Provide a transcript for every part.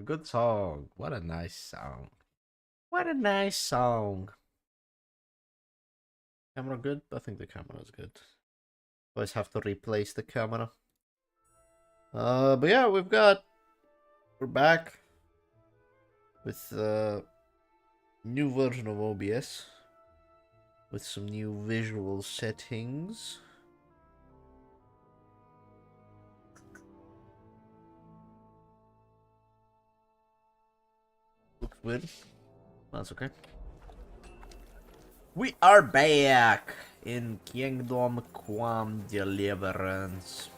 good song. What a nice song. What a nice song. Camera good? I think the camera is good. Always have to replace the camera. But yeah, we're back with new version of OBS with some new visual settings. Looks weird. That's okay. We are back in Kingdom Come Deliverance.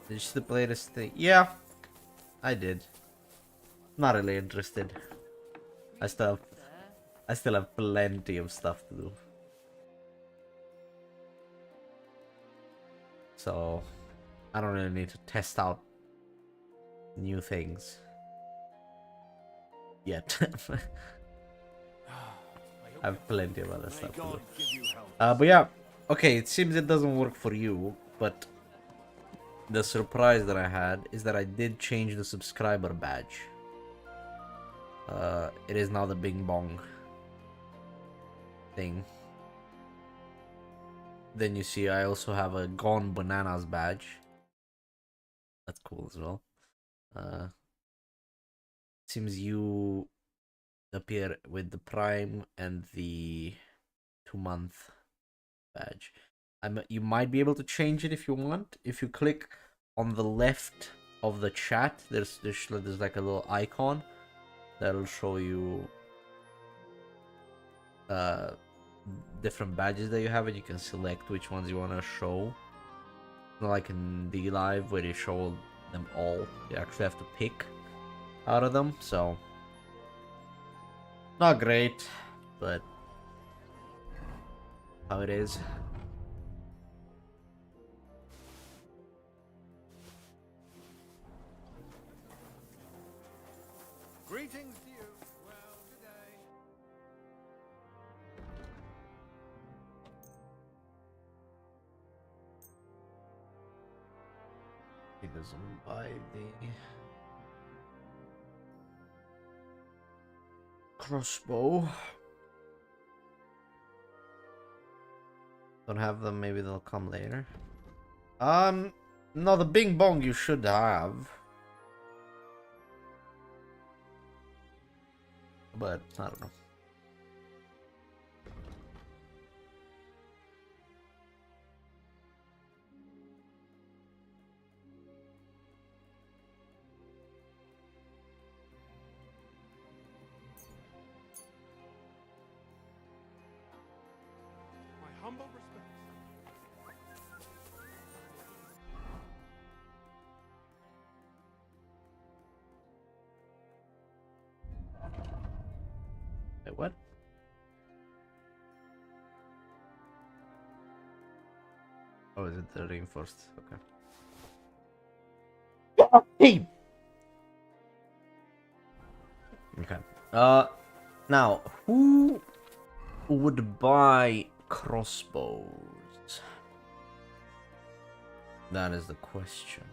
Did you still play this thing? Yeah, I did. Not really interested. I still have plenty of stuff to do. So I don't really need to test out new things yet. I have plenty of other stuff to do. But yeah, okay, it seems it doesn't work for you, but the surprise that I had is that I did change the subscriber badge. It is now the Bing Bong thing. Then you see I also have a Gone Bananas badge. That's cool as well. Seems you appear with the Prime and the 2-month badge. You might be able to change it if you want. If you click on the left of the chat, there's like a little icon that'll show you different badges that you have, and you can select which ones you want to show. Not like in D Live where they show them all. You actually have to pick out of them, so not great, but how it is. Greetings to you. Well, good day. He doesn't buy the crossbow. Don't have them, maybe they'll come later. No, the Bing Bong you should have. But, I don't know. My humble respects. Wait, what? Oh, is it the reinforced? Okay. Okay. Now, who would buy crossbows? That is the question.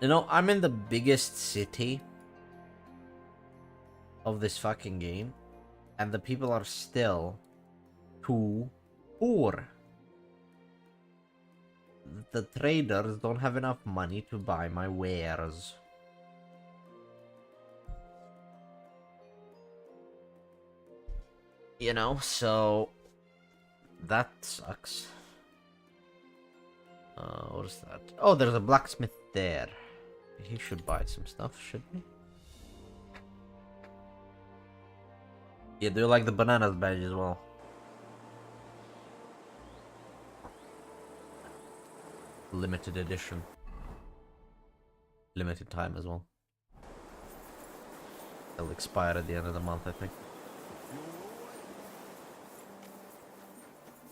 You know, I'm in the biggest city of this fucking game, and the people are still too poor. The traders don't have enough money to buy my wares. You know, so that sucks. What is that? Oh, there's a blacksmith there. He should buy some stuff, shouldn't he? Yeah, do you like the bananas badge as well? Limited edition. Limited time as well. It'll expire at the end of the month, I think.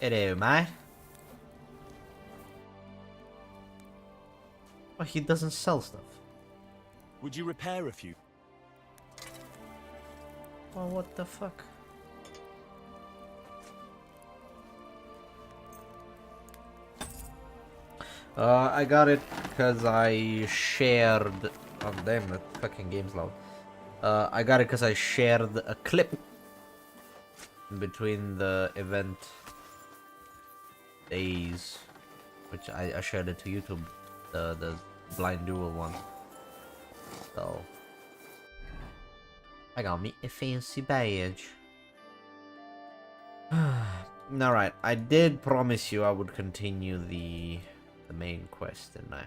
Hello, mate. Oh, he doesn't sell stuff. Would you repair a few? Well, what the fuck? I got it because I shared. Oh damn, that fucking game's loud. I got it because I shared a clip between the event days, which I shared it to YouTube, the blind duel one. So I got me a fancy badge. Alright, I did promise you I would continue the main quest, didn't I?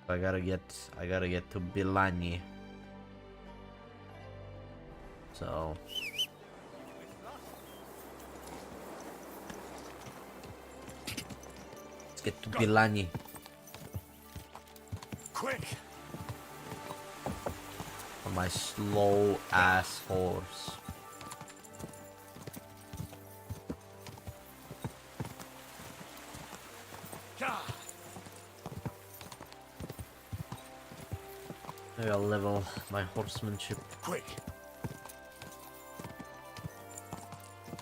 So I gotta get to Bilani. So let's get to Bilani. Quick! On my slow ass horse. Gah! Maybe I'll level my horsemanship Quick!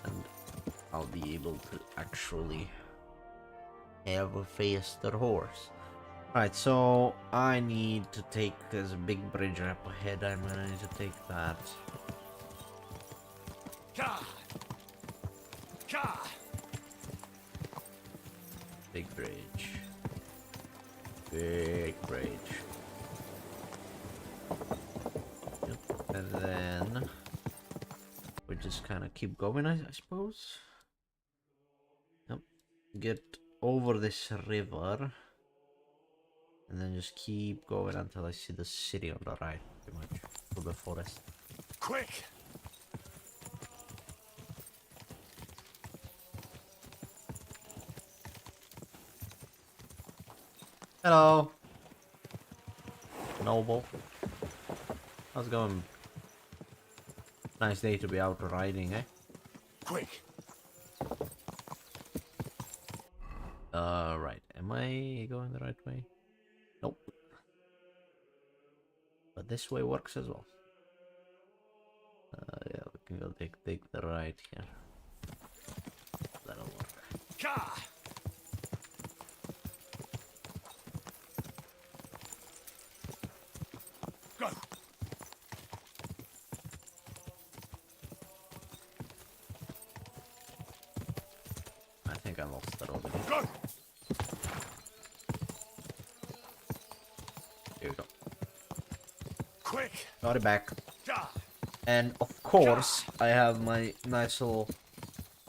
and I'll be able to actually have a faster horse. Right, so I need to take this big bridge up ahead. I'm gonna need to take that. Gah! Gah! Big bridge. Big bridge. Yep. And then we just kind of keep going, I suppose. Yep. Get over this river. And then just keep going until I see the city on the right, pretty much. Through the forest. Quick! Hello! Noble. How's it going? Nice day to be out riding, eh? Quick! Right. Am I going the right way? Nope. But this way works as well. Yeah, we can go take the right here. That'll work. Gah! Go! I think I lost that already. Go! Here we go. Quick! Got it back. Gah! And of course, I have my nice little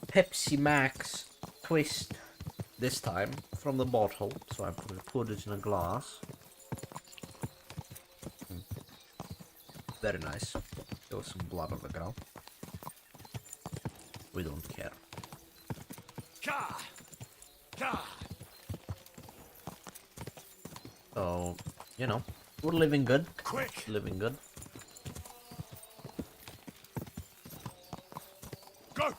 Pepsi Max twist this time from the bottle. So I put it in a glass. Very nice. There was some blood on the ground. We don't care. Gah! Gah! So, you know, we're living good. Quick! Living good. Go!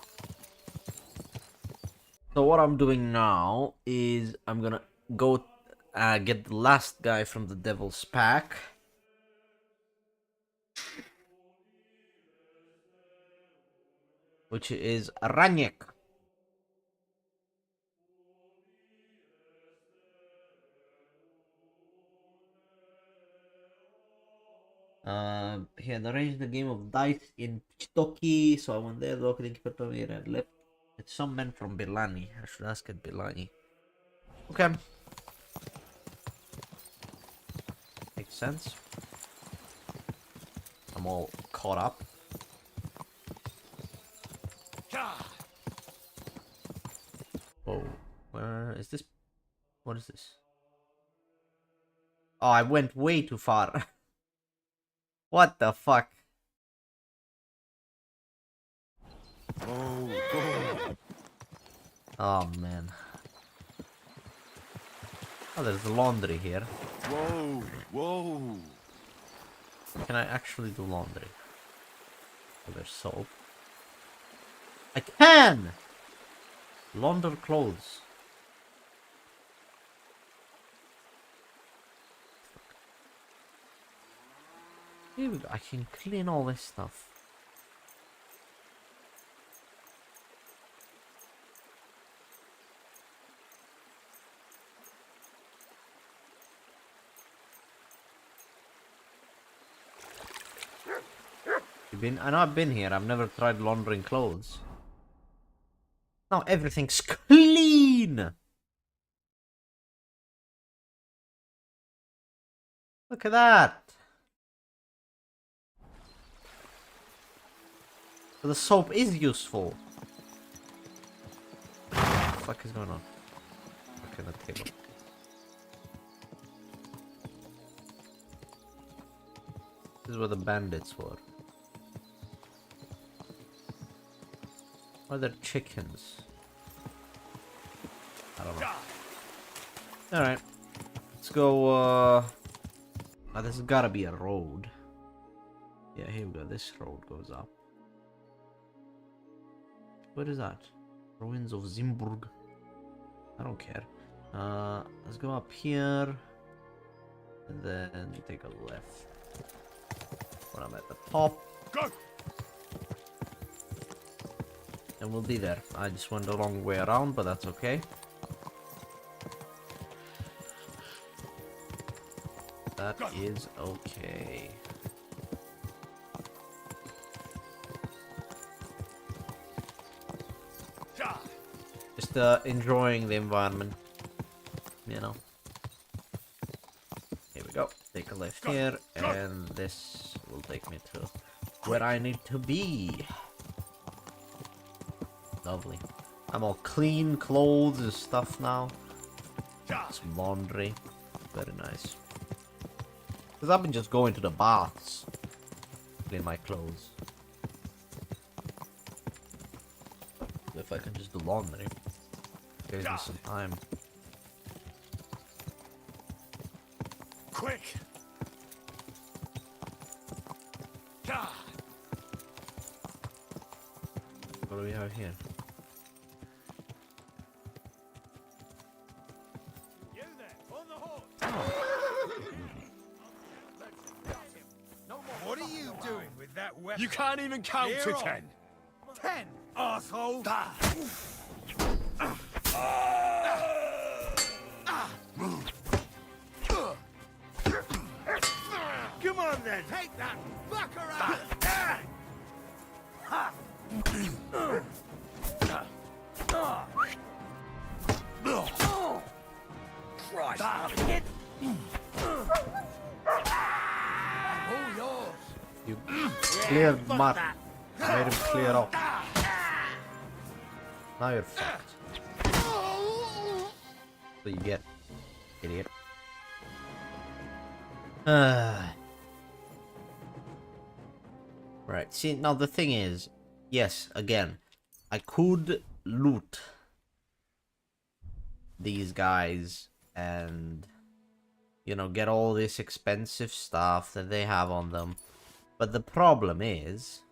So what I'm doing now is I'm gonna go get the last guy from the Devil's Pack. Which is Raniek. He had arranged the game of dice in Pistoki, so I went there, the opening keeper told me and left. It's some men from Bilani. I should ask at Bilani. Okay. Makes sense. I'm all caught up. Gah! Oh, where is this? What is this? Oh, I went way too far. What the fuck? Oh, go! Oh man. Oh, there's laundry here. Whoa! Whoa! Can I actually do laundry? Oh, there's soap. I can! Launder clothes. Here we go. I can clean all this stuff. been? I know I've been here. I've never tried laundering clothes. Now everything's clean. Look at that. So the soap is useful. What the fuck is going on? Okay, the table. This is where the bandits were. Or they're chickens. I don't know. Alright. Let's go, this has gotta be a road. Yeah, here we go. This road goes up. What is that? Ruins of Zimburg. I don't care. Let's go up here. And then take a left. When I'm at the top. Go! And we'll be there. I just went the wrong way around, but that's okay. That is okay. Just enjoying the environment, you know. Here we go. Take a left here, and this will take me to where I need to be. Lovely. I'm all clean clothes and stuff now. Some laundry. Very nice. Because I've been just going to the baths. Clean my clothes. If I can just do laundry. Saves me some time. Quick! What do we have here? You there, on the horse. What are you doing With that weapon. You can't even count Clear to on. 10. 10, asshole. Come on then, take that fucker out. Christ! All yours. You cleared Matt. Made him clear off. Now you're fucked. So you get, idiot. Right. See, now the thing is, yes, again, I could loot these guys and, you know, get all this expensive stuff that they have on them. But the problem is,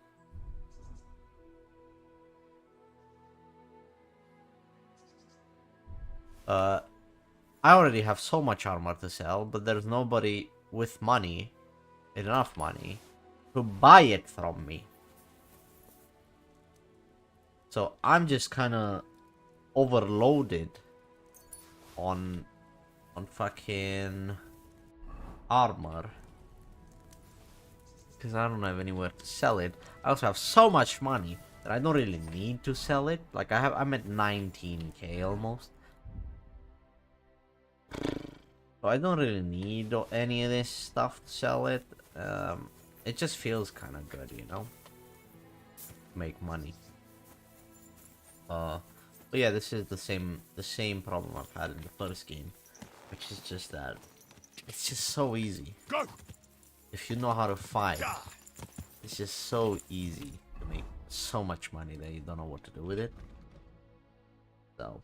I already have so much armor to sell, but there's nobody with money, enough money, to buy it from me. So I'm just kind of overloaded on fucking armor. Because I don't have anywhere to sell it. I also have so much money that I don't really need to sell it. Like I'm at 19k almost. So I don't really need any of this stuff to sell it. It just feels kind of good, you know? Make money. But yeah, this is the same problem I've had in the first game. Which is just that it's just so easy. Go! If you know how to fight, it's just so easy to make so much money that you don't know what to do with it. So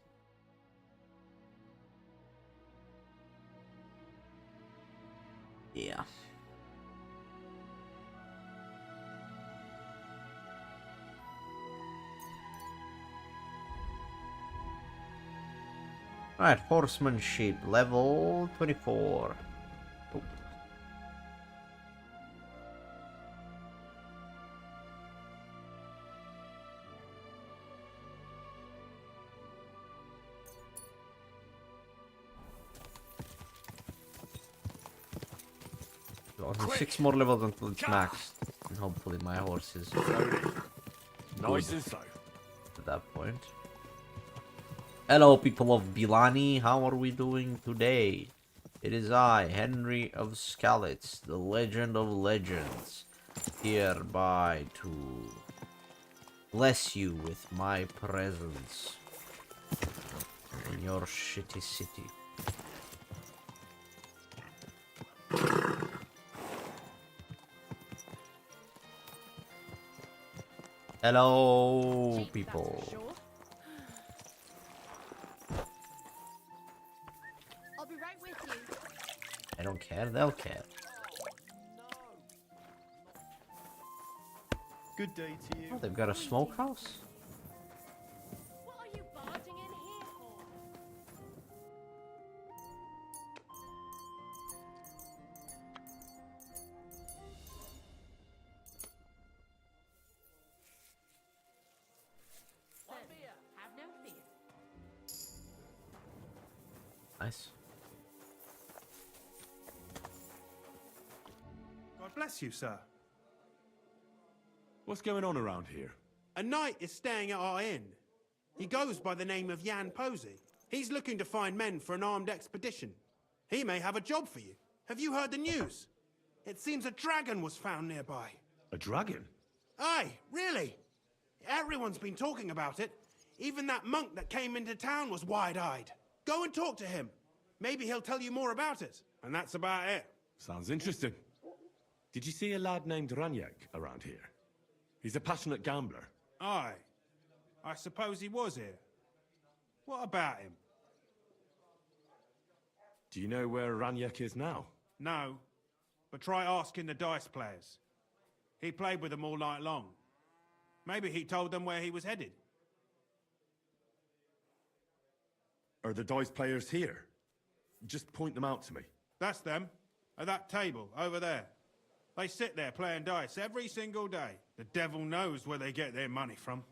yeah. Alright, horsemanship level 24. Oh. Only 6 more levels until it's maxed. And hopefully my horse is Nice and slow. at that point. Hello, people of Bilani. How are we doing today? It is I, Henry of Skalitz, the legend of legends, hereby to bless you with my presence in your shitty city. Hello, people. I'll be right with you. I don't care, they'll care. Good day to you. Oh, they've got a smokehouse? What are you barging in here for? Sir, have no fear. Nice. God bless you, sir. What's going on around here? A knight is staying at our inn. He goes by the name of Jan Posey. He's looking to find men for an armed expedition. He may have a job for you. Have you heard the news? It seems a dragon was found nearby. A dragon? Aye, really? Everyone's been talking about it. Even that monk that came into town was wide-eyed. Go and talk to him. Maybe he'll tell you more about it. And that's about it. Sounds interesting. Did you see a lad named Raniek around here? He's a passionate gambler. Aye. I suppose he was here. What about him? Do you know where Raniek is now? No. But try asking the dice players. He played with them all night long. Maybe he told them where he was headed. Are the dice players here? Just point them out to me. That's them. At that table, over there. They sit there playing dice every single day. The devil knows where they get their money from.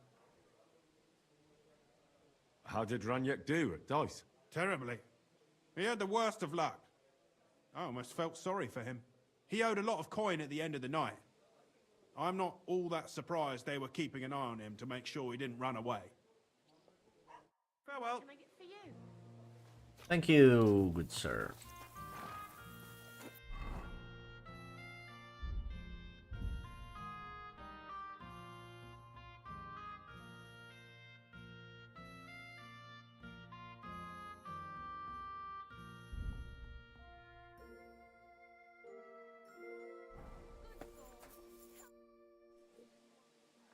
How did Raniek do at dice? Terribly. He had the worst of luck. I almost felt sorry for him. He owed a lot of coin at the end of the night. I'm not all that surprised they were keeping an eye on him to make sure he didn't run away. Farewell. Can I get for you? Thank you, good sir.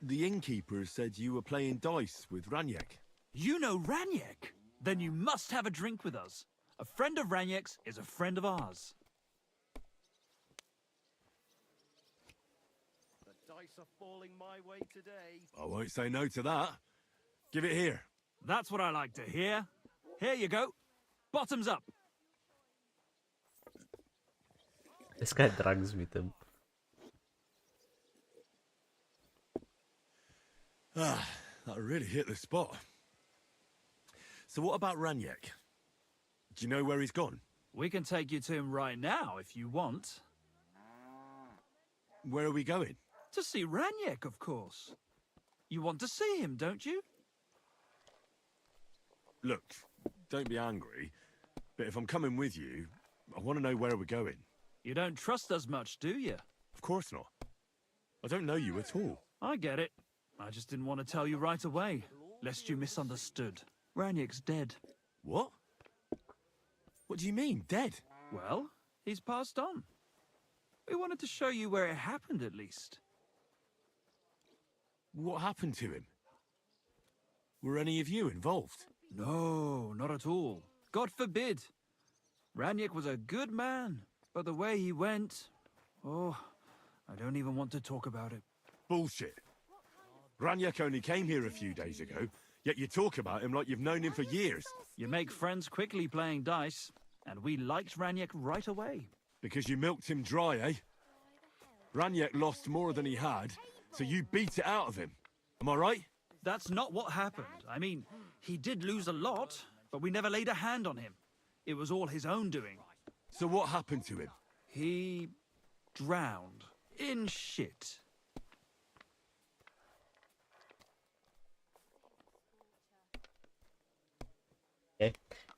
The innkeeper said you were playing dice with Raniek. You know Raniek? Then you must have a drink with us. A friend of Raniek's is a friend of ours. The dice are falling my way today. I won't say no to that. Give it here. That's what I like to hear. Here you go. Bottoms up. This guy drugs with him. Ah, that really hit the spot. So what about Raniek? Do you know where he's gone? We can take you to him right now if you want. Where are we going? To see Raniek, of course. You want to see him, don't you? Look, don't be angry, but if I'm coming with you, I want to know where we're going. You don't trust us much, do you? Of course not. I don't know you at all. I get it. I just didn't want to tell you right away, lest you misunderstood. Raniek's dead. What? What do you mean, dead? Well, he's passed on. We wanted to show you where it happened, at least. What happened to him? Were any of you involved? No, not at all. God forbid. Raniek was a good man, but the way he went... Oh, I don't even want to talk about it. Bullshit. Raniek only came here a few days ago, yet you talk about him like you've known him for years. You make friends quickly playing dice, and we liked Raniek right away. Because you milked him dry, eh? Raniek lost more than he had, so you beat it out of him. Am I right? That's not what happened. I mean, he did lose a lot, but we never laid a hand on him. It was all his own doing. So what happened to him? He drowned in shit.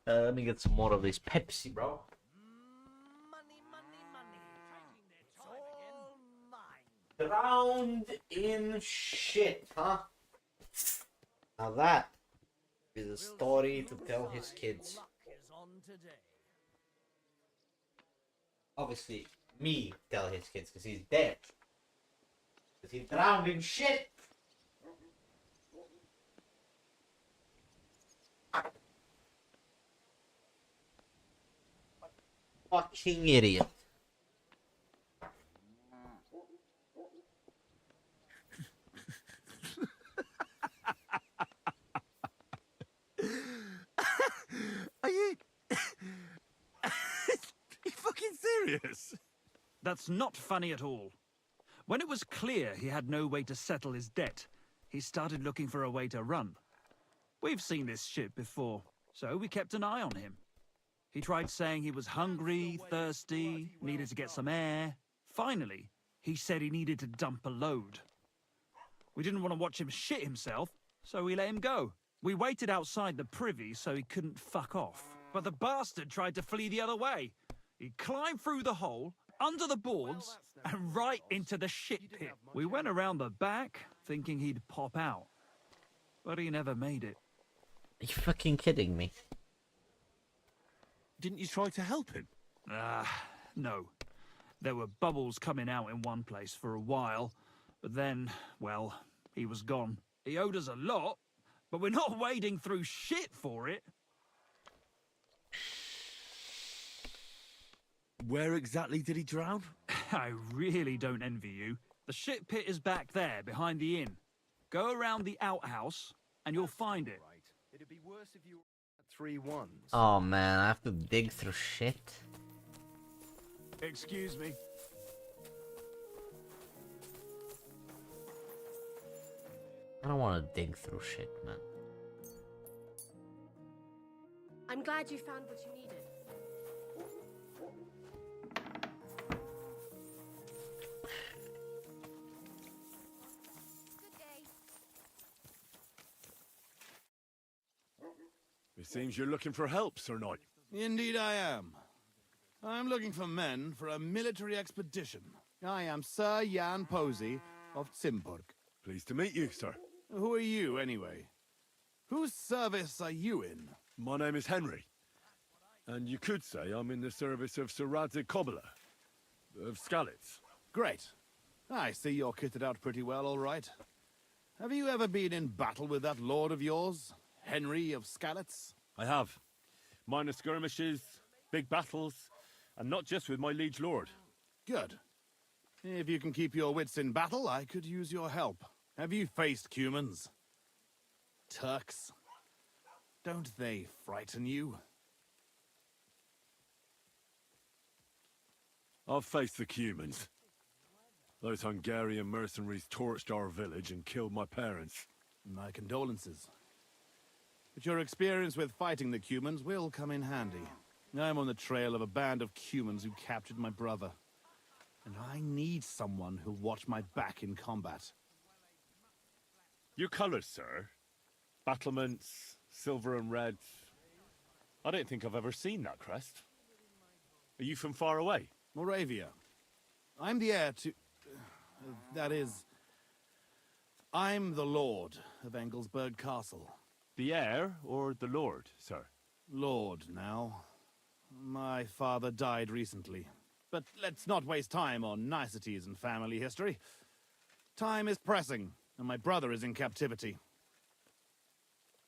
Let me get some more of this Pepsi, bro. Money, money, money. It's all mine. Drowned in shit, huh? Now that is a story to tell his kids. Luck is on today. Obviously, me tell his kids because he's dead. Because he drowned in shit. Fucking idiot. Are you... you fucking serious? That's not funny at all. When it was clear he had no way to settle his debt, he started looking for a way to run. We've seen this shit before, so we kept an eye on him. He tried saying he was hungry, thirsty, needed to get some air. Finally, he said he needed to dump a load. We didn't want to watch him shit himself, so we let him go. We waited outside the privy so he couldn't fuck off. But the bastard tried to flee the other way. He climbed through the hole, under the boards, and right into the shit pit. We went around the back, thinking he'd pop out. But he never made it. Are you fucking kidding me? Didn't you try to help him? No. There were bubbles coming out in one place for a while, but then, well, he was gone. He owed us a lot, but we're not wading through shit for it. Where exactly did he drown? I really don't envy you. The shit pit is back there, behind the inn. Go around the outhouse, and you'll find it. It'd be worse if you had 3 ones. Oh man, I have to dig through shit. Excuse me. I don't want to dig through shit, man. I'm glad you found what you needed. Good day. It seems you're looking for help, Sir Knight. Indeed I am. I'm looking for men for a military expedition. I am Sir Jan Posey of Zimburg. Pleased to meet you, sir. Who are you, anyway? Whose service are you in? My name is Henry. And you could say I'm in the service of Sir Radzig Kobyla, of Skalitz. Great. I see you're kitted out pretty well, all right. Have you ever been in battle with that lord of yours, Henry of Skalitz? I have. Minor skirmishes, big battles, and not just with my liege lord. Good. If you can keep your wits in battle, I could use your help. Have you faced Cumans? Turks? Don't they frighten you? I've faced the Cumans. Those Hungarian mercenaries torched our village and killed my parents. My condolences. But your experience with fighting the Cumans will come in handy. I'm on the trail of a band of Cumans who captured my brother. And I need someone who'll watch my back in combat. Your colours, sir. Battlements, silver and red. I don't think I've ever seen that crest. Are you from far away? Moravia. I'm the heir to... that is... I'm the lord of Engelsberg Castle. The heir or the lord, sir? Lord, now. My father died recently. But let's not waste time on niceties and family history. Time is pressing, and my brother is in captivity.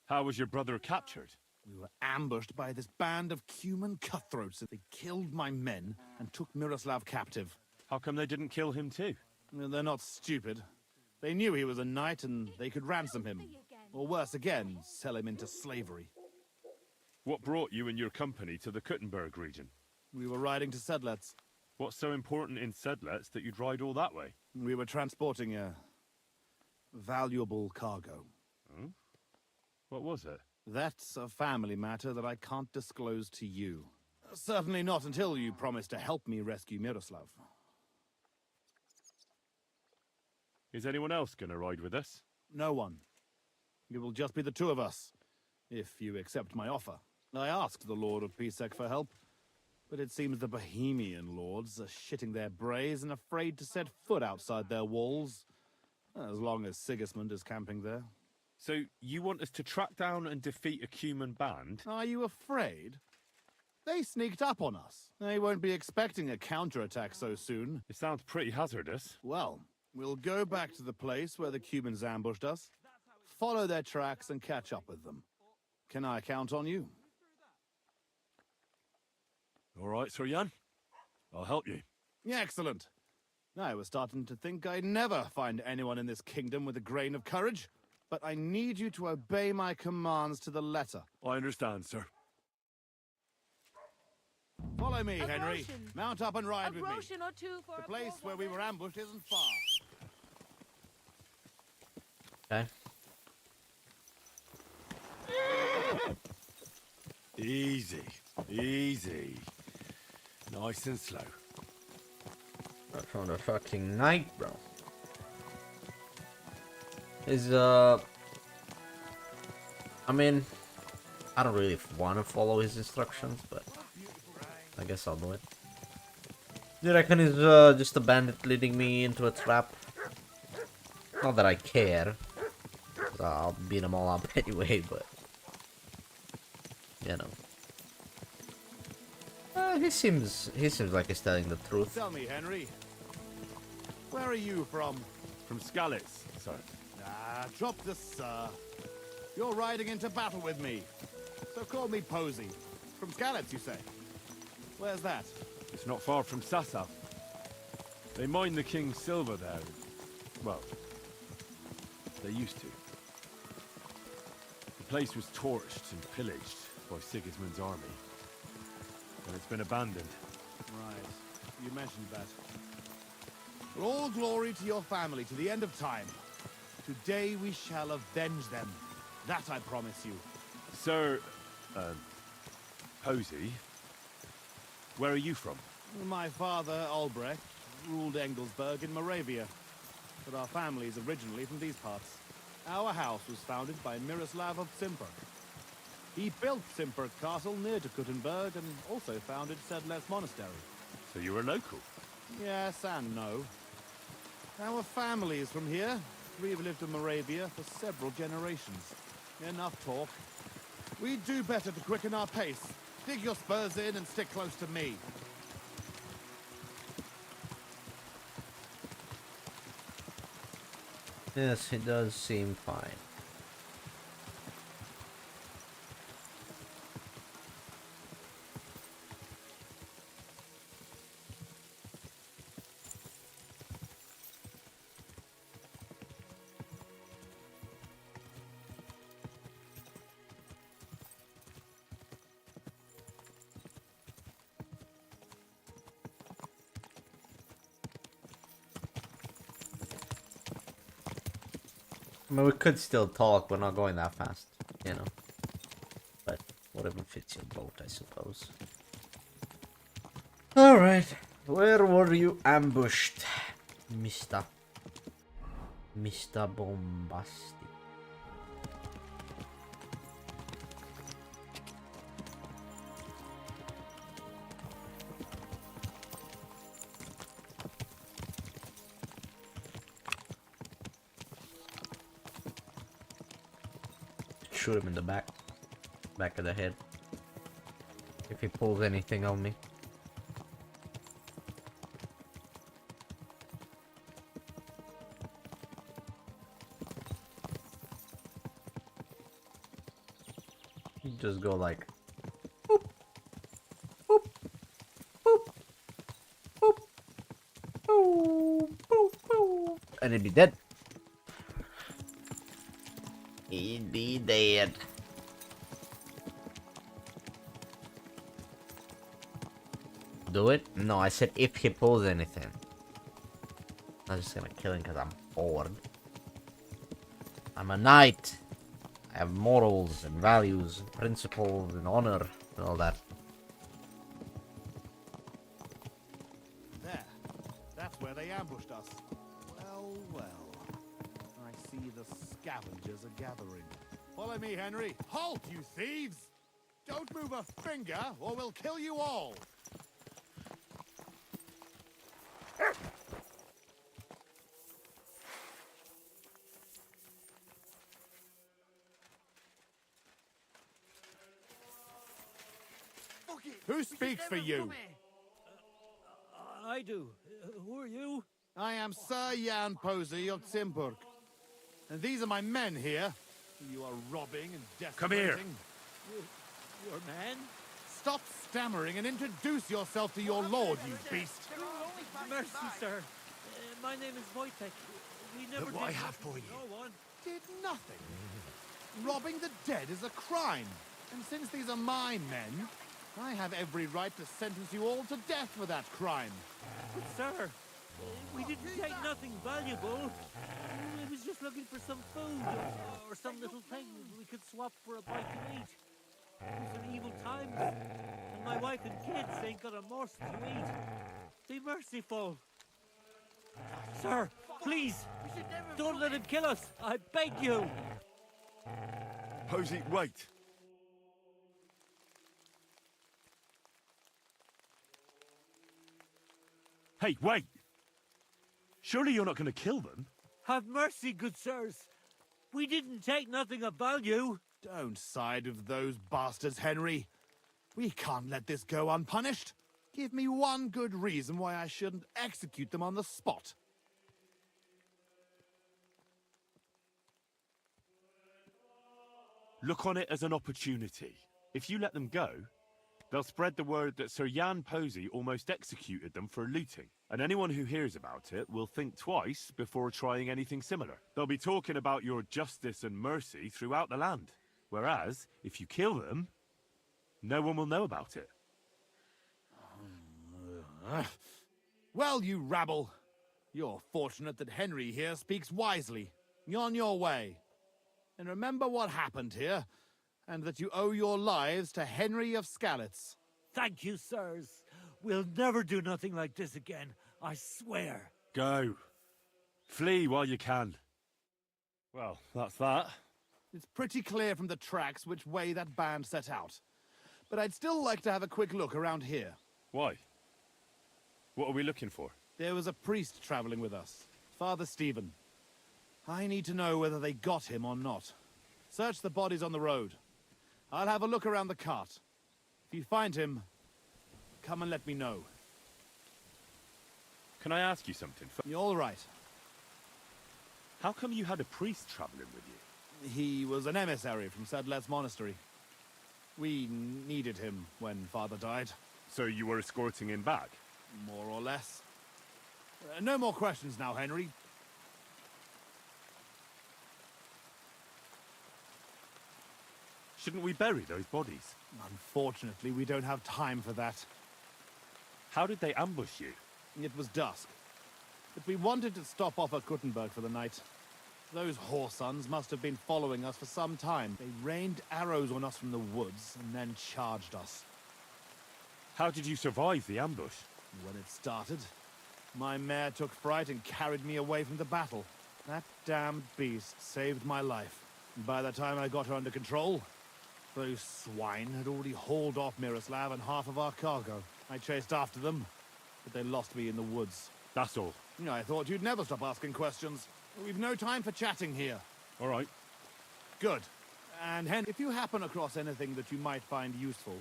How was your brother captured? We were ambushed by this band of Cuman cutthroats. They killed my men and took Miroslav captive. How come they didn't kill him too? They're not stupid. They knew he was a knight and they could ransom him. Or worse again, sell him into slavery. What brought you and your company to the Kuttenberg region? We were riding to Sedlets. What's so important in Sedlets that you'd ride all that way? We were transporting a valuable cargo. Hmm? What was it? That's a family matter that I can't disclose to you. Certainly not until you promise to help me rescue Miroslav. Is anyone else going to ride with us? No one. It will just be the two of us, if you accept my offer. I asked the Lord of Pisek for help, but it seems the Bohemian lords are shitting their brays and afraid to set foot outside their walls, as long as Sigismund is camping there. So you want us to track down and defeat a Cuman band? Are you afraid? They sneaked up on us. They won't be expecting a counterattack so soon. It sounds pretty hazardous. Well, we'll go back to the place where the Cumans ambushed us, follow their tracks and catch up with them. Can I count on you? All right, Sir Jan. I'll help you. Excellent. I was starting to think I'd never find anyone in this kingdom with a grain of courage, but I need you to obey my commands to the letter. I understand, sir. Follow me, A Henry. groschen. Mount up and ride A with me. groschen or two for The a place poor where we were woman. ambushed isn't far. Okay. Easy. Easy. Nice and slow. That's from the fucking night, bro. Is I mean, I don't really want to follow his instructions, but I guess I'll do it. Do you reckon he's just a bandit leading me into a trap? Not that I care. 'Cause I'll beat them all up anyway, but you know. He seems like he's telling the truth. Tell me, Henry. Where are you from? From Skalitz, sir. Ah, drop the sir. You're riding into battle with me. So call me Posey. From Skalitz, you say? Where's that? It's not far from Sasau. They mine the king's silver there. Well, they used to. The place was torched and pillaged by Sigismund's army. And it's been abandoned. Right. You mentioned that. Well, all glory to your family to the end of time. Today we shall avenge them. That I promise you. Sir, Posey, where are you from? My father, Albrecht, ruled Engelsberg in Moravia. But our family is originally from these parts. Our house was founded by Miroslav of Simperk. He built Simperk Castle near to Kuttenberg and also founded Sedlets Monastery. So you were local? Yes and no. Our family is from here. We've lived in Moravia for several generations. Enough talk. We'd do better to quicken our pace. Dig your spurs in and stick close to me. Yes, it does seem fine. I mean, we could still talk, we're not going that fast, you know. But whatever fits your boat, I suppose. Alright, where were you ambushed, Mr. Bombastic? Shoot him in the back of the head if he pulls anything on me. You just go like boop, boop, boop, boop, boop, boop, boop, and he'd be dead. He'd be dead. Do it? No, I said if he pulls anything. I'm just gonna kill him because I'm bored. I'm a knight. I have morals and values, and principles and honor and all that. There. That's where they ambushed us. Well, well. I see the scavengers are gathering. Follow me, Henry. Halt, you thieves! Don't move a finger, or we'll kill you all. Who speaks for you? I do. Who are you? I am Sir Jan Posey of Zimburg. And these are my men here. You are robbing and desecrating. here. Your man? Stop stammering and introduce yourself to your lord, you beast. Mercy, sir. My name is Wojtek. We never Look what I did have nothing for to you. No one. Did nothing. Robbing the dead is a crime. And since these are my men, I have every right to sentence you all to death for that crime. But, sir, we didn't take nothing valuable. We was just looking for some food or some little thing we could swap for a bite to eat. These are evil times, and my wife and kids ain't got a morsel to eat. Be merciful. Sir, please, don't let him kill us. I beg you. Posey, wait. Hey, wait! Surely you're not going to kill them? Have mercy, good sirs. We didn't take nothing of value. Don't side with those bastards, Henry. We can't let this go unpunished. Give me one good reason why I shouldn't execute them on the spot. Look on it as an opportunity. If you let them go, they'll spread the word that Sir Jan Posey almost executed them for looting. And anyone who hears about it will think twice before trying anything similar. They'll be talking about your justice and mercy throughout the land. Whereas, if you kill them, no one will know about it. Well, you rabble. You're fortunate that Henry here speaks wisely. You're on your way. And remember what happened here, and that you owe your lives to Henry of Skalitz. Thank you, sirs. We'll never do nothing like this again, I swear. Go. Flee while you can. Well, that's that. It's pretty clear from the tracks which way that band set out. But I'd still like to have a quick look around here. Why? What are we looking for? There was a priest traveling with us, Father Stephen. I need to know whether they got him or not. Search the bodies on the road. I'll have a look around the cart. If you find him, come and let me know. Can I ask you something? You're all right. How come you had a priest traveling with you? He was an emissary from Sedlet's monastery. We needed him when Father died, So you were escorting him back? more or less. No more questions now, Henry. Shouldn't we bury those bodies? Unfortunately, we don't have time for that. How did they ambush you? It was dusk. But we wanted to stop off at Kuttenberg for the night. Those whoresons must have been following us for some time. They rained arrows on us from the woods and then charged us. How did you survive the ambush? When it started, my mare took fright and carried me away from the battle. That damned beast saved my life. And by the time I got her under control, those swine had already hauled off Miroslav and half of our cargo. I chased after them, but they lost me in the woods. That's all. I thought you'd never stop asking questions. We've no time for chatting here. All right. Good. And Henry, if you happen across anything that you might find useful,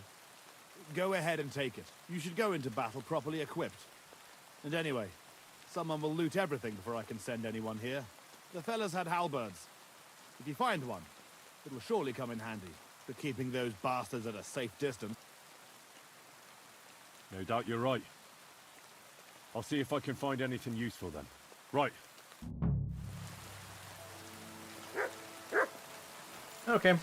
go ahead and take it. You should go into battle properly equipped. And anyway, someone will loot everything before I can send anyone here. The fellas had halberds. If you find one, it will surely come in handy for keeping those bastards at a safe distance. No doubt you're right. I'll see if I can find anything useful then. Right. Okay.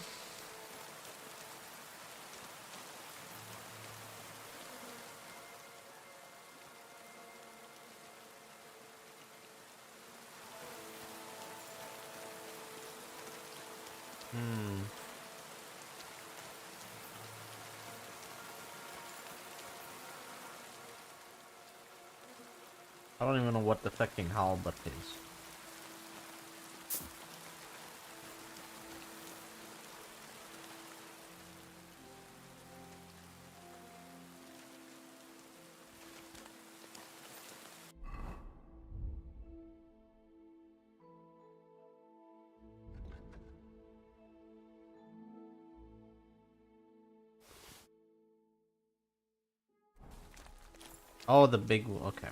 I don't even know what the fucking halberd is. Oh, the big one. Okay.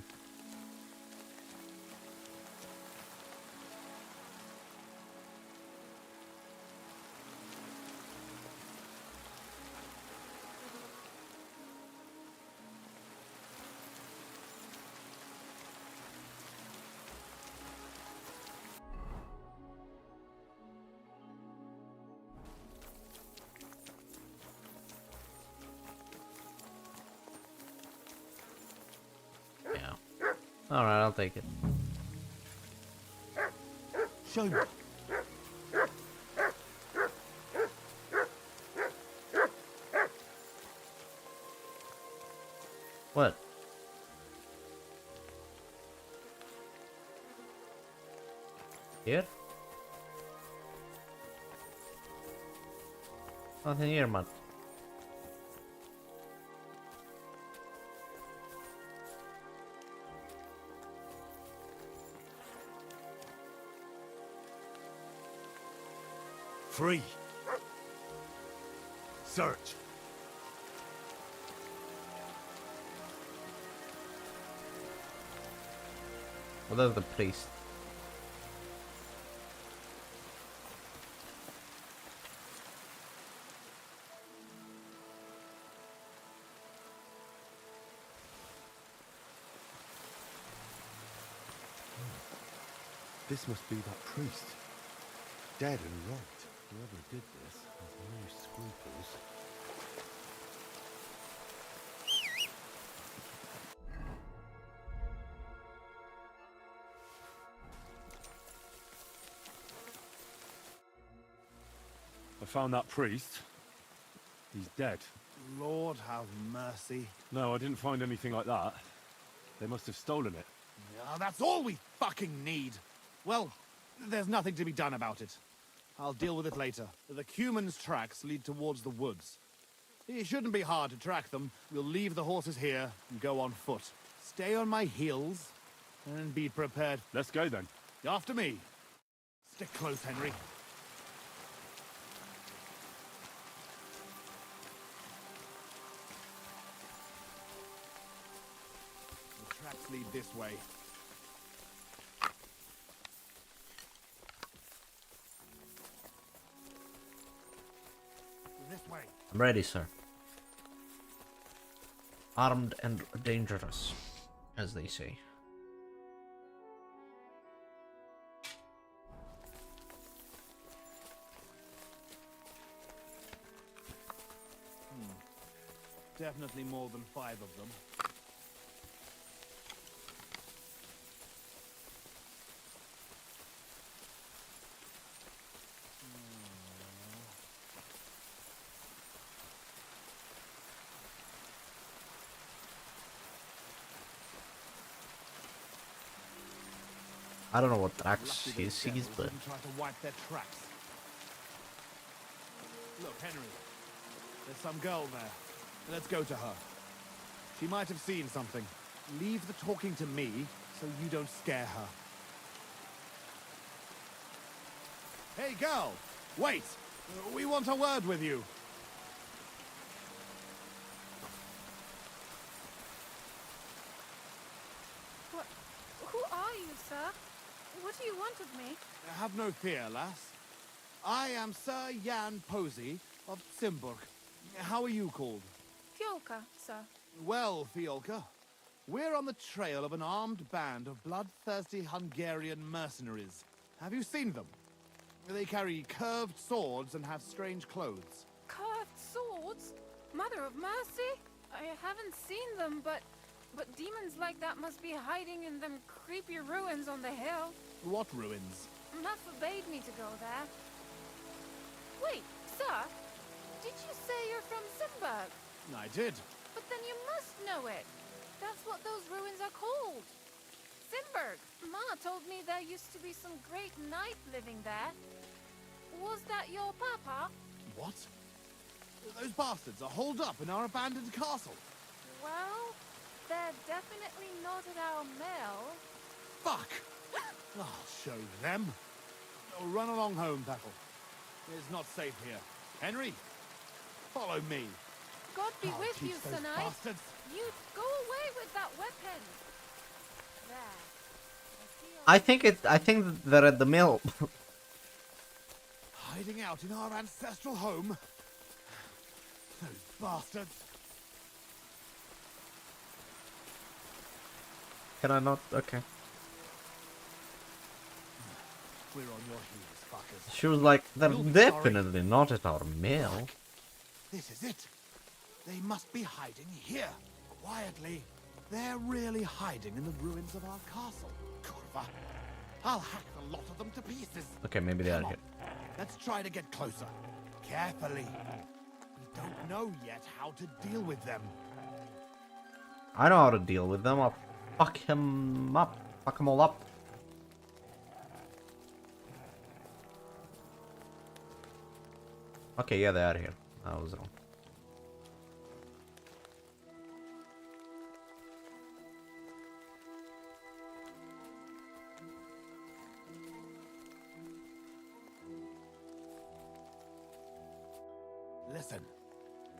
Yeah. All right, I'll take it. Show me. What? Here? Nothing here, man. Free. Search. Well, that's the priest. This must be that priest. Dead and right. Whoever did this has no scruples. I found that priest. He's dead. Lord have mercy. No, I didn't find anything like that. They must have stolen it. Yeah, that's all we fucking need. Well, there's nothing to be done about it. I'll deal with it later. The Cuman's tracks lead towards the woods. It shouldn't be hard to track them. We'll leave the horses here and go on foot. Stay on my heels and be prepared. Let's go then. After me. Stick close, Henry. The tracks lead this way. This way. I'm ready, sir. Armed and dangerous, as they say. Definitely more than 5 of them. I don't know what tracks Lucky he those sees, devils but didn't try to wipe their tracks. Look, Henry. There's some girl there. Let's go to her. She might have seen something. Leave the talking to me, so you don't scare her. Hey, girl! Wait! We want a word with you. What? Who are you, sir? What do you want of me? Have no fear, lass. I am Sir Jan Posey of Simburg. How are you called? Fiolka, sir. Well, Fiolka, we're on the trail of an armed band of bloodthirsty Hungarian mercenaries. Have you seen them? They carry curved swords and have strange clothes. Curved swords? Mother of mercy? I haven't seen them, but demons like that must be hiding in them creepy ruins on the hill. What ruins? Matt forbade me to go there. Wait, sir? Did you say you're from Simburg? I did. But then you must know it. That's what those ruins are called. Simburg. Ma told me there used to be some great knight living there. Was that your papa? What? Those bastards are holed up in our abandoned castle. Well, they're definitely not at our mill. Fuck! I'll show them. Oh, run along home, Petal. It's not safe here. Henry, follow me. God be I'll with teach you, those Sir Knight. bastards. You go away with that weapon. There. I think they're at the mill. Hiding out in our ancestral home? Those bastards. Can I not? Okay. We're on your heels, fuckers. She was like, they're You'll be sorry. definitely not at our mill. Look, this is it. They must be hiding here, quietly. They're really hiding in the ruins of our castle. Kurva. I'll hack the lot of them to pieces. Okay, maybe they are Come here. on. Let's try to get closer. Carefully. We don't know yet how to deal with them. I know how to deal with them. I'll fuck him up. Fuck them all up. Okay, yeah, they are here. I was wrong. Listen,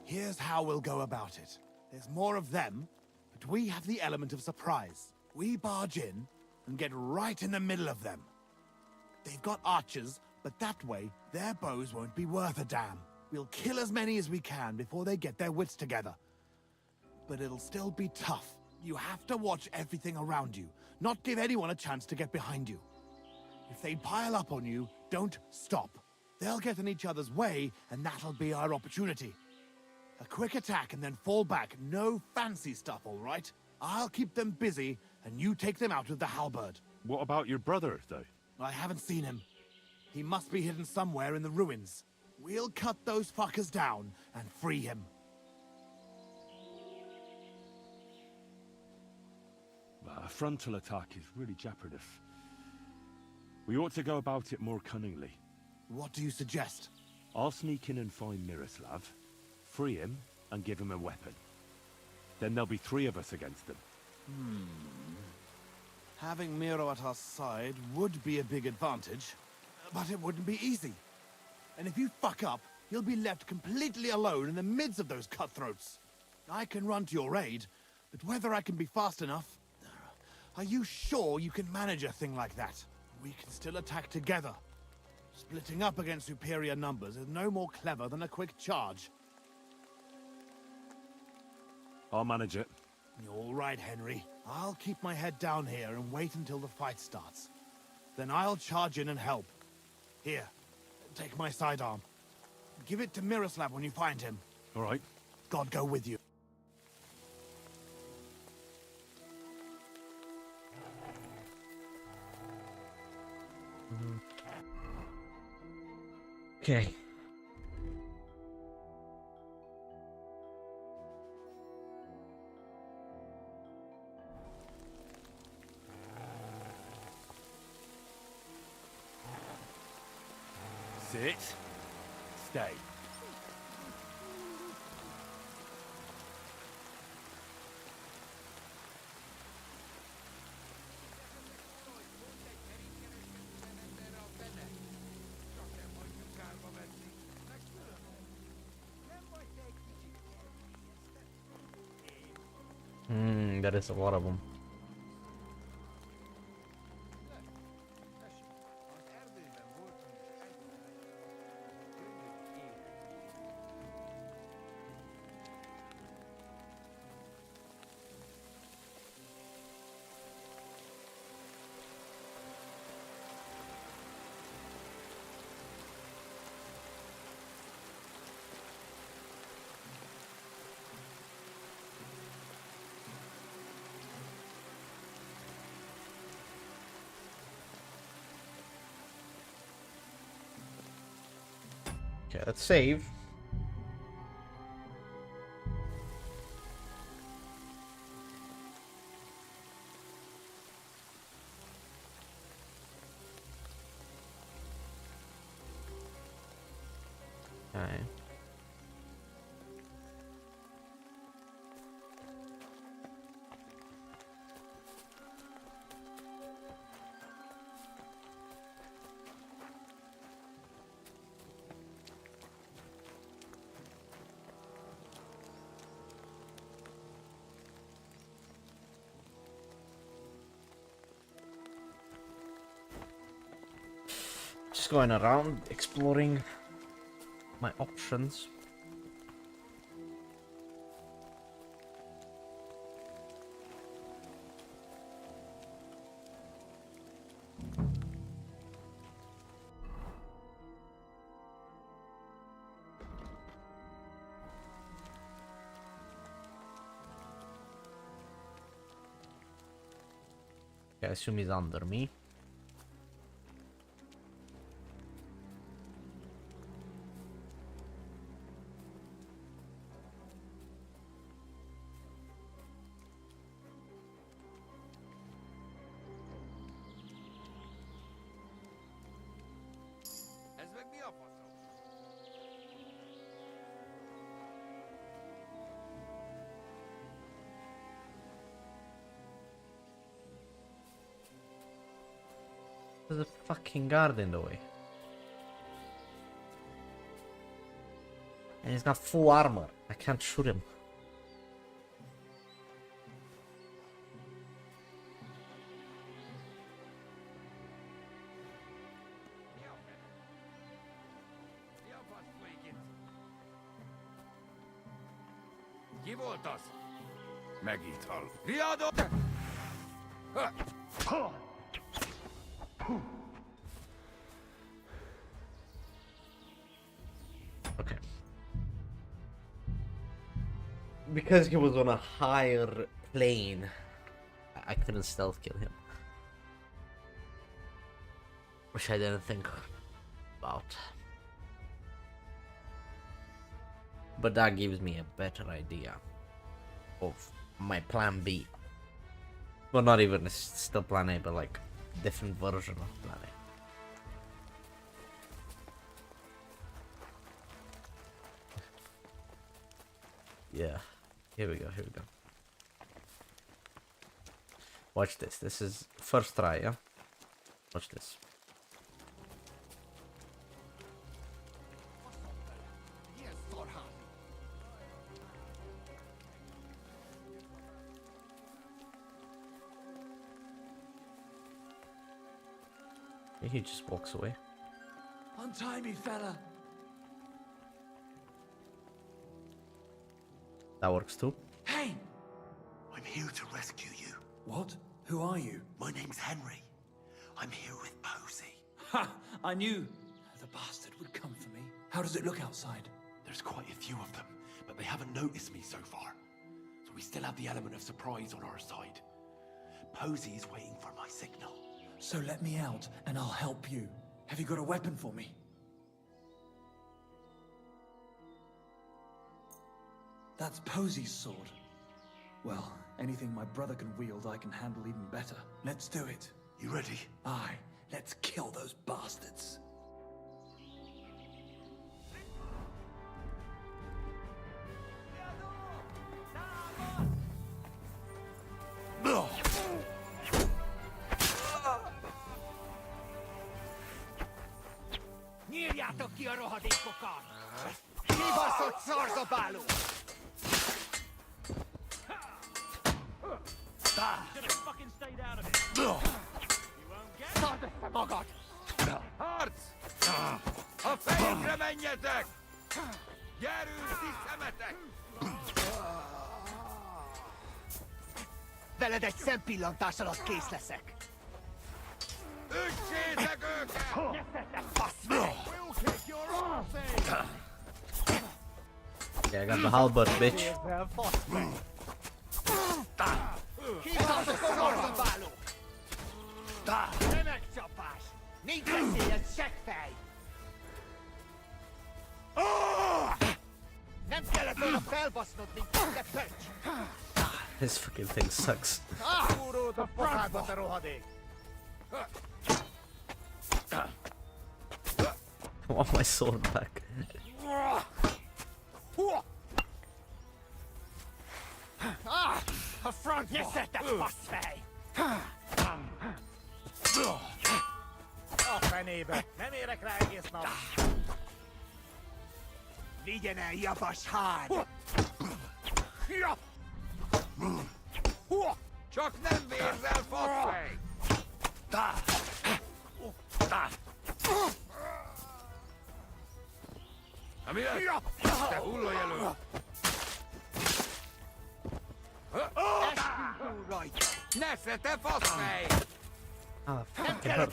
here's how we'll go about it. There's more of them, but we have the element of surprise. We barge in and get right in the middle of them. They've got archers, but that way, their bows won't be worth a damn. We'll kill as many as we can before they get their wits together. But it'll still be tough. You have to watch everything around you, not give anyone a chance to get behind you. If they pile up on you, don't stop. They'll get in each other's way, and that'll be our opportunity. A quick attack and then fall back. No fancy stuff, all right? I'll keep them busy, and you take them out with the halberd. What about your brother, though? I haven't seen him. He must be hidden somewhere in the ruins. We'll cut those fuckers down and free him. A frontal attack is really jeopardous. We ought to go about it more cunningly. What do you suggest? I'll sneak in and find Miroslav, free him, and give him a weapon. Then there'll be 3 of us against them. Having Miro at our side would be a big advantage, but it wouldn't be easy. And if you fuck up, you'll be left completely alone in the midst of those cutthroats. I can run to your aid, but whether I can be fast enough... Are you sure you can manage a thing like that? We can still attack together. Splitting up against superior numbers is no more clever than a quick charge. I'll manage it. You're all right, Henry. I'll keep my head down here and wait until the fight starts. Then I'll charge in and help. Here, take my sidearm. Give it to Miroslav when you find him. All right. God go with you. Okay. Sit. Stay. That is a lot of them. Okay, let's save. Okay. Just going around exploring my options. I assume he's under me. Ez meg mi a faszom? There's a fucking guard in the way. And he's got full armor. I can't shoot him. Mi a fasz folyik itt? Ki volt az? Megint hal. Riadó! Okay. Because he was on a higher plane, I couldn't stealth kill him. Which I didn't think about. But that gives me a better idea of my plan B. Well, not even still plan A, but like different version of plan A. Yeah, here we go, here we go. Watch this. This is first try, yeah? Watch this. He just walks away. Untie me, fella. That works too. Hey! I'm here to rescue you. What? Who are you? My name's Henry. I'm here with Posey. Ha! I knew the bastard would come for me. How does it look outside? There's quite a few of them, but they haven't noticed me so far. So we still have the element of surprise on our side. Posey is waiting for my signal. So let me out, and I'll help you. Have you got a weapon for me? That's Posey's sword. Well, anything my brother can wield, I can handle even better. Let's do it. You ready? Aye, let's kill those bastards. Nyírjátok ki a rohadékokat! Kibaszott szarzabáló! Szard össze magad! Harc! A fejükre menjetek! Gyerünk, ti szemetek! Veled egy szempillantás alatt kész leszek! Üssétek őket! Nyeszetek, fasz meg! We'll kick your ass! Yeah, I got the halberd, bitch. Fasz meg! Kibaszott szarzabáló! Tömegcsapás! Nincs veszélyed, seggfej! Nem kellett volna felbasznod minket, de pöcs! This fucking thing sucks. Fúród a pofádba, te rohadék! I want my sword back. A francba! Nyeszetek, faszfej! A fenébe! Nem érek rá egész nap! Vigyen el, jabas hár! Csak nem vérzel, faszfej! Ah, fucking hell.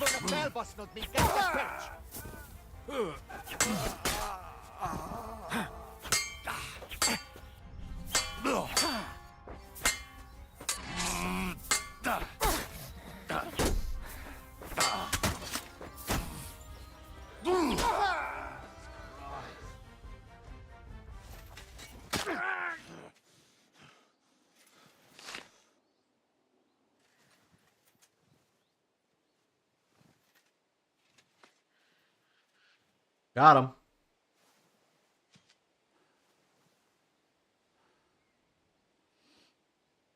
Got him.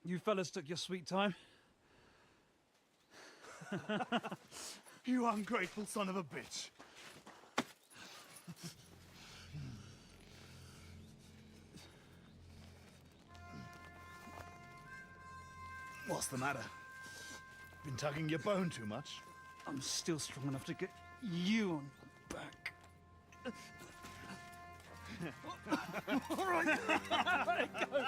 You fellas took your sweet time. You ungrateful son of a bitch. What's the matter? Been tugging your bone too much? I'm still strong enough to get you on your back. All right. Let it go.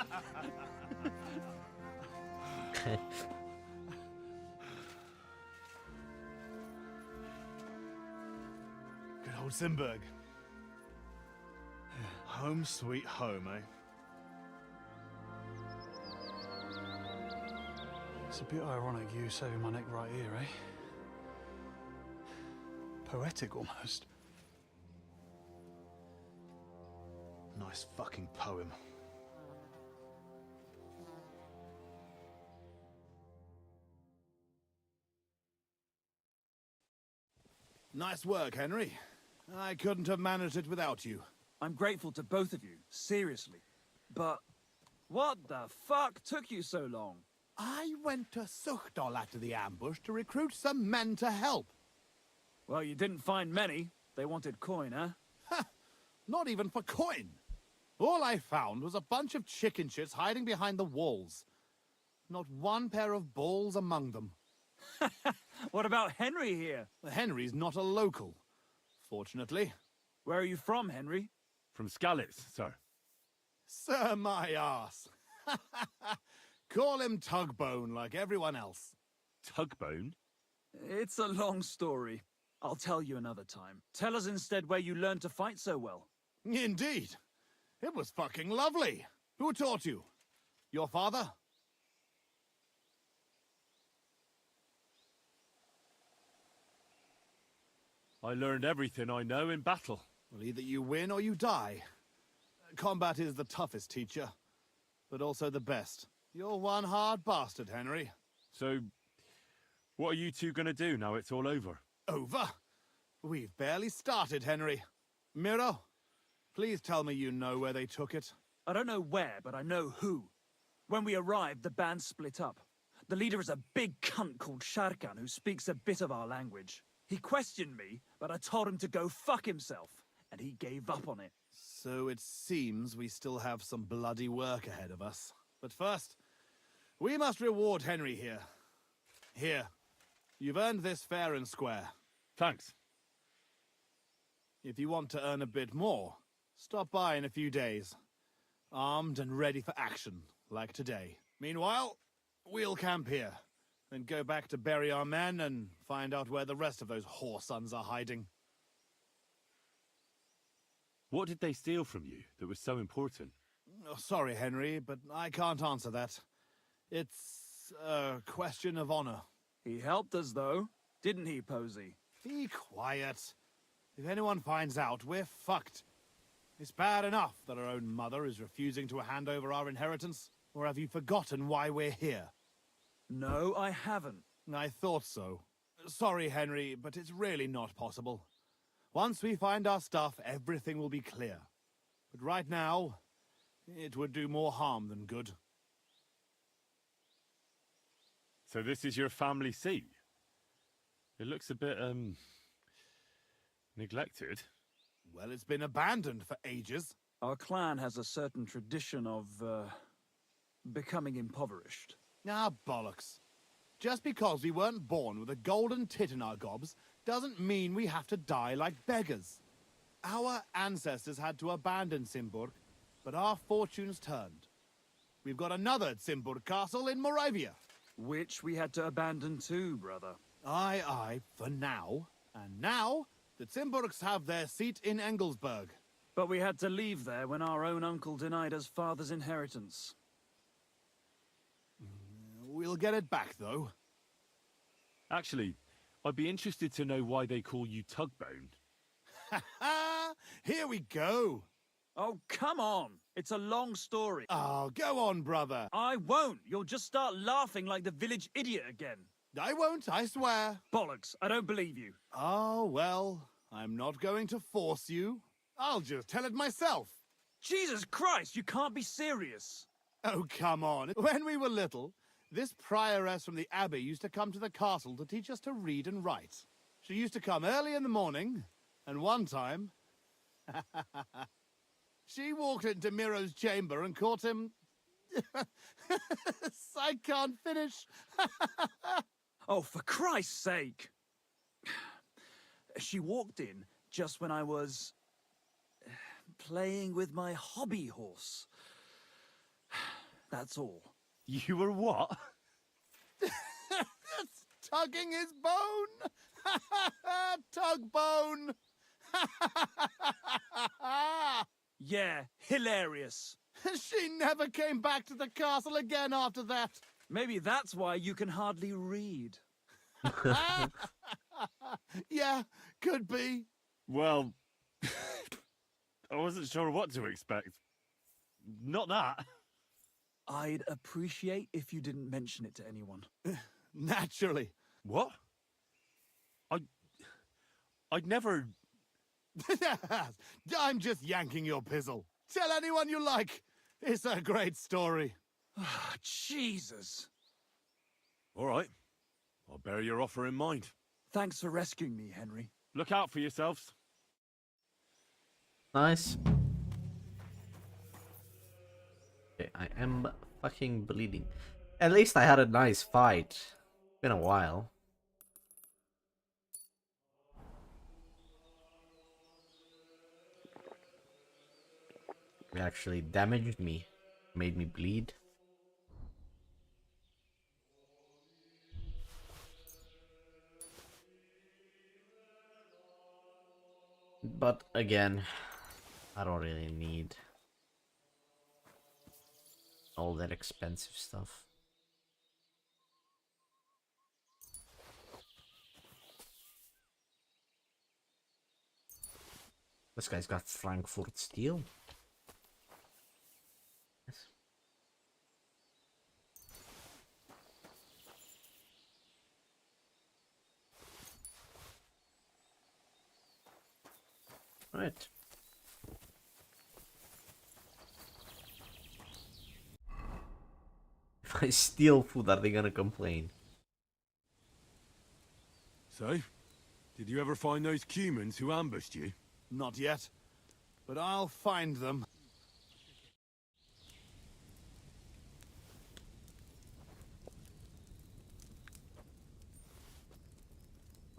Good old Simberg. Home sweet home, eh? It's a bit ironic you saving my neck right here, eh? Poetic almost. Nice fucking poem. Nice work, Henry. I couldn't have managed it without you. I'm grateful to both of you, seriously. But what the fuck took you so long? I went to Suchdol after the ambush to recruit some men to help. Well, you didn't find many. They wanted coin, huh? Ha! Not even for coin. All I found was a bunch of chicken shits hiding behind the walls. Not one pair of balls among them. What about Henry here? Henry's not a local, fortunately. Where are you from, Henry? From Skalitz, sir. Sir, my arse. Call him Tugbone like everyone else. Tugbone? It's a long story. I'll tell you another time. Tell us instead where you learned to fight so well. Indeed. It was fucking lovely. Who taught you? Your father? I learned everything I know in battle. Well, either you win or you die. Combat is the toughest teacher, but also the best. You're one hard bastard, Henry. So, what are you two gonna do now it's all over? Over? We've barely started, Henry. Miro, please tell me you know where they took it. I don't know where, but I know who. When we arrived, the band split up. The leader is a big cunt called Sharkan who speaks a bit of our language. He questioned me, but I told him to go fuck himself, and he gave up on it. So it seems we still have some bloody work ahead of us. But first, we must reward Henry here. Here. You've earned this fair and square. Thanks. If you want to earn a bit more, stop by in a few days. Armed and ready for action, like today. Meanwhile, we'll camp here. Then go back to bury our men and find out where the rest of those whoresons are hiding. What did they steal from you that was so important? Oh, sorry, Henry, but I can't answer that. It's a question of honor. He helped us, though. Didn't he, Posey? Be quiet. If anyone finds out, we're fucked. It's bad enough that our own mother is refusing to hand over our inheritance. Or have you forgotten why we're here? No, I haven't. I thought so. Sorry, Henry, but it's really not possible. Once we find our stuff, everything will be clear. But right now, it would do more harm than good. So this is your family seat? It looks a bit, neglected. Well, it's been abandoned for ages. Our clan has a certain tradition of, becoming impoverished. Ah, bollocks. Just because we weren't born with a golden tit in our gobs doesn't mean we have to die like beggars. Our ancestors had to abandon Simburg, but our fortunes turned. We've got another Simburg castle in Moravia. Which we had to abandon too, brother. Aye, for now. And now, the Simburgs have their seat in Engelsberg. But we had to leave there when our own uncle denied us father's inheritance. We'll get it back, though. Actually, I'd be interested to know why they call you Tugbone. Ha! Here we go. Oh, come on! It's a long story. Oh, go on, brother. I won't! You'll just start laughing like the village idiot again. I won't, I swear. Bollocks, I don't believe you. Oh, well, I'm not going to force you. I'll just tell it myself. Jesus Christ, you can't be serious. Oh, come on. When we were little, this prioress from the abbey used to come to the castle to teach us to read and write. She used to come early in the morning, and one time... she walked into Miro's chamber and caught him... I can't finish. Oh, for Christ's sake! She walked in just when I was... playing with my hobby horse. That's all. You were what? Tugging his bone! Tug bone! Yeah, hilarious. She never came back to the castle again after that. Maybe that's why you can hardly read. Yeah, could be. Well, I wasn't sure what to expect. Not that. I'd appreciate if you didn't mention it to anyone. Naturally. What? I'd never... I'm just yanking your pizzle. Tell anyone you like. It's a great story. Jesus. All right. I'll bear your offer in mind. Thanks for rescuing me, Henry. Look out for yourselves. Nice. Okay, I am fucking bleeding. At least I had a nice fight. Been a while. It actually damaged me. Made me bleed. But again, I don't really need all that expensive stuff. This guy's got Frankfurt steel. Yes. Right. If I steal food, are they gonna complain? So, did you ever find those humans who ambushed you? Not yet, but I'll find them.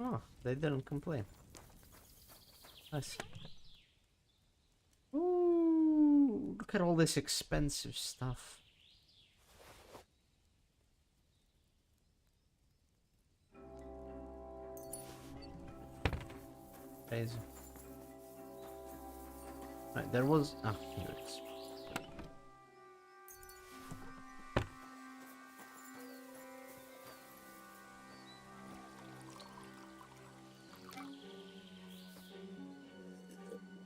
Oh, they didn't complain. Nice. Ooh, look at all this expensive stuff. Crazy. Right, there was... Ah, here it is.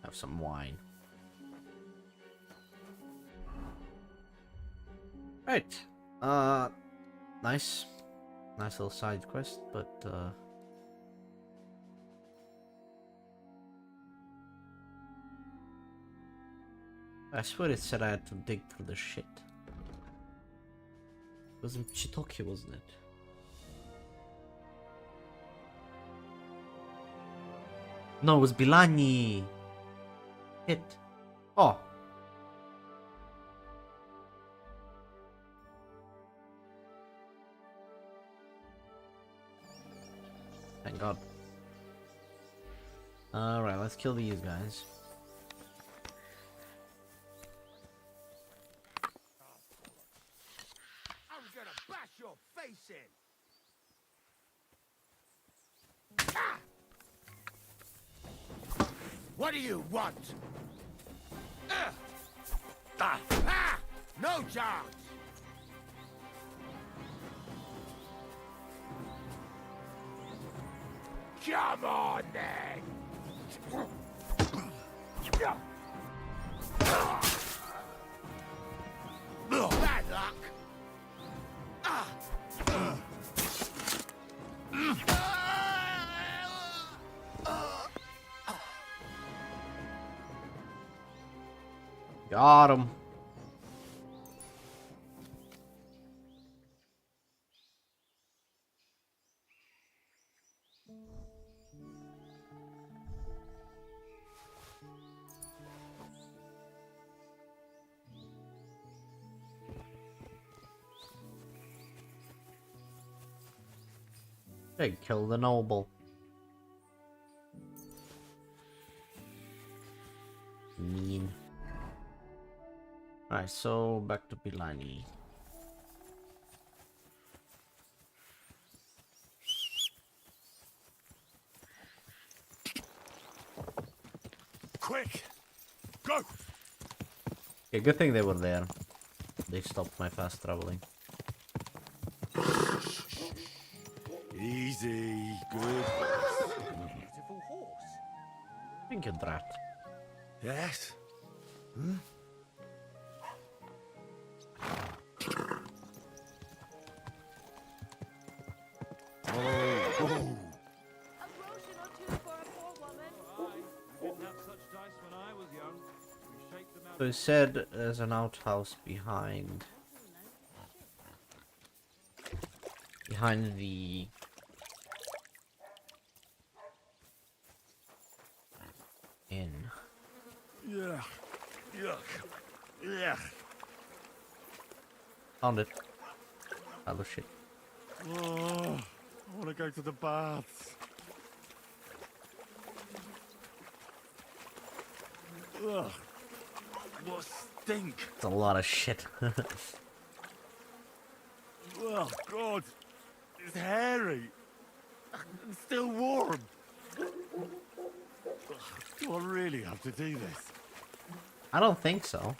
Have some wine. Right. Nice. Nice little side quest, but I swear it said I had to dig through the shit. It was in Chitoki, wasn't it? No, it was Bilani. Hit. Oh. Thank God. Alright, let's kill these guys. I'm gonna bash your face in. What do you want? No chance! Come on, then! Bad luck! Got him. Hey, kill the noble. Mean. Alright, so back to Pilani. Quick! Go! Okay, good thing they were there. They stopped my fast traveling. Easy, good. Beautiful horse. Thank you, Drat. Yes? A potion or two for a poor woman. We didn't have such dice when I was young. We shaped them out. So he said there's an outhouse behind the inn. Yuck. Yuck. Yuck. Found it. Oh shit. Oh, I want to go to the baths. Ugh. What stink. It's a lot of shit. Oh, God. It's hairy. And still warm. Ugh, do I really have to do this? I don't think so.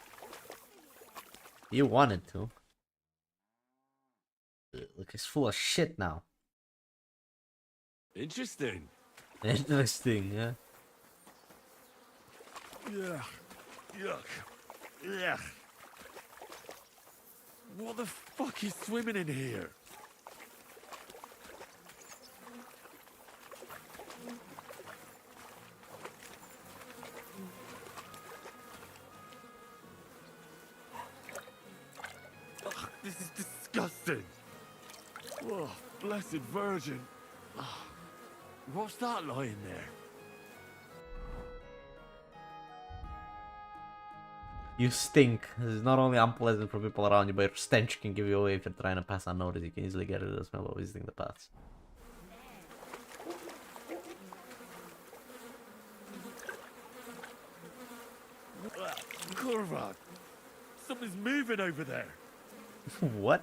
You wanted to. Look, it's full of shit now. Interesting. Interesting, yeah. Yuck. Yuck. Yuck. What the fuck is swimming in here? Ugh, this is disgusting. Oh, blessed Virgin. Ugh. What's that lying there? You stink. This is not only unpleasant for people around you, but your stench can give you away if you're trying to pass unnoticed. You can easily get rid of the smell while visiting the paths. Kurva! Something's moving over there. What?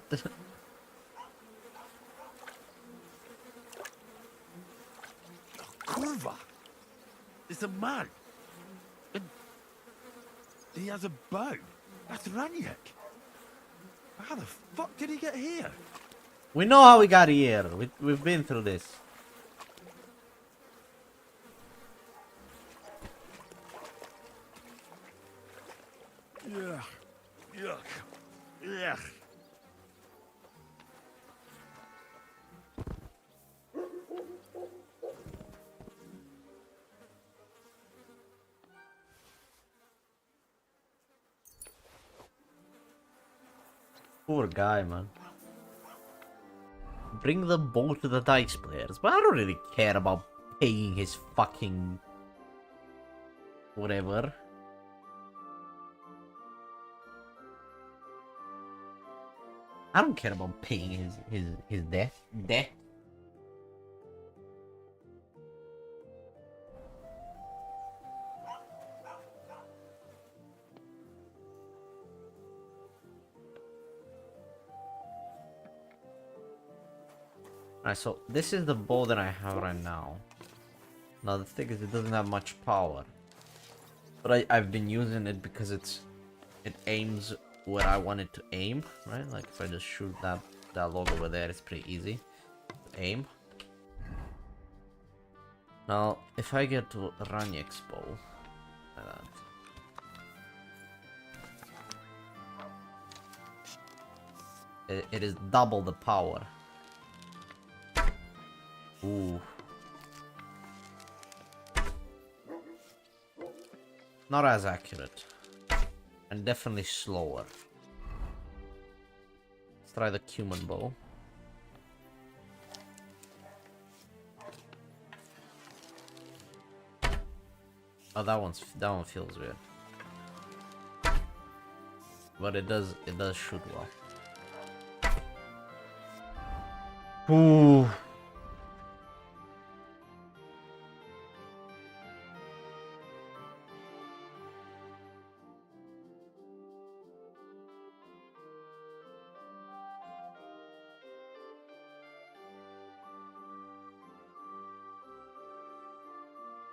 Kurva! It's a man. And he has a bow. That's Raniek. How the fuck did he get here? We know how we got here. We've been through this. Yuck. Yuck. Yuck. Poor guy, man. Bring them both to the dice players. But I don't really care about paying his fucking... whatever. I don't care about paying his debt. Alright, so this is the bow that I have right now. Now the thing is, it doesn't have much power. But I've been using it because it aims where I want it to aim, right? Like if I just shoot that log over there, it's pretty easy to aim. Now, if I get to Raniek's bow, like that. It is double the power. Ooh. Not as accurate. And definitely slower. Let's try the cumin bow. Oh, that one feels weird. But it does shoot well. Ooh.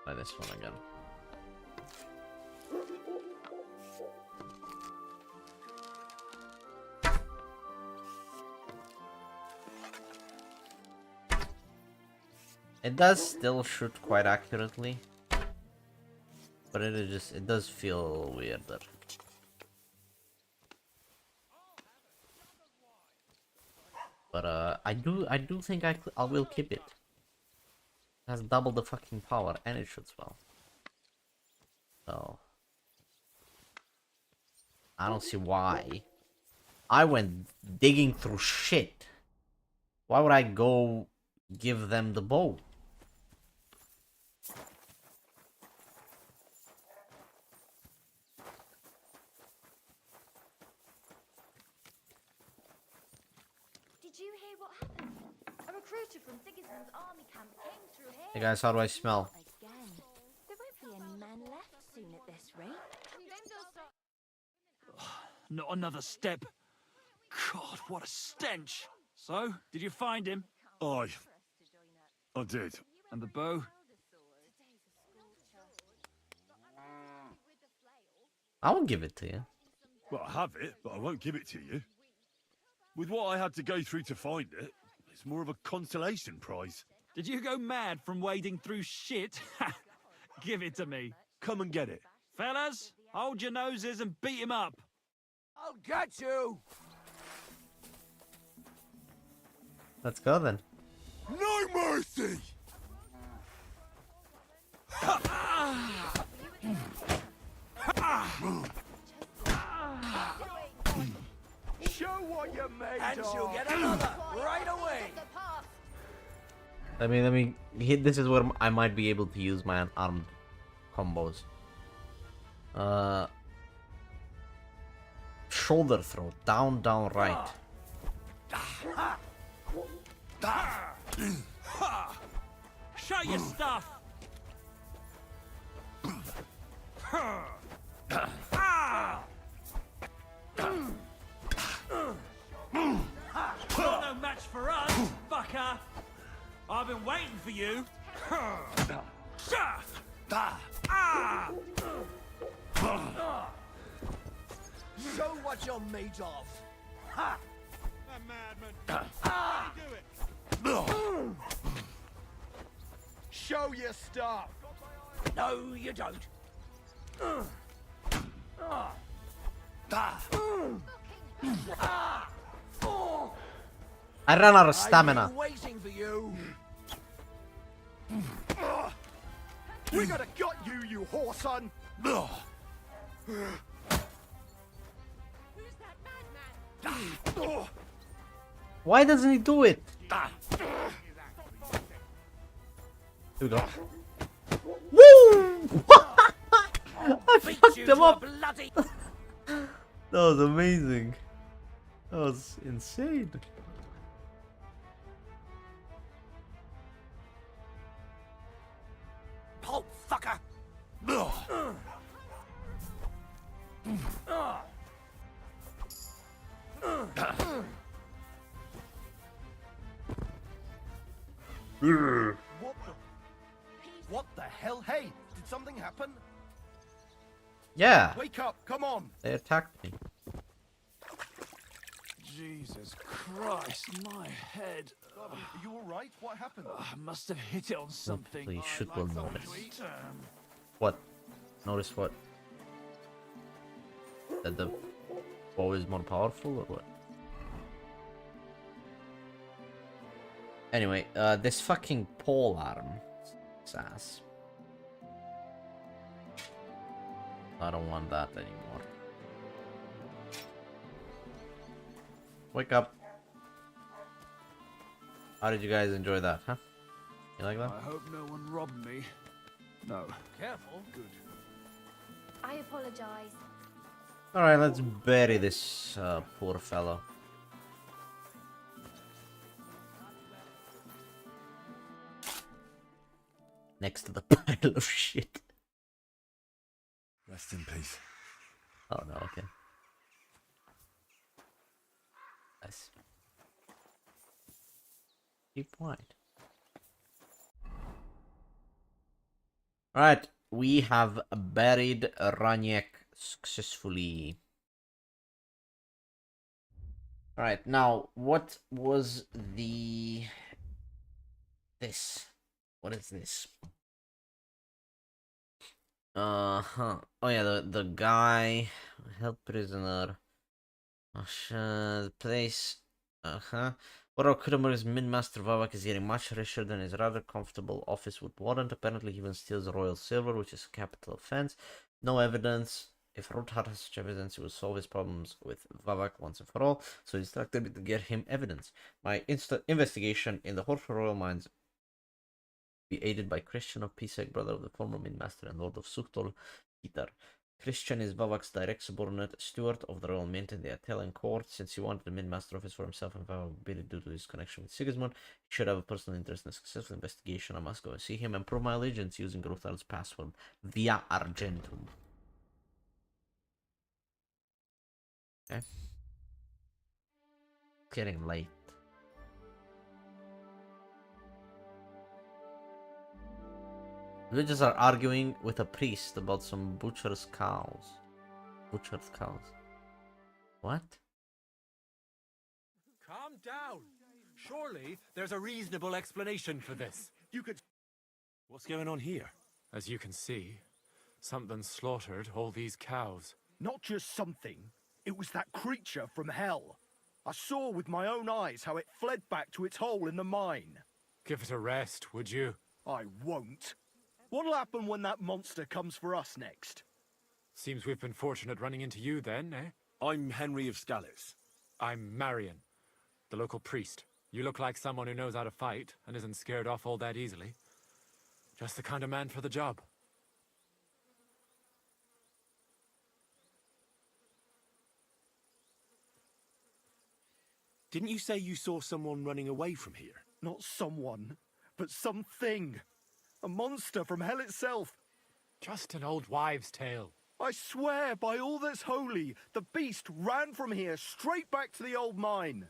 Try this one again. It does still shoot quite accurately, but it does feel weirder. But I do think I will keep it. It has double the fucking power and it shoots well. So I don't see why. I went digging through shit. Why would I go give them the bow? Did you hear what happened? A recruiter from Sigismund's army camp came through here. Hey guys, how do I smell? Again. There won't be any men left soon at this rate. Not another step. God, what a stench. So, did you find him? I did. And the bow? I won't give it to you. Well, I have it, but I won't give it to you. With what I had to go through to find it, it's more of a consolation prize. Did you go mad from wading through shit? Give it to me. Come and get it. Fellas, hold your noses and beat him up. I'll get you! Let's go then. No mercy! Show what you're made And of. she'll get another right away. Let me hit. This is where I might be able to use my unarmed combos. Shoulder throw, down, right. Show your stuff. You're no match for us, fucker. I've been waiting for you. Show what you're made of. A madman. How do you do it? Show your stuff. No, you don't. I ran out of I've stamina. been waiting for you. We're gonna gut you, you whoreson. Who's that madman? Why doesn't he do it? Here we go. Woo! I fucked You him to up. a bloody. That was amazing. That was insane. Pulp fucker. What the hell? Hey, did something happen? Yeah, Wake up, come on! they attacked me. Jesus Christ, my head. Are you alright? What happened? I must have hit it on something. Hopefully shit will notice. Um, What? Notice what? That the bow is more powerful or what? Anyway, this fucking pole arm ass. I don't want that anymore. Wake up. How did you guys enjoy that, huh? You like that? I hope no one robbed me. No. Careful. Good. I apologize. Alright, let's bury this poor fellow. Next to the pile of shit. Rest in peace. Oh no, okay. Nice. Keep quiet. Alright, we have buried Raniek successfully. Alright, now what was the this? What is this? Oh yeah, the guy held prisoner. The place. What occurred is Min-Master Vavak is getting much richer than his rather comfortable office would warrant. Apparently, he even steals royal silver, which is a capital offense. No evidence. If Rothard has such evidence, he will solve his problems with Vavak once and for all. So he instructed me to get him evidence. My investigation in the Horford royal mines be aided by Christian of Pisek, brother of the former Min-Master and Lord of Suchtol, Kitar. Christian is Vavak's direct subordinate, steward of the royal mint in the Italian court. Since he wanted the Min-Master office for himself and Vavak bid it due to his connection with Sigismund, he should have a personal interest in a successful investigation. I must go and see him and prove my allegiance using Rothard's password, Via Argentum. Okay. It's getting late. Villagers are arguing with a priest about some butcher's cows. Butchered cows. What? Calm down. Surely there's a reasonable explanation for this. You could... What's going on here? As you can see, something slaughtered all these cows. Not just something. It was that creature from hell. I saw with my own eyes how it fled back to its hole in the mine. Give it a rest, would you? I won't. What'll happen when that monster comes for us next? Seems we've been fortunate running into you then, eh? I'm Henry of Scallis. I'm Marion, the local priest. You look like someone who knows how to fight and isn't scared off all that easily. Just the kind of man for the job. Didn't you say you saw someone running away from here? Not someone, but something. A monster from hell itself. Just an old wives' tale. I swear by all that's holy, the beast ran from here straight back to the old mine.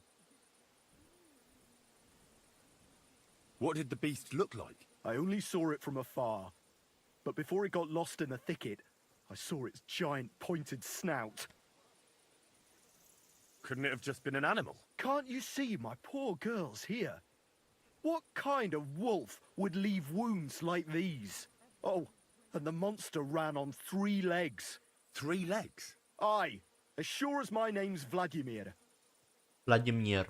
What did the beast look like? I only saw it from afar. But before it got lost in the thicket, I saw its giant pointed snout. Couldn't it have just been an animal? Can't you see my poor girls here? What kind of wolf would leave wounds like these? Oh, and the monster ran on 3 legs. 3 legs? Aye, as sure as my name's Vladimir. Vladimir.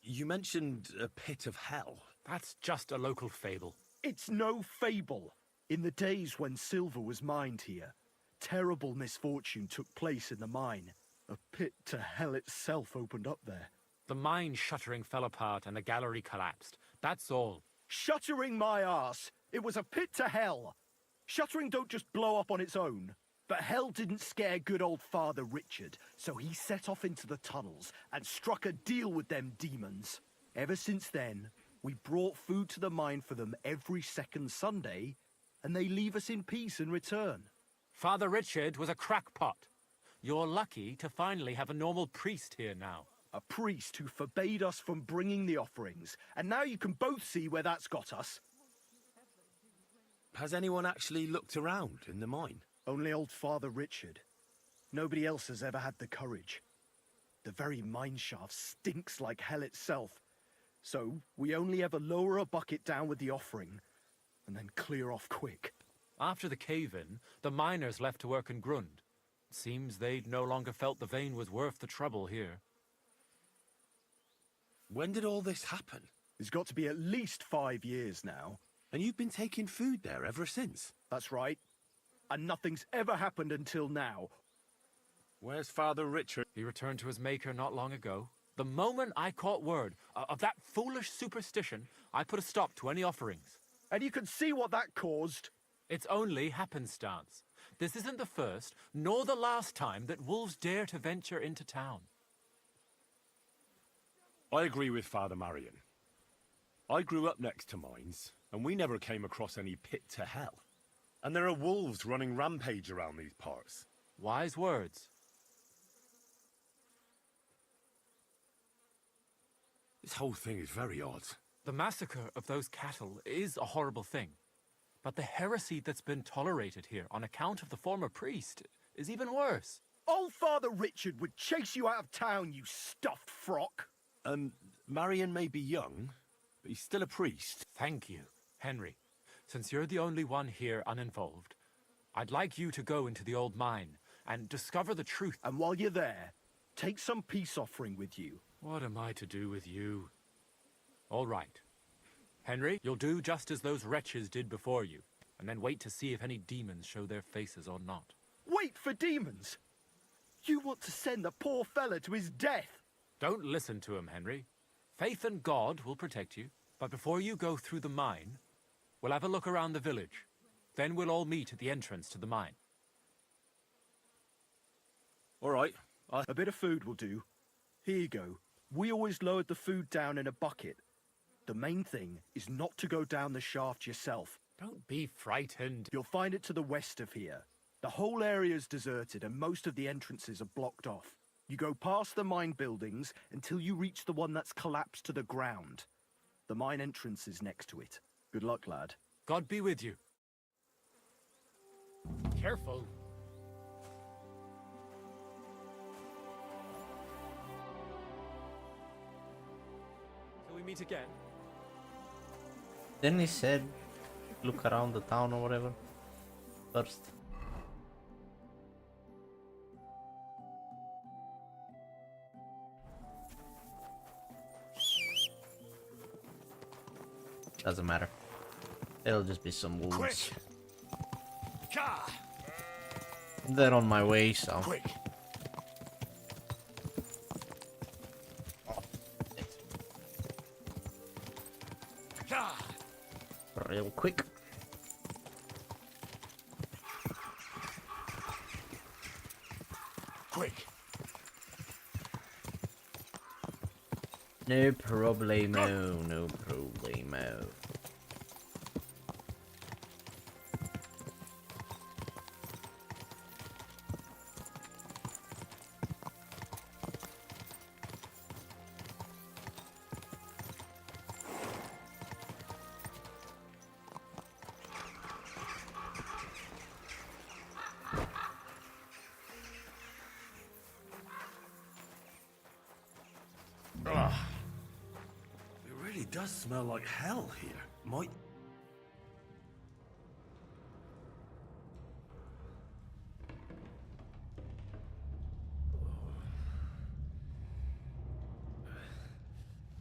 You mentioned a pit of hell. That's just a local fable. It's no fable. In the days when silver was mined here, terrible misfortune took place in the mine. A pit to hell itself opened up there. The mine shuttering fell apart and the gallery collapsed. That's all. Shuttering my arse! It was a pit to hell! Shuttering don't just blow up on its own. But hell didn't scare good old Father Richard, so he set off into the tunnels and struck a deal with them demons. Ever since then, we brought food to the mine for them every second Sunday, and they leave us in peace in return. Father Richard was a crackpot. You're lucky to finally have a normal priest here now. A priest who forbade us from bringing the offerings. And now you can both see where that's got us. Has anyone actually looked around in the mine? Only old Father Richard. Nobody else has ever had the courage. The very mine shaft stinks like hell itself. So we only ever lower a bucket down with the offering and then clear off quick. After the cave-in, the miners left to work in Grund. Seems they'd no longer felt the vein was worth the trouble here. When did all this happen? It's got to be at least 5 years now. And you've been taking food there ever since? That's right. And nothing's ever happened until now. Where's Father Richard? He returned to his maker not long ago. The moment I caught word of that foolish superstition, I put a stop to any offerings. And you can see what that caused. It's only happenstance. This isn't the first, nor the last time that wolves dare to venture into town. I agree with Father Marion. I grew up next to mines, and we never came across any pit to hell. And there are wolves running rampage around these parts. Wise words. This whole thing is very odd. The massacre of those cattle is a horrible thing. But the heresy that's been tolerated here on account of the former priest is even worse. Old Father Richard would chase you out of town, you stuffed frock. Marion may be young, but he's still a priest. Thank you, Henry. Since you're the only one here uninvolved, I'd like you to go into the old mine and discover the truth. And while you're there, take some peace offering with you. What am I to do with you? All right. Henry, you'll do just as those wretches did before you, and then wait to see if any demons show their faces or not. Wait for demons? You want to send the poor fella to his death? Don't listen to him, Henry. Faith in God will protect you. But before you go through the mine, we'll have a look around the village. Then we'll all meet at the entrance to the mine. All right. A bit of food will do. Here you go. We always lowered the food down in a bucket. The main thing is not to go down the shaft yourself. Don't be frightened. You'll find it to the west of here. The whole area's deserted and most of the entrances are blocked off. You go past the mine buildings until you reach the one that's collapsed to the ground. The mine entrance is next to it. Good luck, lad. God be with you. Careful. Till we meet again. Then he said, look around the town or whatever. First. Doesn't matter. It'll just be some wolves. Quick! Ka! They're on my way, so. Quick! Ka! Real quick. Quick! No problemo, no problemo. It really does smell like hell here. Might...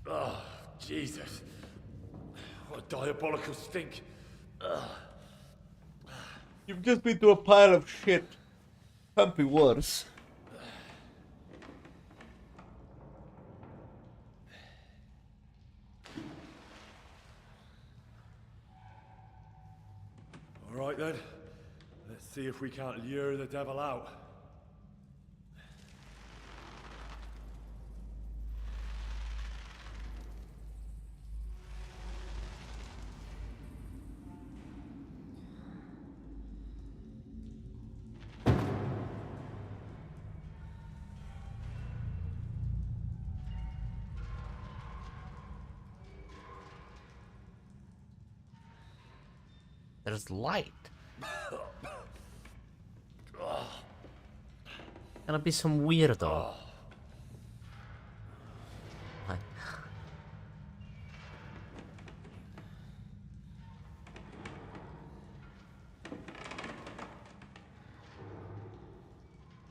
Oh, Jesus. What a diabolical stink. You've just been to a pile of shit. Can't be worse. All right then. Let's see if we can't lure the devil out. There's light. Gonna be some weirdo. Like,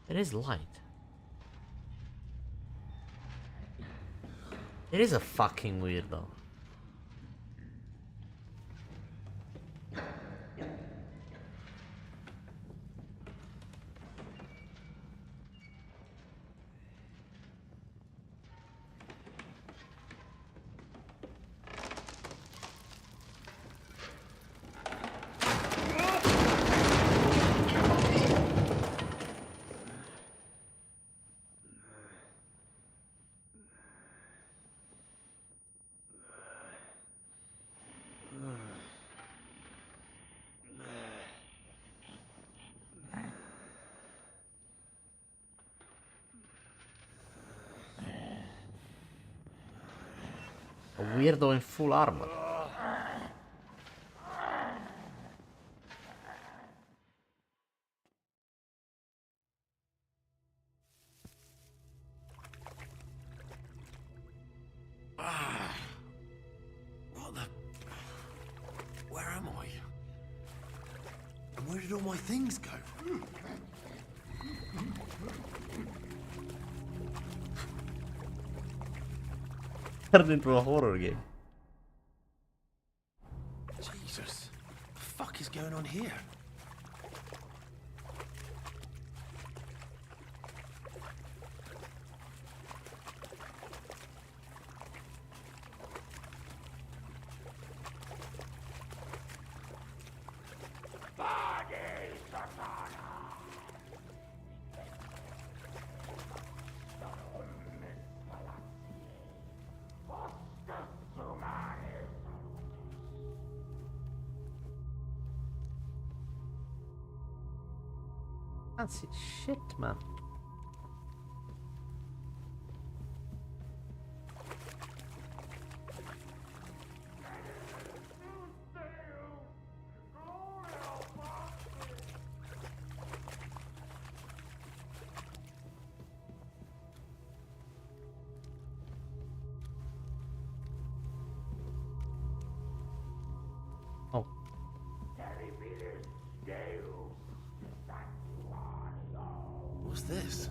it is light. It is a fucking weirdo. A weirdo in full armor. What the... Where am I? And where did all my things go? Turned into a horror game. Jesus. What the fuck is going on here? Can't see shit, man. Oh. What's this?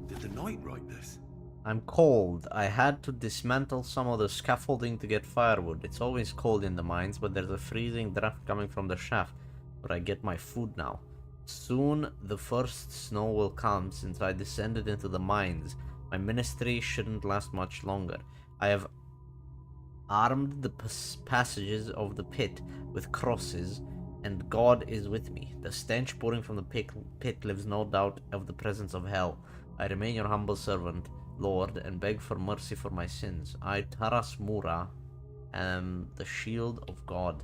Did the knight write this? I'm cold. I had to dismantle some of the scaffolding to get firewood. It's always cold in the mines, but there's a freezing draft coming from the shaft where I get my food now. Soon the first snow will come since I descended into the mines. My ministry shouldn't last much longer. I have armed the passages of the pit with crosses, and God is with me. The stench pouring from the pit leaves no doubt of the presence of hell. I remain your humble servant, Lord, and beg for mercy for my sins. I, Taras Mura, am the shield of God.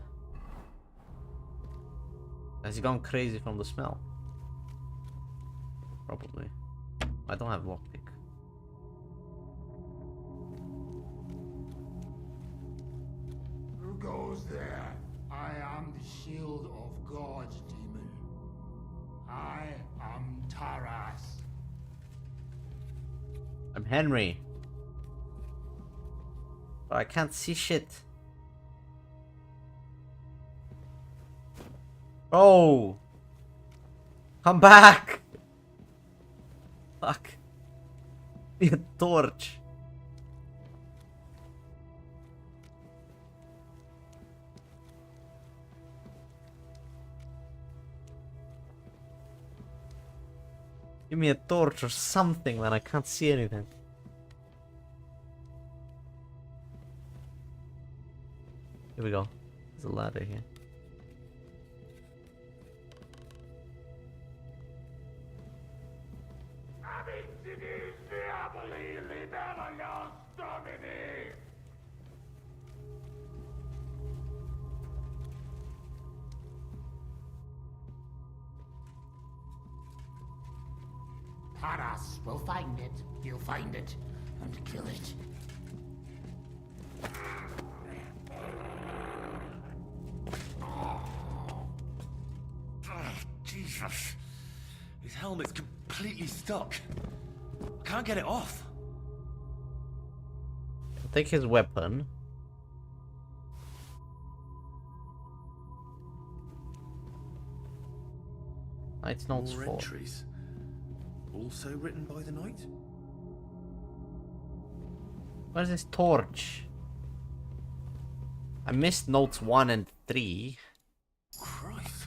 Has he gone crazy from the smell? Probably. I don't have lockpick. Who goes there? I am the shield of God, demon. I am Taras. I'm Henry. But I can't see shit. Oh! Come back! Fuck. Be a torch. Give me a torch or something, man. I can't see anything. Here we go. There's a ladder here. Taras will find it. He'll find it and kill it. helmet's completely stuck. I can't get it off. Take his weapon. Knight's Notes More 4. entries. Also written by the knight? Where's this torch? I missed notes 1 and 3. Christ.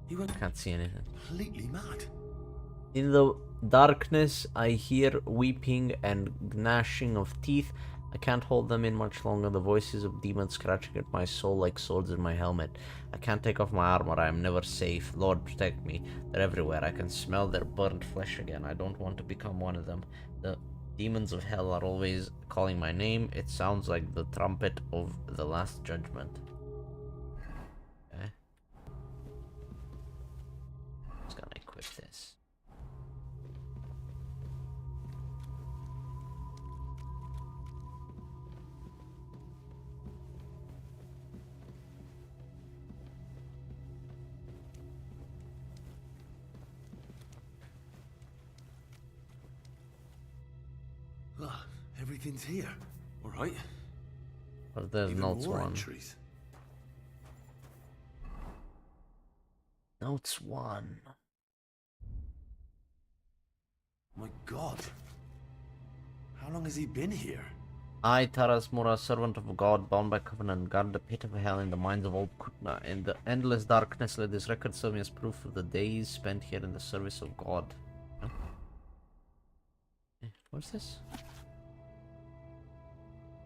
He went Can't see anything. completely mad. In the darkness, I hear weeping and gnashing of teeth. I can't hold them in much longer. The voices of demons scratching at my soul like swords in my helmet. I can't take off my armor. I am never safe. Lord, protect me. They're everywhere. I can smell their burnt flesh again. I don't want to become one of them. The demons of hell are always calling my name. It sounds like the trumpet of the last judgment. Okay. Just gonna equip this. Ah, everything's here. All right. But there's Even notes more 1. entries. Notes 1. My God. How long has he been here? I, Taras Mura, servant of God, bound by covenant, guard the pit of hell in the minds of all Kutna. In the endless darkness, let this record serve me as proof of the days spent here in the service of God. Huh? What's this?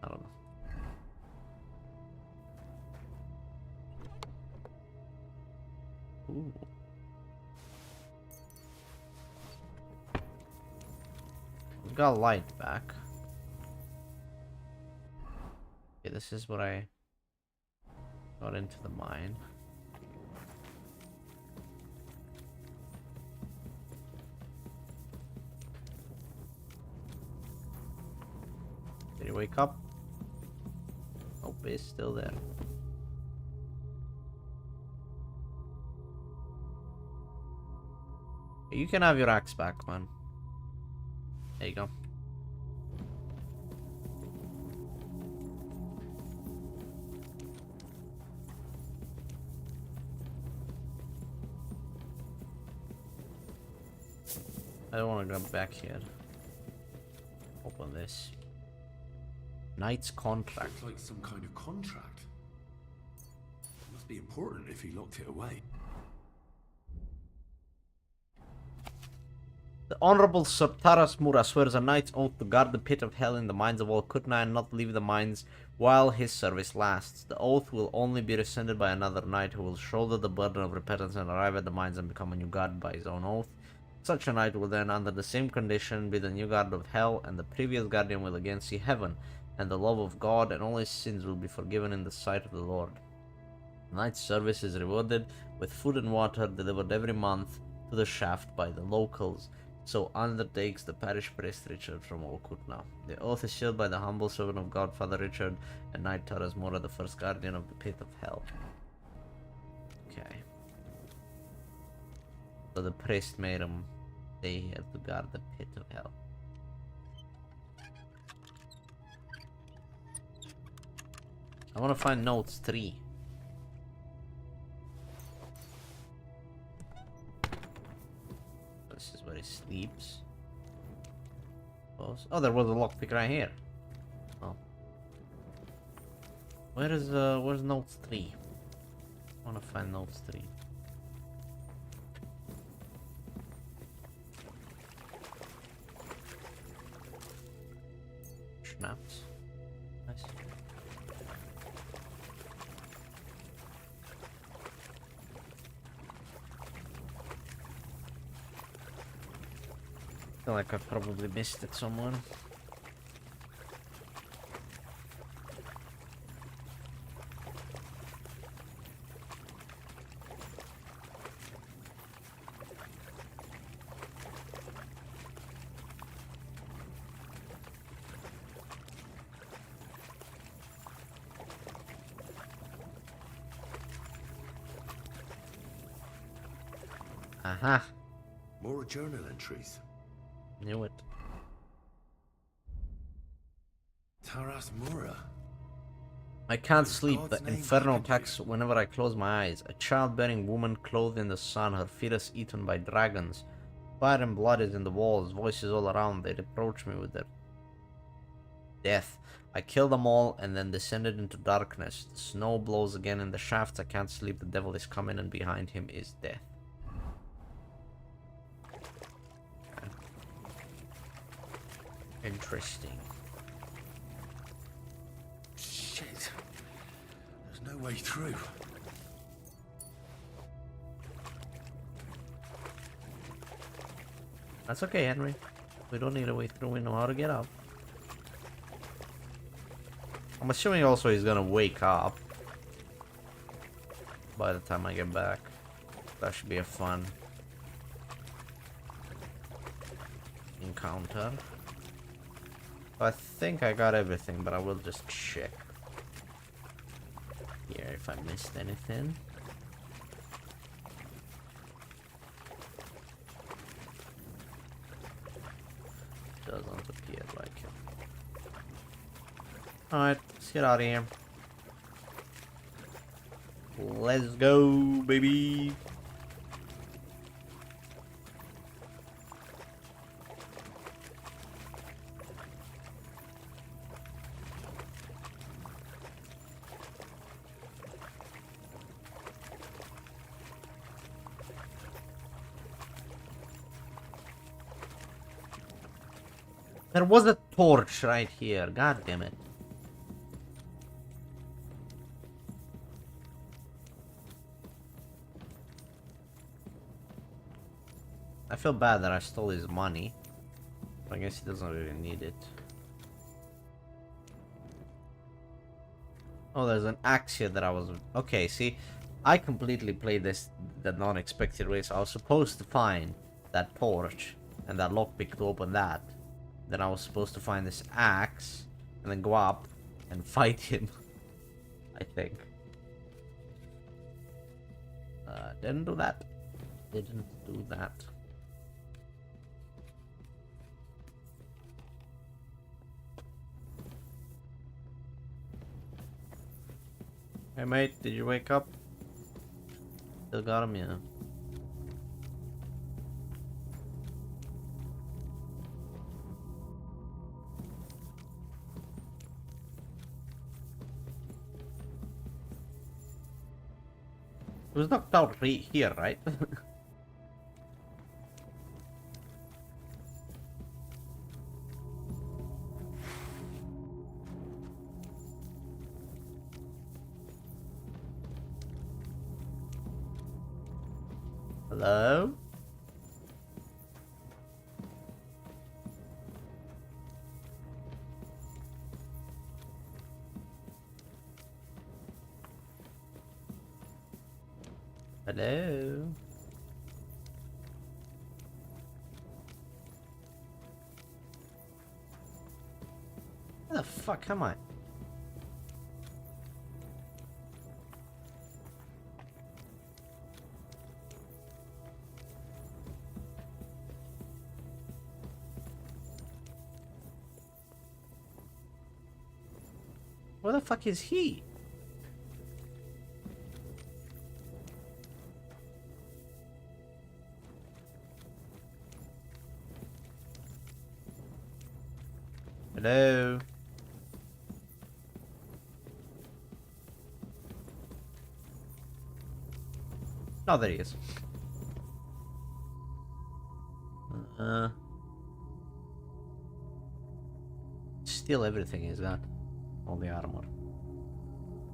I don't know. Ooh. We've got light back. Okay, this is what I got into the mine. Did he wake up? Nope, he's still there. You can have your axe back, man. There you go. I don't want to go back here. Open this. Knight's contract. Looks like some kind of contract. It must be important if he locked it away. The Honorable Sir Taras Mura swears a knight's oath to guard the pit of hell in the minds of all Kutna and not leave the mines while his service lasts. The oath will only be rescinded by another knight who will shoulder the burden of repentance and arrive at the mines and become a new guard by his own oath. Such a knight will then, under the same condition, be the new guard of hell, and the previous guardian will again see heaven and the love of God, and all his sins will be forgiven in the sight of the Lord. The knight's service is rewarded with food and water delivered every month to the shaft by the locals. So undertakes the parish priest Richard from Olkutna. The oath is sealed by the humble servant of God, Father Richard, and Knight Taras Mura, the first guardian of the pit of hell. Okay. So the priest made him stay here to guard the pit of hell. I want to find notes 3. This is where he sleeps. Oh, there was a lockpick right here. Oh. Where's notes 3? I want to find notes 3. Schnapps. Nice. I feel like I probably missed it somewhere. Aha. More journal entries. Knew it. Taras Mura. I can't sleep. God's The name inferno beckoned you. attacks whenever I close my eyes. A childbearing woman clothed in the sun, her fetus eaten by dragons. Fire and blood is in the walls, voices all around. They reproach me with their death. I kill them all and then descended into darkness. The snow blows again in the shafts. I can't sleep. The devil is coming and behind him is death. Okay. Interesting. Shit. There's no way through. That's okay, Henry. We don't need a way through. We know how to get up. I'm assuming also he's gonna wake up by the time I get back. That should be a fun encounter. I think I got everything, but I will just check here if I missed anything. Doesn't appear like it. Alright, let's get out of here. Let's go, baby. There was a torch right here. God damn it. I feel bad that I stole his money. I guess he doesn't really need it. Oh, there's an axe here that I was... Okay, see, I completely played this the non-expected way, so I was supposed to find that torch and that lockpick to open that. Then I was supposed to find this axe and then go up and fight him. I think. Didn't do that. Didn't do that. Hey mate, did you wake up? Still got him, yeah. It was knocked out here, right? Hello? Hello? Where the fuck am I? Where the fuck is he? Hello? Oh, there he is. Steal everything he's got. All the armor.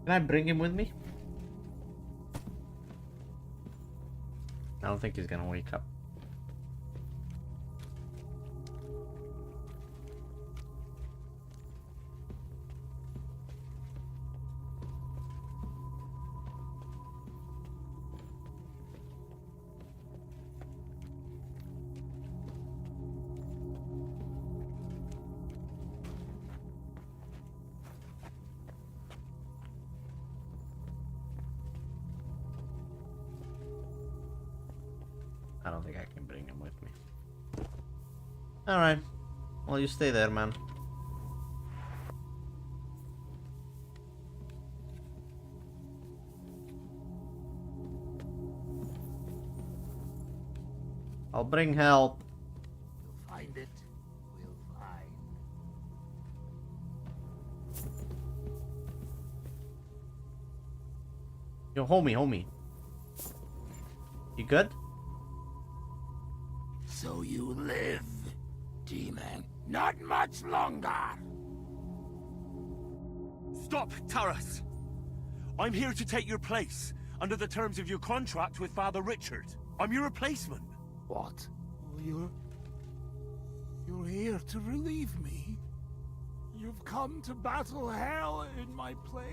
Can I bring him with me? I don't think he's gonna wake up. I don't think I can bring him with me. Alright. Well, you stay there, man. I'll bring help. You'll find it. We'll find. Yo, homie. You good? So you live, demon. Not much longer. Stop, Taras! I'm here to take your place, under the terms of your contract with Father Richard. I'm your replacement. What? You're here to relieve me? You've come to battle hell in my place?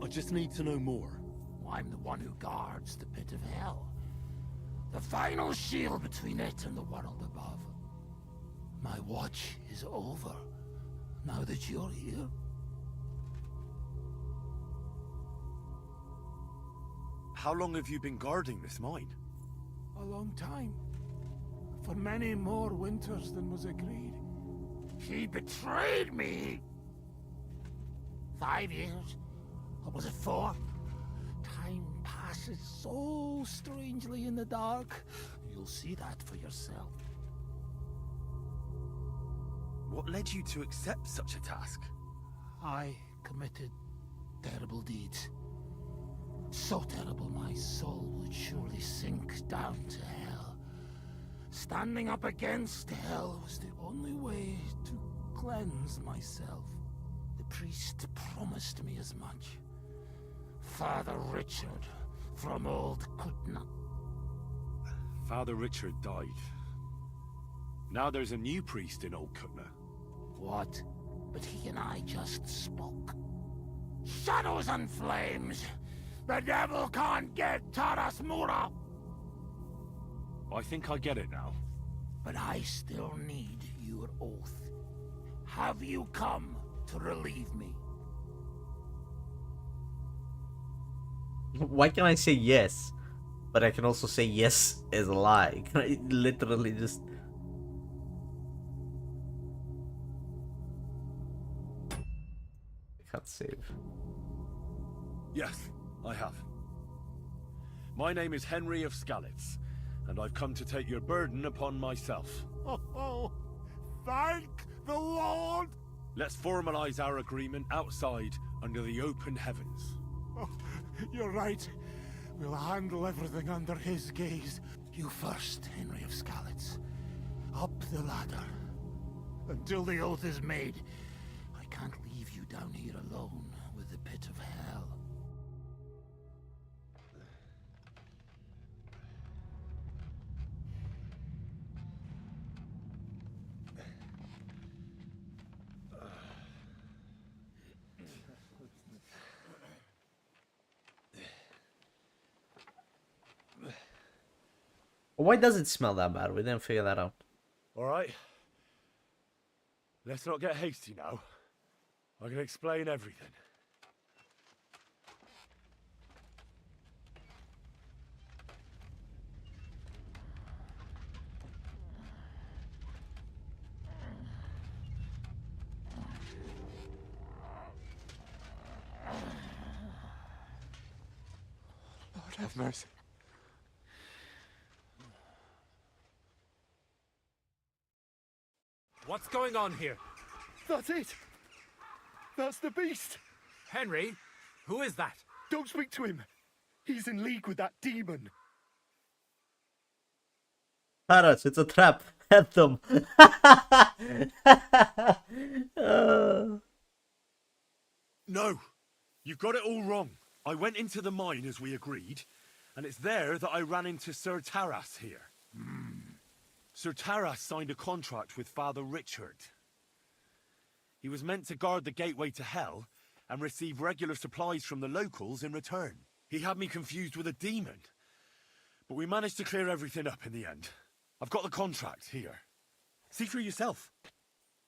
I just need to know more. I'm the one who guards the pit of hell. The final shield between it and the world above. My watch is over, now that you're here. How long have you been guarding this mine? A long time. For many more winters than was agreed. He betrayed me! 5 years? Or was it 4? Time passes so strangely in the dark. You'll see that for yourself. What led you to accept such a task? I committed terrible deeds. So terrible my soul would surely sink down to hell. Standing up against hell was the only way to cleanse myself. The priest promised me as much. Father Richard from Old Kutna. Father Richard died. Now there's a new priest in Old Kutna. What? But he and I just spoke. Shadows and flames! The devil can't get Taras Mura! I think I get it now. But I still need your oath. Have you come to relieve me? Why can't I say yes? But I can also say yes as a lie. Can I literally just... I can't save. Yes, I have. My name is Henry of Skalitz, and I've come to take your burden upon myself. Oh, thank the Lord! Let's formalize our agreement outside under the open heavens. Oh, you're right. We'll handle everything under his gaze. You first, Henry of Skalitz. Up the ladder. Until the oath is made. I can't leave you down here alone with the pit of hell. Why does it smell that bad? We didn't figure that out. Alright. Let's not get hasty now. I can explain everything. Lord have mercy. What's going on here? That's it! That's the beast! Henry, who is that? Don't speak to him! He's in league with that demon! Paras, it's a trap. Head them. No! You've got it all wrong. I went into the mine as we agreed, and it's there that I ran into Sir Taras here. Sir Taras signed a contract with Father Richard. He was meant to guard the gateway to hell and receive regular supplies from the locals in return. He had me confused with a demon, but we managed to clear everything up in the end. I've got the contract here. See for yourself.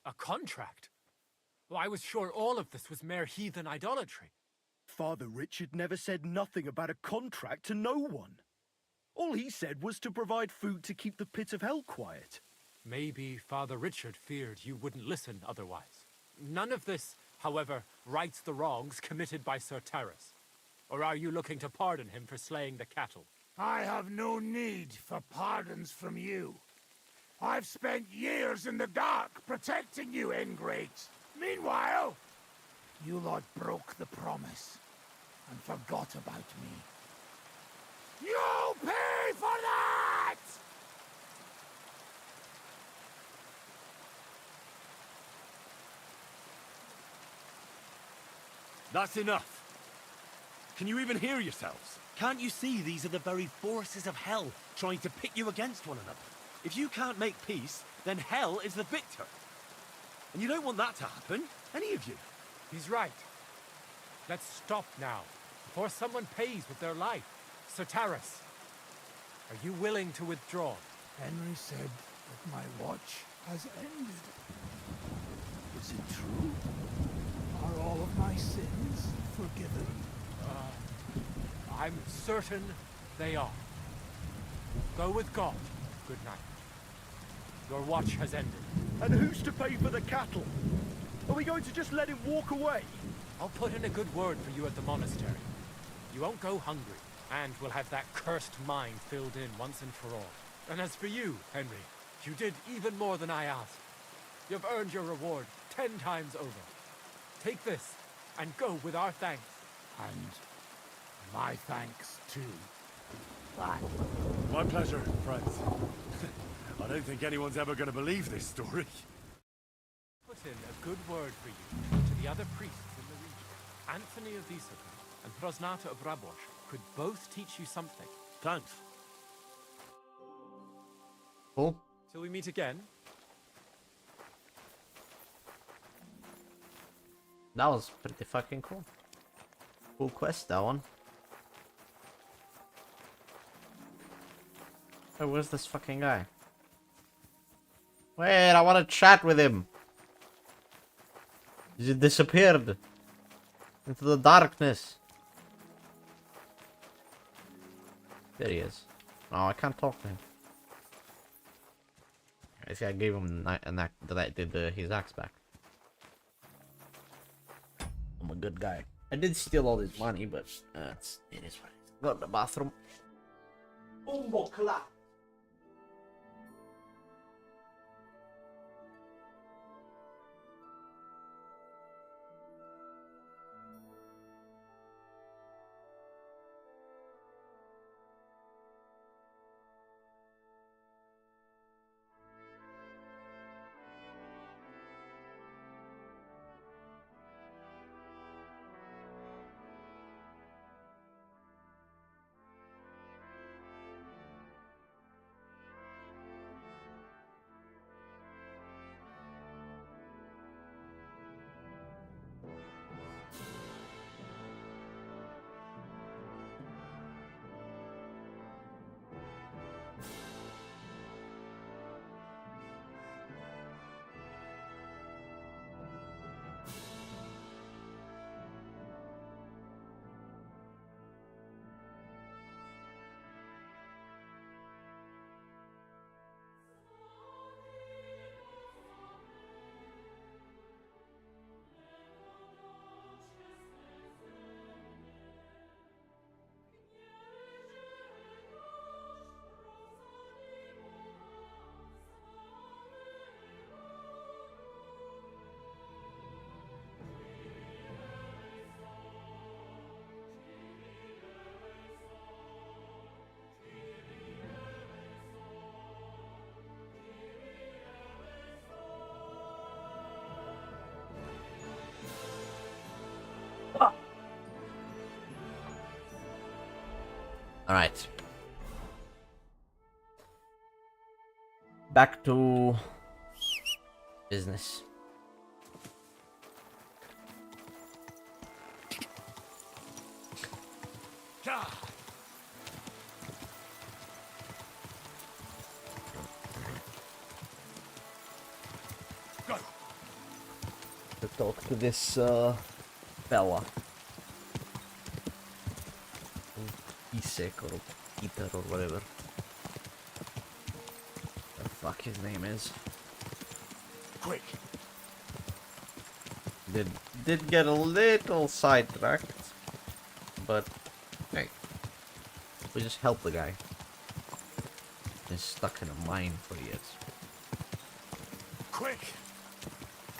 A contract? Well, I was sure all of this was mere heathen idolatry. Father Richard never said nothing about a contract to no one. All he said was to provide food to keep the pit of hell quiet. Maybe Father Richard feared you wouldn't listen otherwise. None of this, however, rights the wrongs committed by Sir Terrace. Or are you looking to pardon him for slaying the cattle? I have no need for pardons from you. I've spent years in the dark protecting you, ingrate. Meanwhile, you lot broke the promise and forgot about me. You'll pay for that! That's enough. Can you even hear yourselves? Can't you see these are the very forces of hell trying to pit you against one another? If you can't make peace, then hell is the victor. And you don't want that to happen, any of you. He's right. Let's stop now, before someone pays with their life. Sir Terrace, are you willing to withdraw? Henry said that my watch has ended. Is it true? Are all of my sins forgiven? I'm certain they are. Go with God. Good night. Your watch has ended. And who's to pay for the cattle? Are we going to just let him walk away? I'll put in a good word for you at the monastery. You won't go hungry, and we'll have that cursed mine filled in once and for all. And as for you, Henry, you did even more than I asked. You've earned your reward 10 times over. Take this, and go with our thanks. And my thanks, too. My pleasure, friends. I don't think anyone's ever going to believe this story. Put in a good word for you to the other priests in the region. Anthony of Visoko and Prosnata of Rabosh could both teach you something. Thanks. Cool. Till we meet again. That was pretty fucking cool. Cool quest, that one. Oh, where's this fucking guy? Wait, I want to chat with him. He disappeared into the darkness. There he is. Oh, I can't talk to him. I see. I gave him his axe back. I'm a good guy. I did steal all his money, but it is what it is. Go to the bathroom. Umbo clap. Alright. Back to business. talk to this fella. Isek or Peter or whatever the fuck his name is. Quick! Did get a little sidetracked, but hey, we just helped the guy. He's stuck in a mine for years. Quick!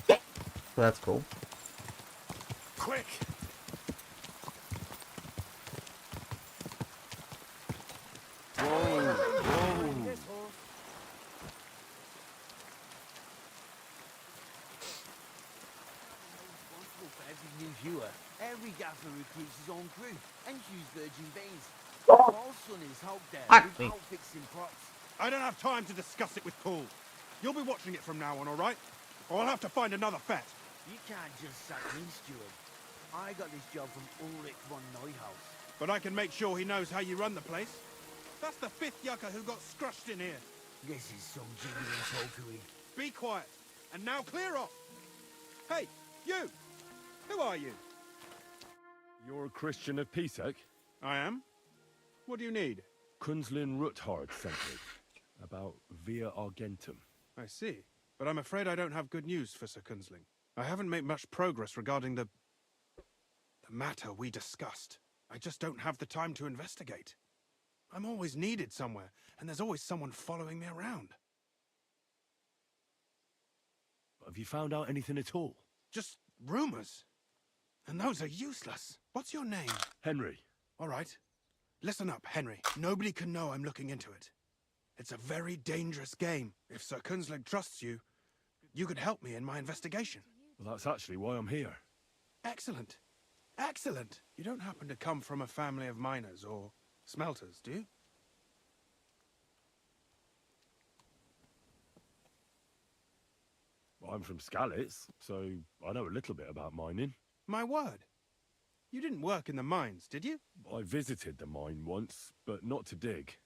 So that's cool. Quick! Every gaffer recruits his own crew and use virgin veins. Paul's son is out there with outfixing props. I don't have time to discuss it with Paul. You'll be watching it from now on, all right? Or I'll have to find another fet. You can't just sack me, Steward. I got this job from Ulrich von Neuhaus. But I can make sure he knows how you run the place. That's the 5th yucca who got scrushed in here. This is some genuine pokery. Be quiet. And now clear off. Hey, you! Who are you? You're a Christian of Pisek? I am. What do you need? Kunzlin Ruthard sent me. About Via Argentum. I see. But I'm afraid I don't have good news for Sir Kunzling. I haven't made much progress regarding the matter we discussed. I just don't have the time to investigate. I'm always needed somewhere, and there's always someone following me around. Have you found out anything at all? Just rumors. And those are useless. What's your name? Henry. All right. Listen up, Henry. Nobody can know I'm looking into it. It's a very dangerous game. If Sir Kunzling trusts you, you could help me in my investigation. Well, that's actually why I'm here. Excellent. Excellent. You don't happen to come from a family of miners or smelters, do you? Well, I'm from Skalitz, so I know a little bit about mining. My word. You didn't work in the mines, did you? I visited the mine once, but not to dig.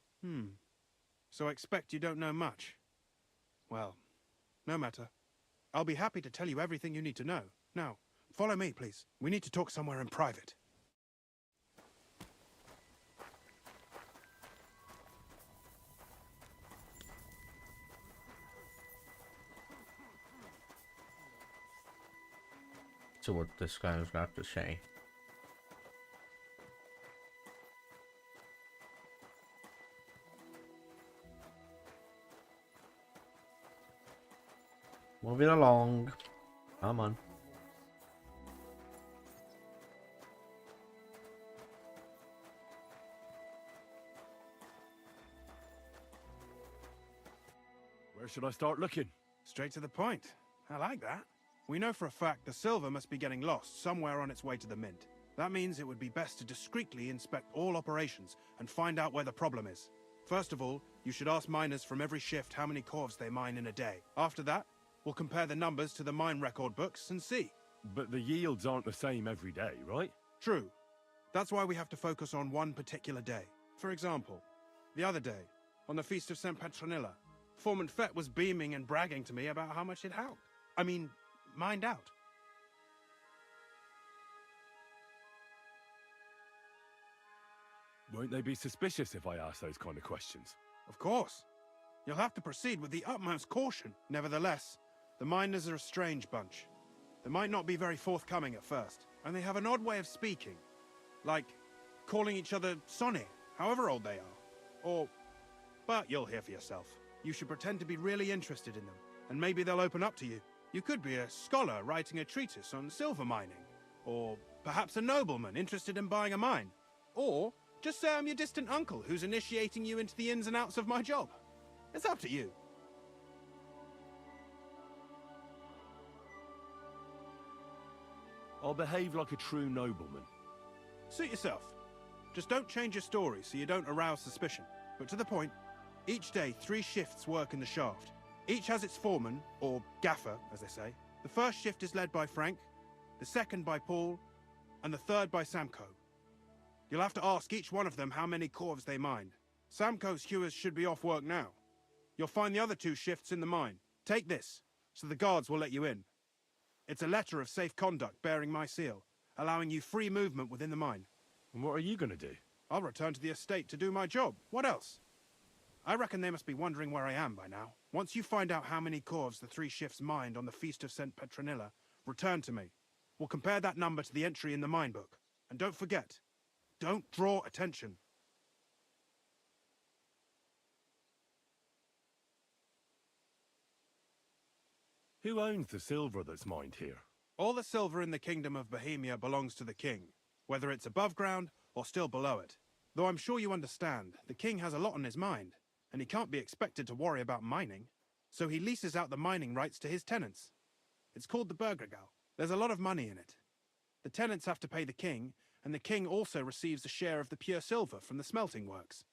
So I expect you don't know much. Well, no matter. I'll be happy to tell you everything you need to know. Now, follow me, please. We need to talk somewhere in private. So what this guy was going to have to say. Moving along. Come on. Where should I start looking? Straight to the point. I like that. We know for a fact the silver must be getting lost somewhere on its way to the mint. That means it would be best to discreetly inspect all operations and find out where the problem is. First of all, you should ask miners from every shift how many corves they mine in a day. After that, we'll compare the numbers to the mine record books and see. But the yields aren't the same every day, right? True. That's why we have to focus on one particular day. For example, the other day, on the Feast of St. Petronilla, Foreman Fett was beaming and bragging to me about how much it helped. I mean, mined out. Won't they be suspicious if I ask those kind of questions? Of course. You'll have to proceed with the utmost caution. Nevertheless, the miners are a strange bunch. They might not be very forthcoming at first, and they have an odd way of speaking. Like, calling each other Sonny, however old they are. But you'll hear for yourself. You should pretend to be really interested in them, and maybe they'll open up to you. You could be a scholar writing a treatise on silver mining, or perhaps a nobleman interested in buying a mine. Or just say I'm your distant uncle who's initiating you into the ins and outs of my job. It's up to you. I'll behave like a true nobleman. Suit yourself. Just don't change your story so you don't arouse suspicion. But to the point, each day 3 shifts work in the shaft. Each has its foreman, or gaffer, as they say. The first shift is led by Frank, the second by Paul, and the third by Samko. You'll have to ask each one of them how many corves they mine. Samko's hewers should be off work now. You'll find the other 2 shifts in the mine. Take this, so the guards will let you in. It's a letter of safe conduct bearing my seal, allowing you free movement within the mine. And what are you gonna do? I'll return to the estate to do my job. What else? I reckon they must be wondering where I am by now. Once you find out how many corves the 3 shifts mined on the Feast of St. Petronilla, return to me. We'll compare that number to the entry in the mine book. And don't forget, don't draw attention. Who owns the silver that's mined here? All the silver in the kingdom of Bohemia belongs to the king, whether it's above ground or still below it. Though I'm sure you understand, the king has a lot on his mind, and he can't be expected to worry about mining. So he leases out the mining rights to his tenants. It's called the Burgergau. There's a lot of money in it. The tenants have to pay the king, and the king also receives a share of the pure silver from the smelting works.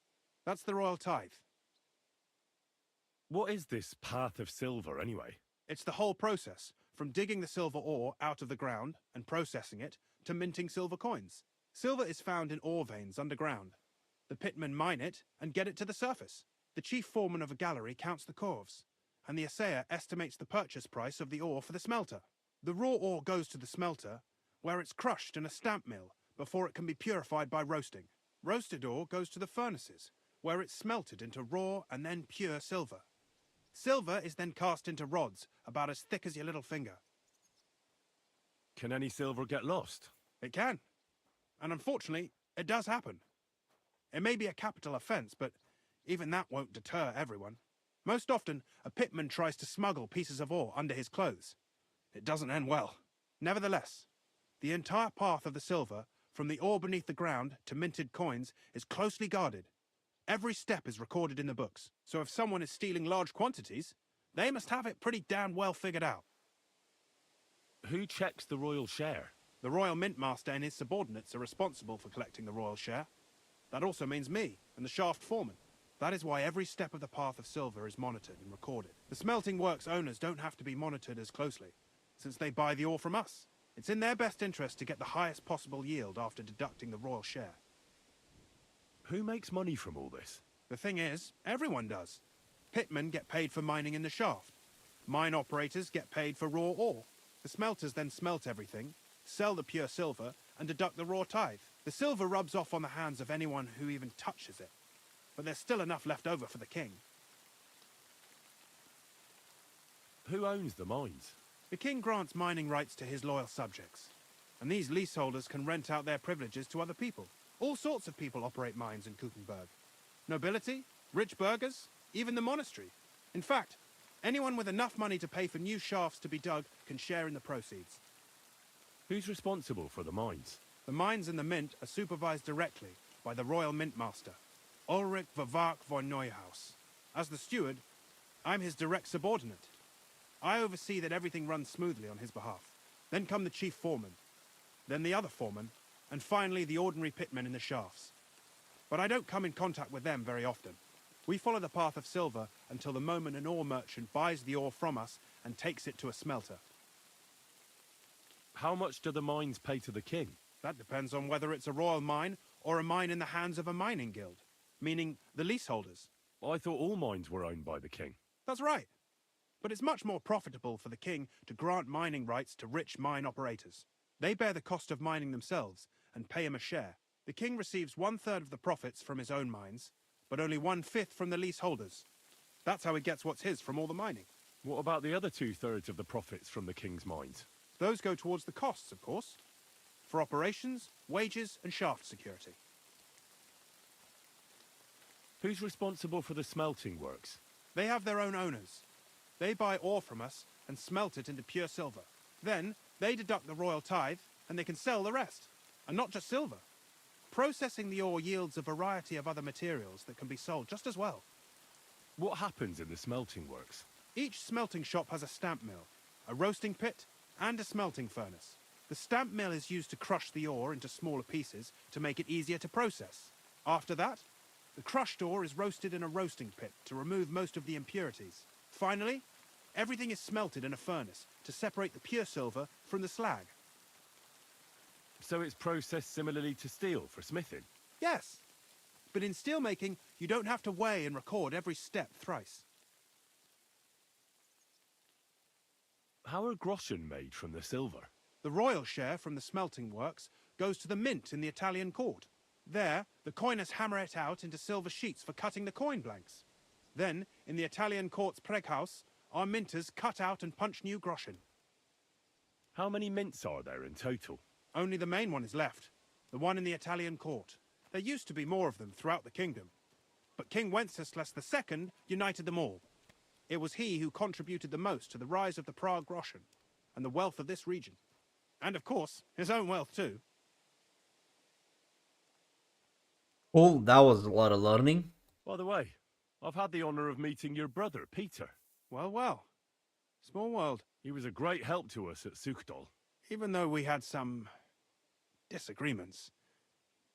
That's the royal tithe. What is this path of silver, anyway? It's the whole process, from digging the silver ore out of the ground and processing it, to minting silver coins. Silver is found in ore veins underground. The pitmen mine it and get it to the surface. The chief foreman of a gallery counts the corves, and the assayer estimates the purchase price of the ore for the smelter. The raw ore goes to the smelter, where it's crushed in a stamp mill before it can be purified by roasting. Roasted ore goes to the furnaces, where it's smelted into raw and then pure silver. Silver is then cast into rods about as thick as your little finger. Can any silver get lost? It can. And unfortunately, it does happen. It may be a capital offence, but even that won't deter everyone. Most often, a pitman tries to smuggle pieces of ore under his clothes. It doesn't end well. Nevertheless, the entire path of the silver, from the ore beneath the ground to minted coins, is closely guarded. Every step is recorded in the books, so if someone is stealing large quantities, they must have it pretty damn well figured out. Who checks the royal share? The royal mint master and his subordinates are responsible for collecting the royal share. That also means me and the shaft foreman. That is why every step of the path of silver is monitored and recorded. The smelting works owners don't have to be monitored as closely, since they buy the ore from us. It's in their best interest to get the highest possible yield after deducting the royal share. Who makes money from all this? The thing is, everyone does. Pitmen get paid for mining in the shaft. Mine operators get paid for raw ore. The smelters then smelt everything, sell the pure silver, and deduct the raw tithe. The silver rubs off on the hands of anyone who even touches it. But there's still enough left over for the king. Who owns the mines? The king grants mining rights to his loyal subjects. And these leaseholders can rent out their privileges to other people. All sorts of people operate mines in Kuchenberg. Nobility, rich burghers, even the monastery. In fact, anyone with enough money to pay for new shafts to be dug can share in the proceeds. Who's responsible for the mines? The mines and the mint are supervised directly by the royal mint master, Ulrich Vervark von Neuhaus. As the steward, I'm his direct subordinate. I oversee that everything runs smoothly on his behalf. Then come the chief foreman, then the other foreman, and finally the ordinary pitmen in the shafts. But I don't come in contact with them very often. We follow the path of silver until the moment an ore merchant buys the ore from us and takes it to a smelter. How much do the mines pay to the king? That depends on whether it's a royal mine or a mine in the hands of a mining guild, meaning the leaseholders. I thought all mines were owned by the king. That's right. But it's much more profitable for the king to grant mining rights to rich mine operators. They bear the cost of mining themselves and pay him a share. The king receives 1/3 of the profits from his own mines, but only 1/5 from the leaseholders. That's how he gets what's his from all the mining. What about the other 2/3 of the profits from the king's mines? Those go towards the costs, of course, for operations, wages, and shaft security. Who's responsible for the smelting works? They have their own owners. They buy ore from us and smelt it into pure silver. Then, they deduct the royal tithe, and they can sell the rest. And not just silver. Processing the ore yields a variety of other materials that can be sold just as well. What happens in the smelting works? Each smelting shop has a stamp mill, a roasting pit, and a smelting furnace. The stamp mill is used to crush the ore into smaller pieces to make it easier to process. After that, the crushed ore is roasted in a roasting pit to remove most of the impurities. Finally, everything is smelted in a furnace to separate the pure silver from the slag. So it's processed similarly to steel for smithing? Yes, but in steelmaking, you don't have to weigh and record every step thrice. How are groschen made from the silver? The royal share from the smelting works goes to the mint in the Italian court. There, the coiners hammer it out into silver sheets for cutting the coin blanks. Then, in the Italian court's preghouse, our minters cut out and punch new groschen. How many mints are there in total? Only the main one is left, the one in the Italian court. There used to be more of them throughout the kingdom, but King Wenceslas II united them all. It was he who contributed the most to the rise of the Prague groschen and the wealth of this region. And of course, his own wealth too. Cool, that was a lot of learning. By the way, I've had the honor of meeting your brother, Peter. Well, well. Small world. He was a great help to us at Sukhdol. Even though we had some disagreements,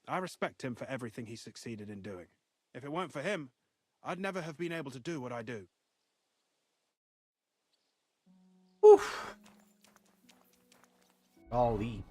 I respect him for everything he succeeded in doing. If it weren't for him, I'd never have been able to do what I do. Oof. Golly.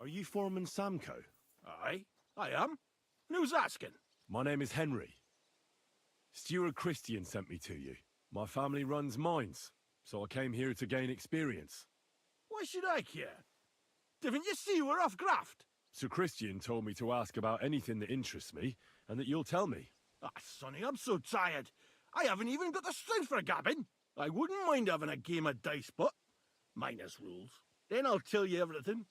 Are you Foreman Samko? Aye, I am. And who's asking? My name is Henry. Steward Christian sent me to you. My family runs mines, so I came here to gain experience. Why should I care? Didn't you see we're off graft? Sir Christian told me to ask about anything that interests me, and that you'll tell me. Ah, Sonny, I'm so tired. I haven't even got the strength for gabbing. I wouldn't mind having a game of dice, but minus rules. Then I'll tell you everything.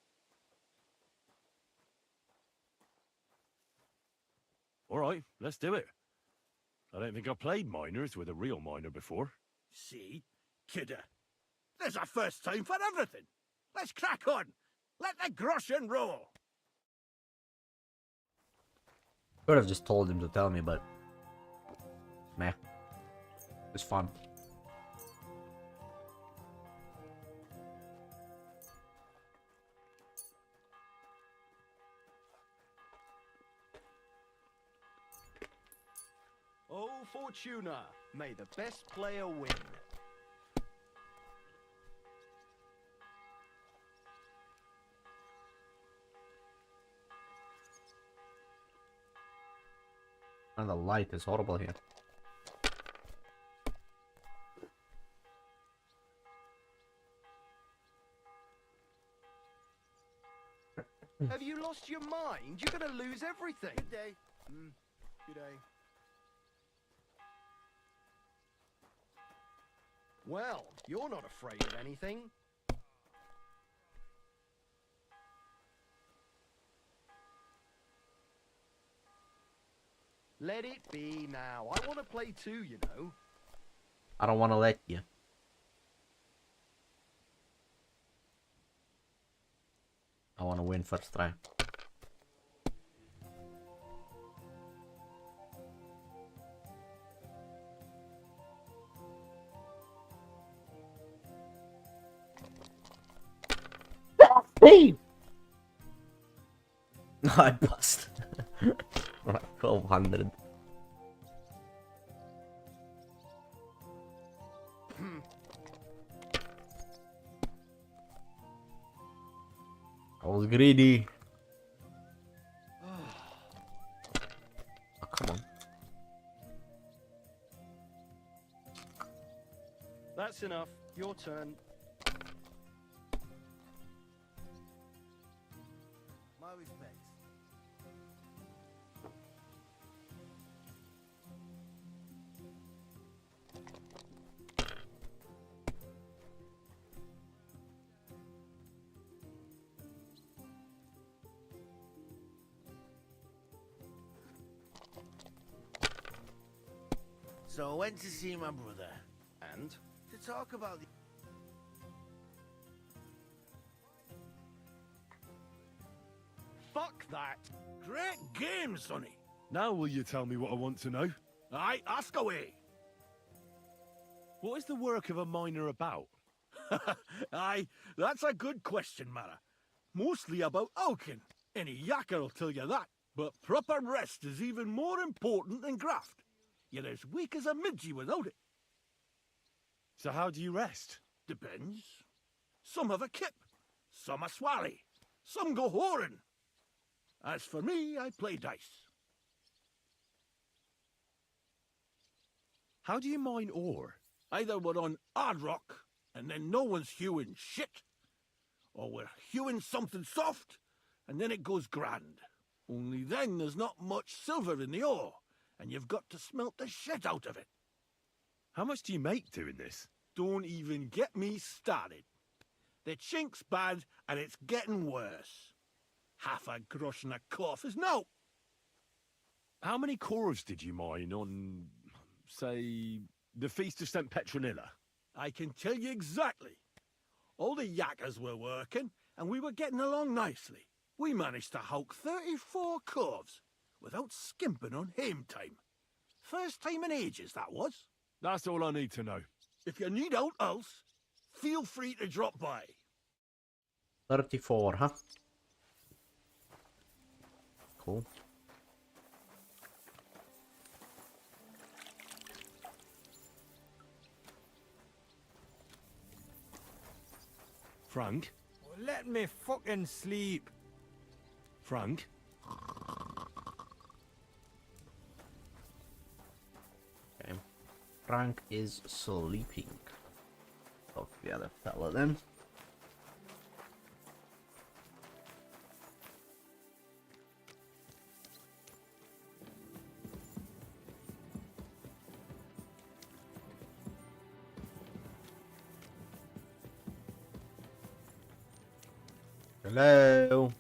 All right, let's do it. I don't think I've played miners with a real miner before. See? Kidder. There's a first time for everything. Let's crack on. Let the groschen roll. Could have just told him to tell me, but meh. It's fun. Oh, Fortuna, may the best player win. And the light is horrible here. Have you lost your mind? You're gonna lose everything. Good day. Good day. Well, you're not afraid of anything. Let it be now. I want to play too, you know. I don't want to let you. I want to win first try. Hey! I bust. Like 1200. I was greedy. Oh, come on. That's enough. Your turn. My respects. So I went to see my brother. And? To talk about the... Fuck that. Great game, Sonny. Now will you tell me what I want to know? Aye, ask away. What is the work of a miner about? Aye, that's a good question, Mara. Mostly about Alkin. Any yakker will tell you that. But proper rest is even more important than graft. You're as weak as a midgie without it. So how do you rest? Depends. Some have a kip, some a swally, some go whoring. As for me, I play dice. How do you mine ore? Either we're on hard rock, and then no one's hewing shit, or we're hewing something soft, and then it goes grand. Only then there's not much silver in the ore, and you've got to smelt the shit out of it. How much do you make doing this? Don't even get me started. The chink's bad, and it's getting worse. Half a grosh and a cough is no. How many cores did you mine on, say, the Feast of St. Petronilla? I can tell you exactly. All the yakkers were working, and we were getting along nicely. We managed to howk 34 corves, without skimping on hame time. First time in ages, that was. That's all I need to know. If you need out else, feel free to drop by. 34, huh? Cool. Frank? Let me fucking sleep. Frank? Okay. Frank is sleeping. Of the other fella then. Hello.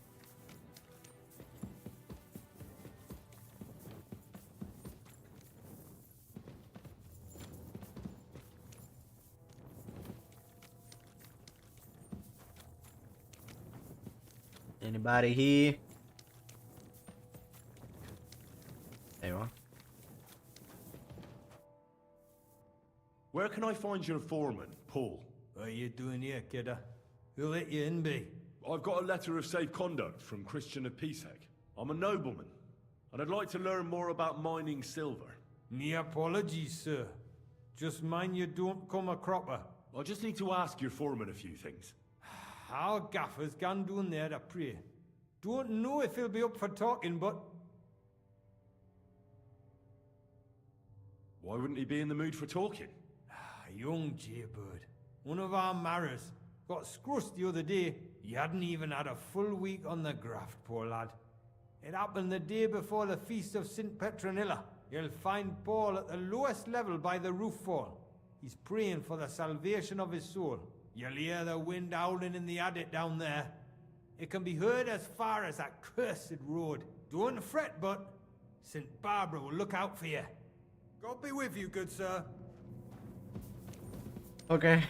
Anybody here? There you are. Where can I find your foreman, Paul? What are you doing here, kidder? Who let you in, be? I've got a letter of safe conduct from Christian of Pisek. I'm a nobleman, and I'd like to learn more about mining silver. Me apologies, sir. Just mind you don't come a cropper. I just need to ask your foreman a few things. Our gaffer's gone down there to pray. Don't know if he'll be up for talking, but... Why wouldn't he be in the mood for talking? Young jaybird. One of our marrows. Got scrussed the other day. He hadn't even had a full week on the graft, poor lad. It happened the day before the Feast of St. Petronilla. You'll find Paul at the lowest level by the roof fall. He's praying for the salvation of his soul. You'll hear the wind howling in the adit down there. It can be heard as far as that cursed road. Don't fret, but St. Barbara will look out for you. God be with you, good sir. Okay.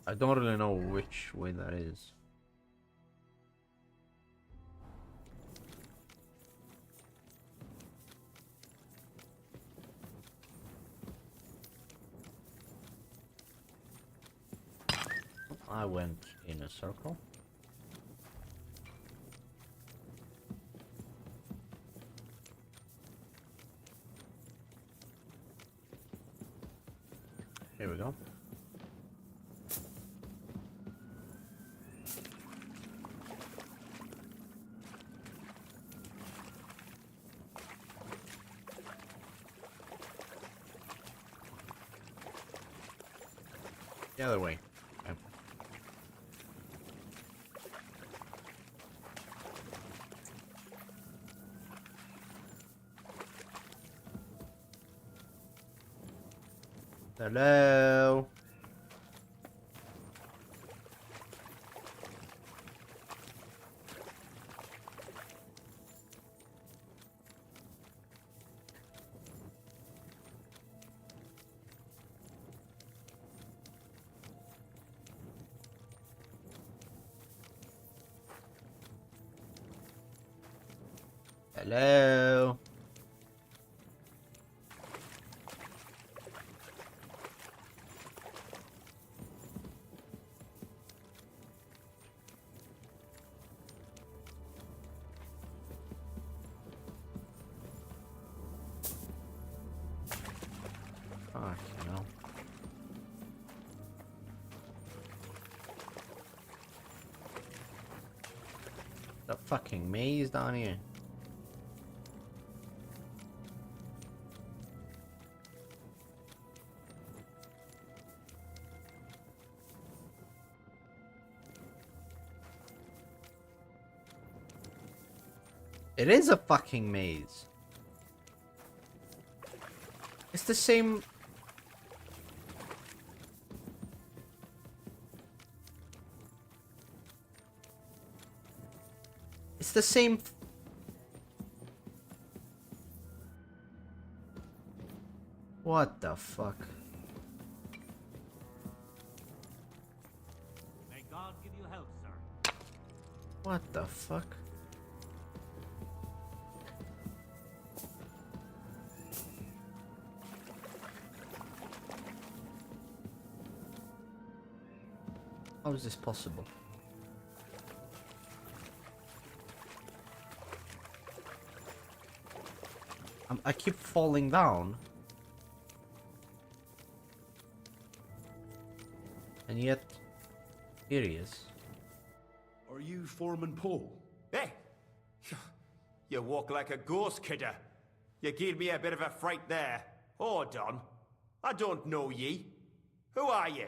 I don't really know which way that is. I went in a circle. Here we go. The other way. Okay. Hello. Hello. The fucking maze down here. It is a fucking maze. It's the same. It's the same. What the fuck? May God give you health, sir. What the fuck? How is this possible? I keep falling down. And yet, here he is. Are you Foreman Paul? Hey! You walk like a ghost, kidder. You gave me a bit of a fright there. Hold on. I don't know ye. Who are you?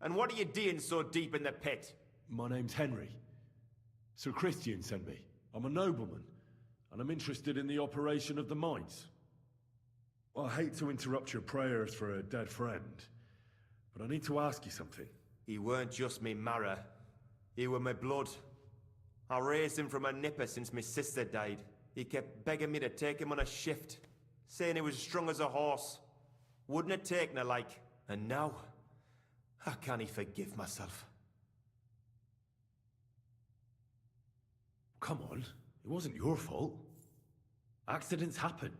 And what are you doing so deep in the pit? My name's Henry. Sir Christian sent me. I'm a nobleman, and I'm interested in the operation of the mines. I hate to interrupt your prayers for a dead friend, but I need to ask you something. He weren't just me marrow. He were my blood. I raised him from a nipper since my sister died. He kept begging me to take him on a shift, saying he was strong as a horse. Wouldn't have taken her like. And now, how can he forgive myself? Come on, it wasn't your fault. Accidents happen.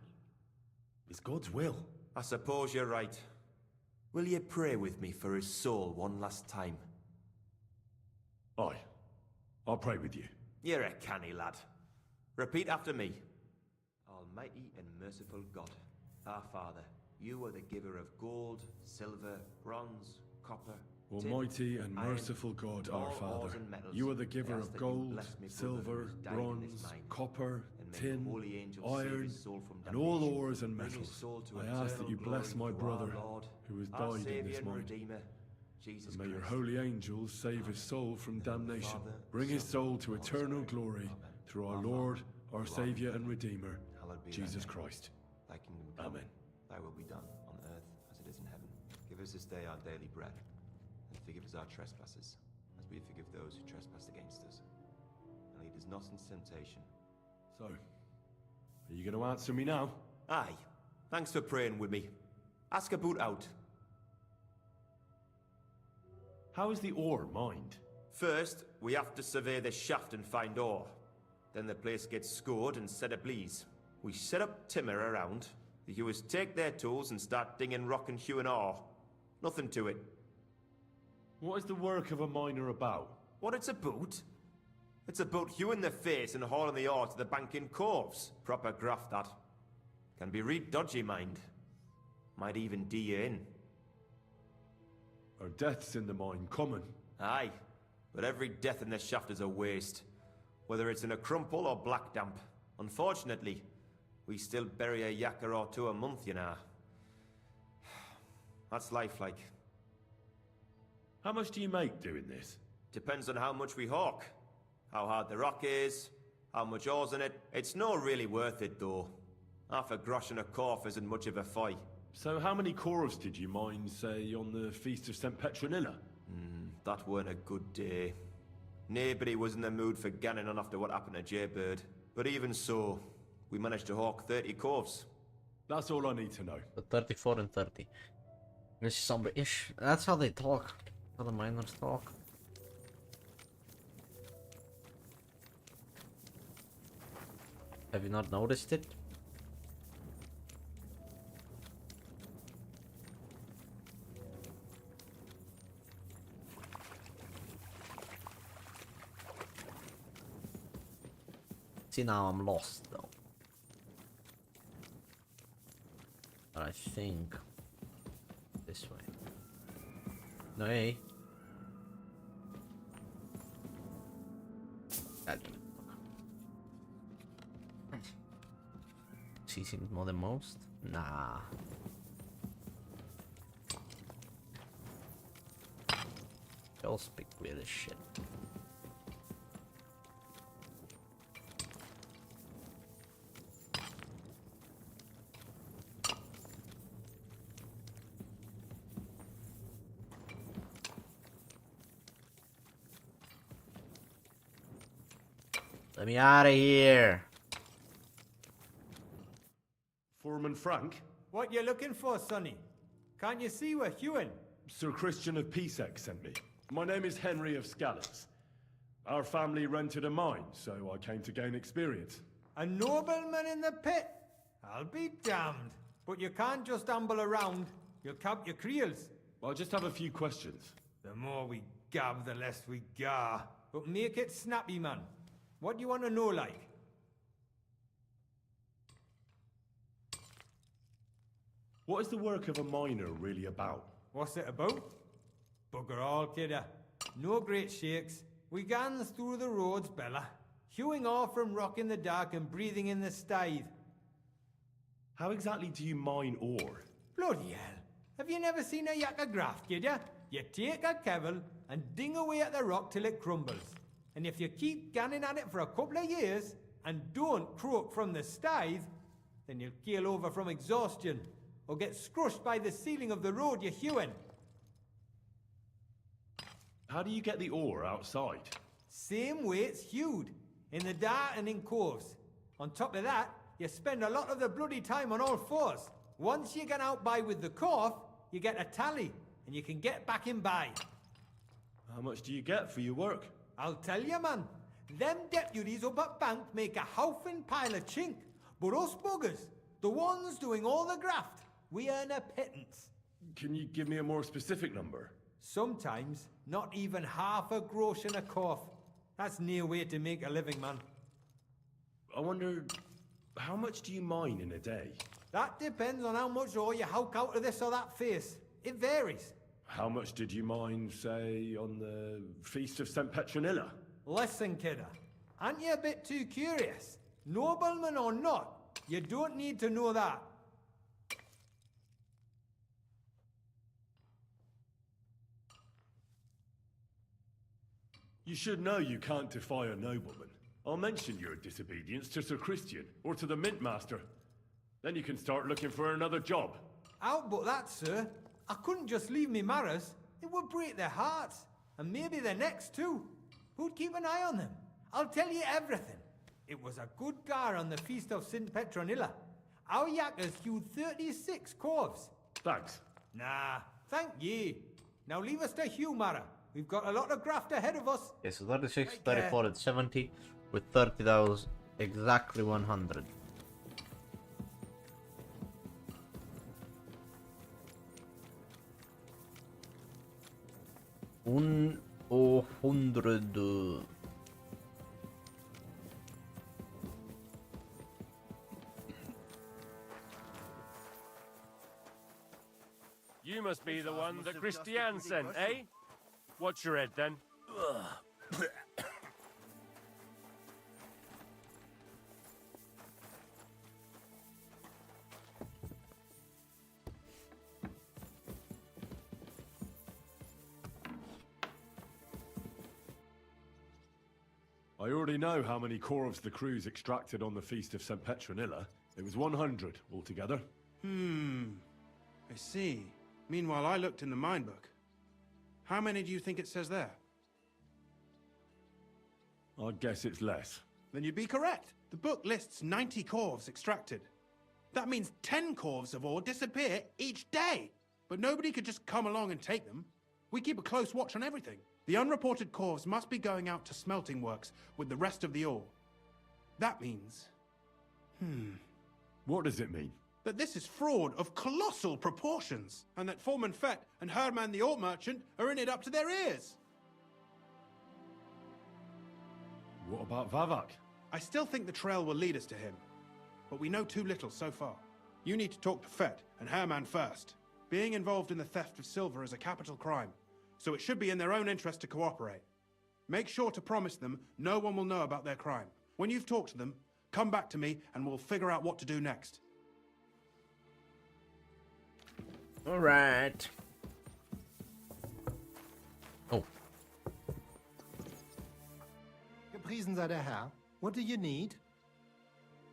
It's God's will. I suppose you're right. Will you pray with me for his soul one last time? Aye. I'll pray with you. You're a canny lad. Repeat after me. Almighty and merciful God, our Father, you are the giver of gold, silver, bronze, copper, Almighty and iron, merciful God, all our Father, ores and metals. you are the I giver ask of that you gold, bless me brother silver, who's died in this bronze, mine, copper, and may tin, the holy angels save iron, his soul from and all damnation. ores and Bring his metals. soul to I ask that eternal you bless glory my through our brother, Lord, who has our died in Saviour this and mine. Redeemer, Jesus And may your Christ. holy angels save his soul from damnation. Father, Bring his Son, soul to Holy eternal Spirit. glory Amen. through our Our Lord, Father, our who art in Saviour and heaven, Redeemer, hallowed be thy Jesus name. Christ. Thy kingdom come, Amen. thy will be done on earth as it is in heaven. Give us this day our daily bread, and forgive us our trespasses, as we forgive those who trespass against us. And lead us not into temptation. So, are you going to answer me now? Aye. Thanks for praying with me. Ask about out. How is the ore mined? First, we have to survey the shaft and find ore. Then the place gets scored and set ablaze. We set up timber around. The hewers take their tools and start dinging rock and hewing ore. Nothing to it. What is the work of a miner about? What it's about? It's about hewing the face and hauling the ore to the bank in coves. Proper graft, that. Can be real dodgy, mind. Might even do you in. Are deaths in the mine common? Aye, but every death in the shaft is a waste. Whether it's in a crumple or black damp. Unfortunately, we still bury a yakka or two a month, you know. That's life like. How much do you make doing this? Depends on how much we hawk. How hard the rock is, how much ore's in it. It's not really worth it, though. Half a grosh and a corf isn't much of a fight. So how many corals did you mine, say, on the Feast of St. Petronilla? That weren't a good day. Nobody was in the mood for ganning on after what happened to Jaybird. But even so, we managed to hawk 30 corves. That's all I need to know. So 34 and 30. This is somebody-ish. That's how they talk. How the miners talk. Have you not noticed it? See, now I'm lost though. But I think this way. No, hey. God damn it. He seems more than most. Nah. They'll speak weird as shit. Let me out of here. Foreman Frank? What you looking for, Sonny? Can't you see we're hewing? Sir Christian of Pisek sent me. My name is Henry of Scallops. Our family rented a mine, so I came to gain experience. A nobleman in the pit? I'll be damned. But you can't just amble around. You'll cap your creels. I just have a few questions. The more we gab, the less we gar. But make it snappy, man. What do you want to know, like? What is the work of a miner really about? What's it about? Bugger all, kidder. No great shakes. We gans through the roads, Bella. Hewing off from rock in the dark and breathing in the stithe. How exactly do you mine ore? Bloody hell. Have you never seen a yakka graft, kidder? You take a kevel and ding away at the rock till it crumbles. And if you keep ganning at it for a couple of years and don't croak from the stithe, then you'll keel over from exhaustion or get scrushed by the ceiling of the road you're hewing. How do you get the ore outside? Same way it's hewed, in the dark and in coves. On top of that, you spend a lot of the bloody time on all fours. Once you get out by with the corf, you get a tally, and you can get back in by. How much do you get for your work? I'll tell you, man. Them deputies up at bank make a howfin' pile of chink. But us buggers, the ones doing all the graft, we earn a pittance. Can you give me a more specific number? Sometimes, not even half a grosh and a cough. That's near way to make a living, man. I wonder, how much do you mine in a day? That depends on how much ore you howk out of this or that face. It varies. How much did you mine, say, on the Feast of St. Petronilla? Listen, kidder. Aren't you a bit too curious? Nobleman or not, you don't need to know that. You should know you can't defy a nobleman. I'll mention your disobedience to Sir Christian, or to the Mint Master. Then you can start looking for another job. Out but that, sir. I couldn't just leave me marrows. It would break their hearts. And maybe their necks too. Who'd keep an eye on them? I'll tell you everything. It was a good gar on the Feast of St. Petronilla. Our yakkers hewed 36 corves. Thanks. Nah, thank ye. Now leave us to hew, Mara. We've got a lot of graft ahead of us. Okay, so 36, 34, and 70. With 30, that was exactly 100. O hundred. You must be the one that Christian sent, eh? What's your head then? I already know how many corves the crews extracted on the Feast of St. Petronilla. It was 100 altogether. I see. Meanwhile, I looked in the mine book. How many do you think it says there? I'd guess it's less. Then you'd be correct. The book lists 90 corves extracted. That means 10 corves of ore disappear each day. But nobody could just come along and take them. We keep a close watch on everything. The unreported corves must be going out to smelting works with the rest of the ore. That means... What does it mean? That this is fraud of colossal proportions, and that Foreman Fett and Herman the Ore Merchant are in it up to their ears. What about Vavak? I still think the trail will lead us to him, but we know too little so far. You need to talk to Fett and Herman first. Being involved in the theft of silver is a capital crime, so it should be in their own interest to cooperate. Make sure to promise them no one will know about their crime. When you've talked to them, Come back to me and we'll figure out what to do next. All right. Oh. Gepriesen sei der Herr. What do you need?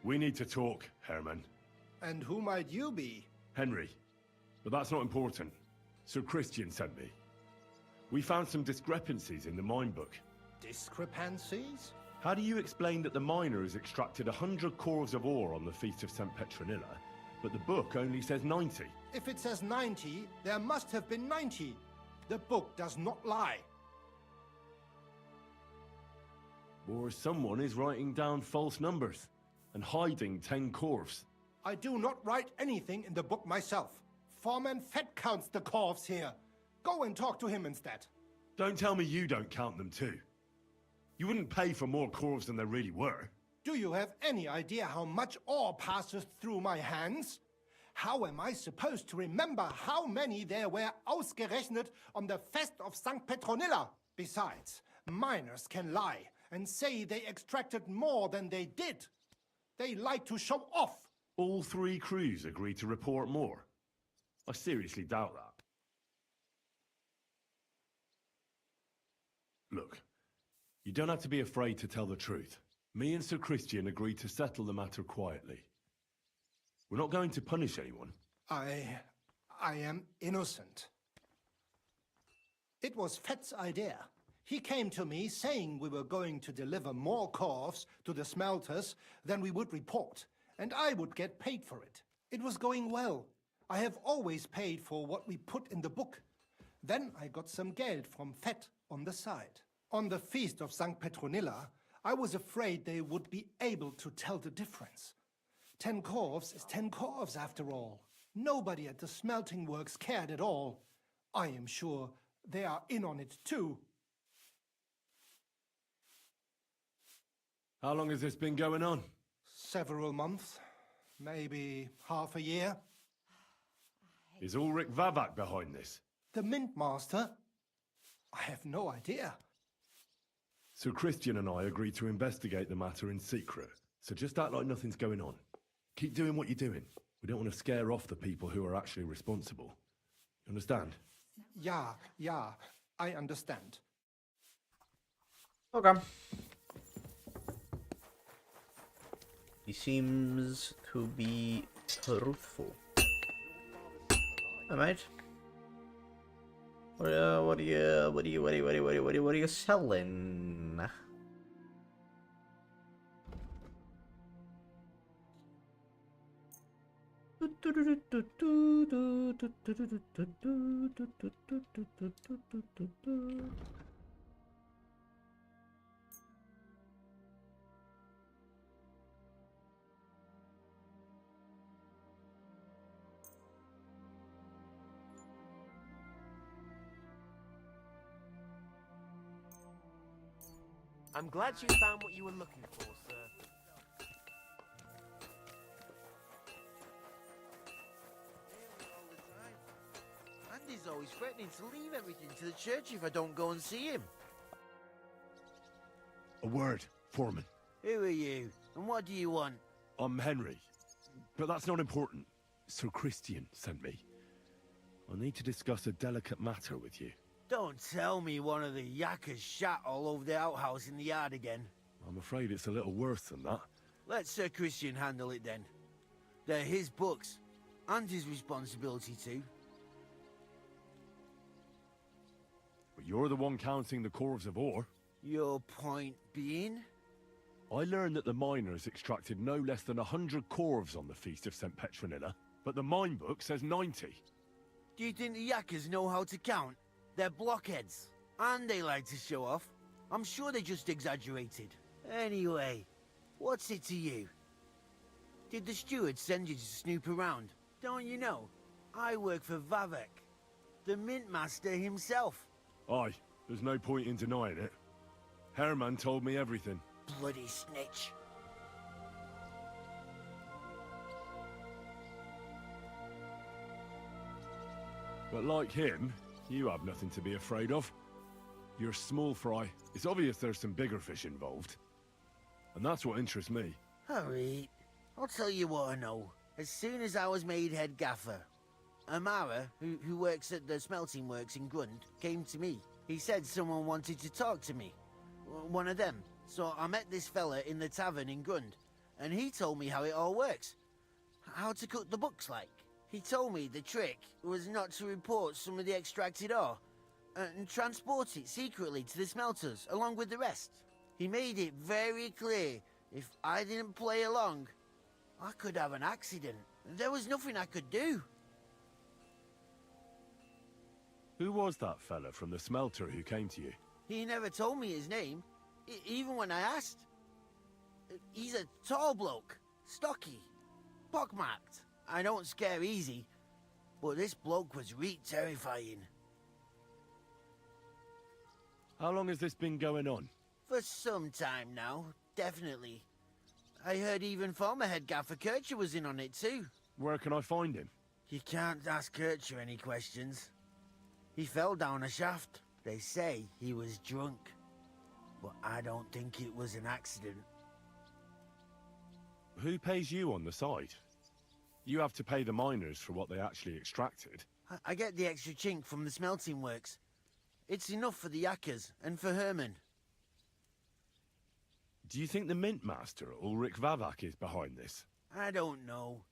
We need to talk, Herman. And who might you be? Henry. But that's not important. Sir Christian sent me. We found some discrepancies in the mine book. Discrepancies? How do you explain that the miner has extracted 100 cores of ore on the Feast of St. Petronilla, but the book only says 90? If it says 90, there must have been 90. The book does not lie. Or someone is writing down false numbers and hiding 10 cores. I do not write anything in the book myself. Foreman Fett counts the corves here. Go and talk to him instead. Don't tell me you don't count them too. You wouldn't pay for more cores than there really were. Do you have any idea how much ore passes through my hands? How am I supposed to remember how many there were ausgerechnet on the Fest of St. Petronilla? Besides, miners can lie and say they extracted more than they did. They like to show off. All 3 crews agreed to report more. I seriously doubt that. Look, you don't have to be afraid to tell the truth. Me and Sir Christian agreed to settle the matter quietly. We're not going to punish anyone. I am innocent. It was Fett's idea. He came to me saying we were going to deliver more corves to the smelters than we would report, and I would get paid for it. It was going well. I have always paid for what we put in the book. Then I got some geld from Fett on the side. On the Feast of St. Petronilla, I was afraid they would be able to tell the difference. 10 corves is 10 corves after all. Nobody at the smelting works cared at all. I am sure they are in on it too. How long has this been going on? Several months. Maybe half a year. Is Ulrich Vavak behind this? The Mint Master? I have no idea. Sir Christian and I agreed to investigate the matter in secret, so just act like nothing's going on. Keep doing what you're doing. We don't want to scare off the people who are actually responsible. You understand? Yeah, I understand. Okay. He seems to be truthful. All right. What are you selling? I'm glad you found what you were looking for, sir. Andy's always threatening to leave everything to the church if I don't go and see him. A word, Foreman. Who are you? And what do you want? I'm Henry. But that's not important. Sir Christian sent me. I need to discuss a delicate matter with you. Don't tell me one of the yakkers shat all over the outhouse in the yard again. I'm afraid it's a little worse than that. Let Sir Christian handle it then. They're his books, and his responsibility too. But you're the one counting the cores of ore. Your point being? I learned that the miners extracted no less than 100 corves on the Feast of St. Petronilla, but the mine book says 90. Do you think the yakkers know how to count? They're blockheads, and they like to show off. I'm sure they just exaggerated. Anyway, what's it to you? Did the steward send you to snoop around? Don't you know? I work for Vavek, the Mint Master himself. Aye, there's no point in denying it. Herman told me everything. Bloody snitch. But like him, you have nothing to be afraid of. You're small fry. It's obvious there's some bigger fish involved. And that's what interests me. Alright, I'll tell you what I know. As soon as I was made head gaffer, Amara, who works at the smelting works in Grund, came to me. He said someone wanted to talk to me. One of them. So I met this fella in the tavern in Grund, and he told me how it all works. How to cook the books like. He told me the trick was not to report some of the extracted ore, and transport it secretly to the smelters, along with the rest. He made it very clear if I didn't play along, I could have an accident. There was nothing I could do. Who was that fella from the smelter who came to you? He never told me his name, even when I asked. He's a tall bloke, stocky, pockmarked. I don't scare easy, but this bloke was terrifying. How long has this been going on? For some time now, definitely. I heard even former head gaffer Kircher was in on it too. Where can I find him? You can't ask Kircher any questions. He fell down a shaft. They say he was drunk, but I don't think it was an accident. Who pays you on the side? You have to pay the miners for what they actually extracted. I get the extra chink from the smelting works. It's enough for the yakkers and for Herman. Do you think the mint master, Ulrich Vavak, is behind this? I don't know.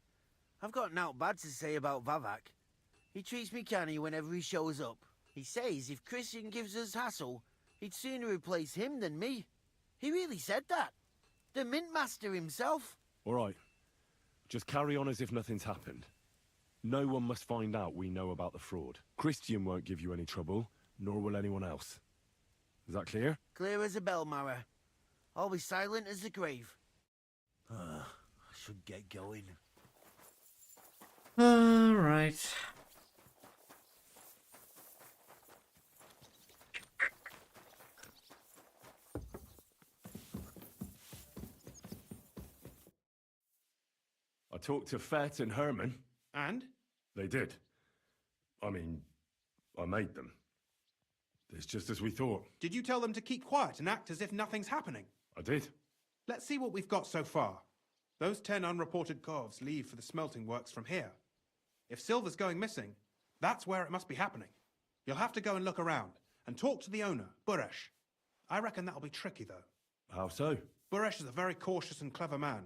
I've got naught bad to say about Vavak. He treats me canny whenever he shows up. He says if Christian gives us hassle, he'd sooner replace him than me. He really said that. The mint master himself. All right. Just carry on as if nothing's happened. No one must find out we know about the fraud. Christian won't give you any trouble, nor will anyone else. Is that clear? Clear as a bell, Mara. I'll be silent as the grave. I should get going. All right. I talked to Fett and Herman. And? They did. I mean, I made them. It's just as we thought. Did you tell them to keep quiet and act as if nothing's happening? I did. Let's see what we've got so far. Those 10 unreported corves leave for the smelting works from here. If silver's going missing, that's where it must be happening. You'll have to go and look around and talk to the owner, Buresh. I reckon that'll be tricky, though. How so? Buresh is a very cautious and clever man.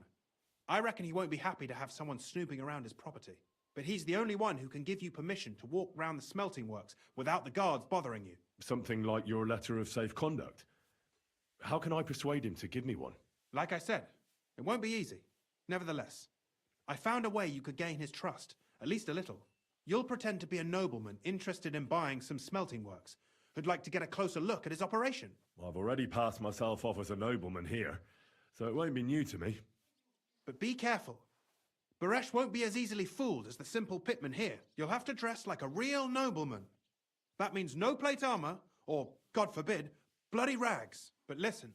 I reckon he won't be happy to have someone snooping around his property. But he's the only one who can give you permission to walk round the smelting works without the guards bothering you. Something like your letter of safe conduct. How can I persuade him to give me one? Like I said, it won't be easy. Nevertheless, I found a way you could gain his trust, at least a little. You'll pretend to be a nobleman interested in buying some smelting works, who'd like to get a closer look at his operation. Well, I've already passed myself off as a nobleman here, so it won't be new to me. But be careful. Buresh won't be as easily fooled as the simple pitman here. You'll have to dress like a real nobleman. That means no plate armor, or, God forbid, bloody rags. But listen,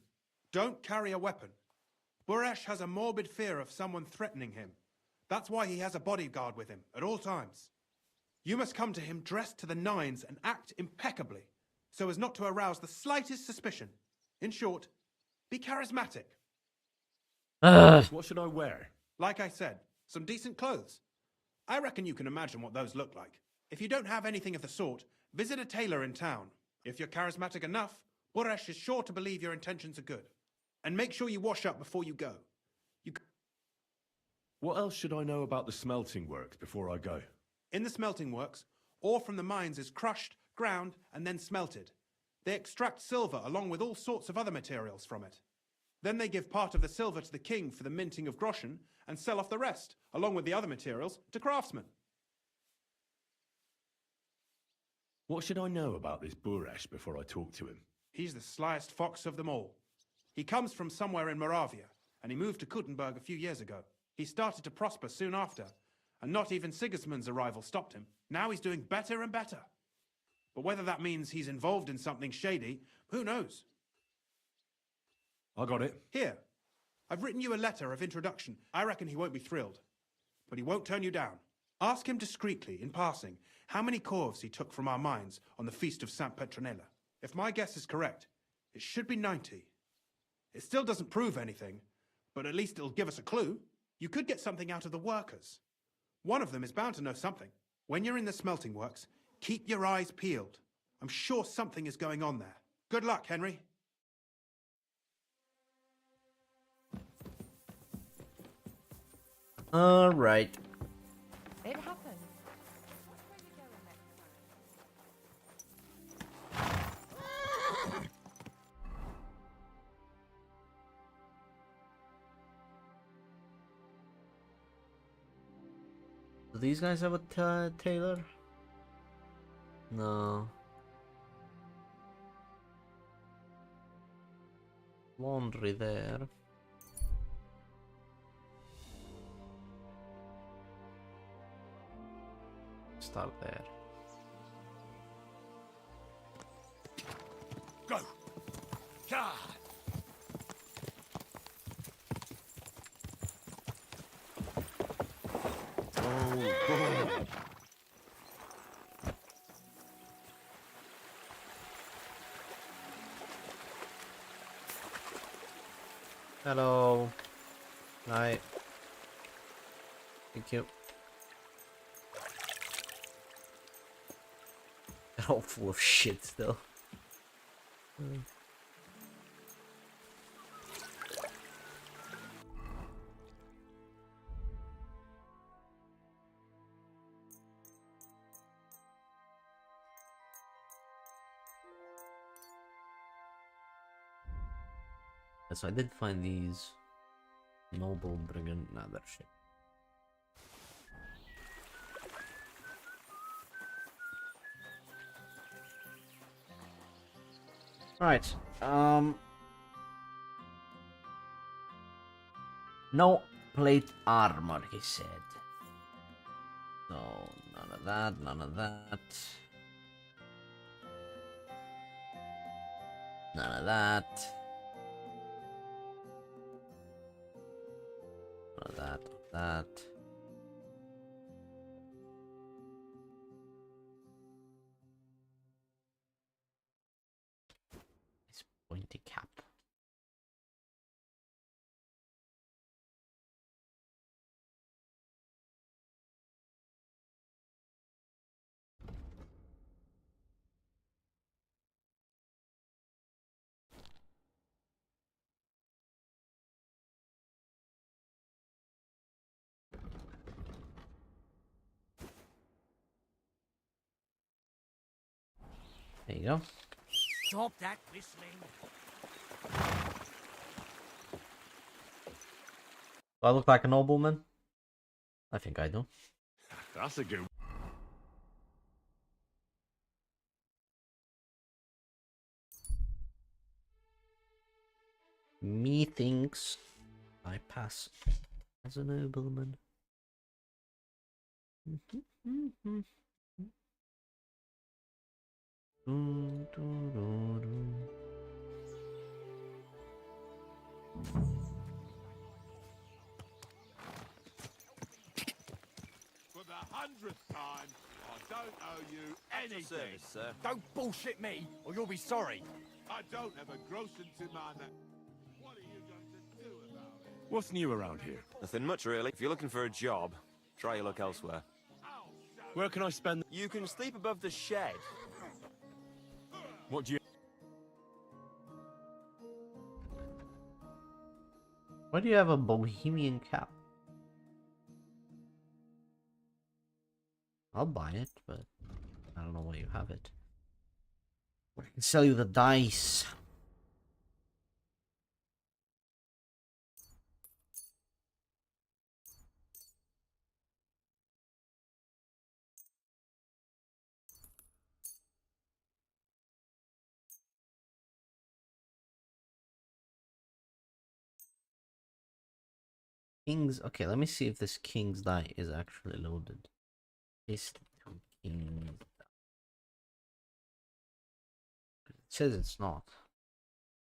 don't carry a weapon. Buresh has a morbid fear of someone threatening him. That's why he has a bodyguard with him at all times. You must come to him dressed to the nines and act impeccably, so as not to arouse the slightest suspicion. In short, be charismatic. What should I wear? Like I said, some decent clothes. I reckon you can imagine what those look like. If you don't have anything of the sort, visit a tailor in town. If you're charismatic enough, Buresh is sure to believe your intentions are good. And make sure you wash up before you go. What else should I know about the smelting works before I go? In the smelting works, ore from the mines is crushed, ground, and then smelted. They extract silver along with all sorts of other materials from it. Then they give part of the silver to the king for the minting of groschen and sell off the rest, along with the other materials, to craftsmen. What should I know about this Buresh before I talk to him? He's the slyest fox of them all. He comes from somewhere in Moravia, and he moved to Kuttenberg a few years ago. He started to prosper soon after, and not even Sigismund's arrival stopped him. Now he's doing better and better. But whether that means he's involved in something shady, who knows? I got it. Here, I've written you a letter of introduction. I reckon he won't be thrilled, but he won't turn you down. Ask him discreetly, in passing, how many corves he took from our mines on the feast of St. Petronella. If my guess is correct, it should be 90. It still doesn't prove anything, but at least it'll give us a clue. You could get something out of the workers. One of them is bound to know something. When you're in the smelting works, keep your eyes peeled. I'm sure something is going on there. Good luck, Henry. All right. It happened. Do these guys have a tailor? No. Laundry there. Start there. Go! Yeah! Oh. Hello. Hi. Thank you. They're all full of shit still. So I did find these noble brigand. Nah, that shit. Right. No plate armor, he said. So none of that, none of that. None of that. None of that, that. This pointy cap. There you go. Stop that whistling. Do I look like a nobleman? I think I do. That's a good. Methinks I pass as a nobleman. For the 100th time, I don't owe you anything. Service, sir. Don't bullshit me, or you'll be sorry. I don't have a gross into my neck. What are you going to do about it? What's new around here? Nothing much, really. If you're looking for a job, try your luck elsewhere. Where can I spend? You can sleep above the shed. What do you? Why do you have a bohemian cap? I'll buy it, but I don't know why you have it. I can sell you the dice. King's. Okay, let me see if this king's die is actually loaded. This king's. It says it's not,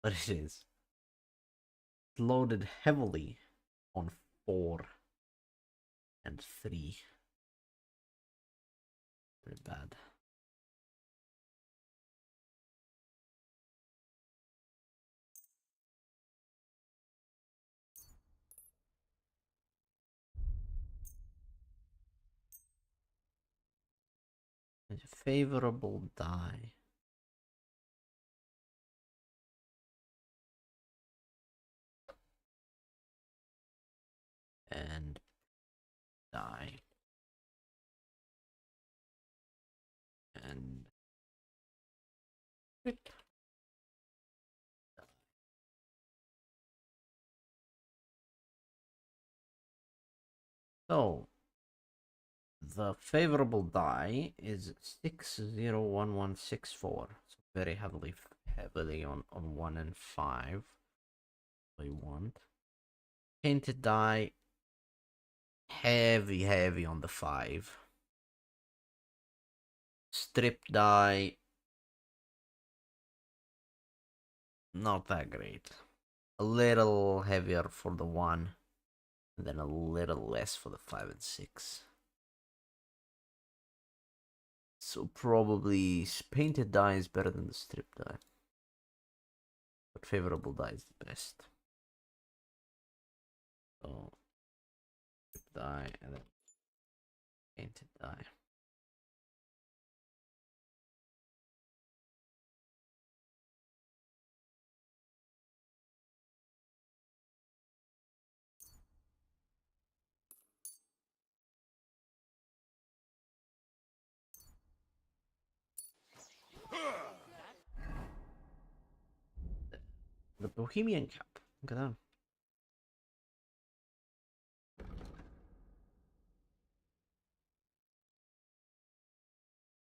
but it is. It's loaded heavily on 4 and 3. Very bad. favorable die. And die. And so the favorable die is 601164. So very heavily on 1 and 5. We want painted die heavy on the 5. Strip die not that great. A little heavier for the 1, and then a little less for the 5 and 6. So probably painted die is better than the strip die. But favorable die is the best. So strip die and then painted die. The Bohemian Cap. Look at that.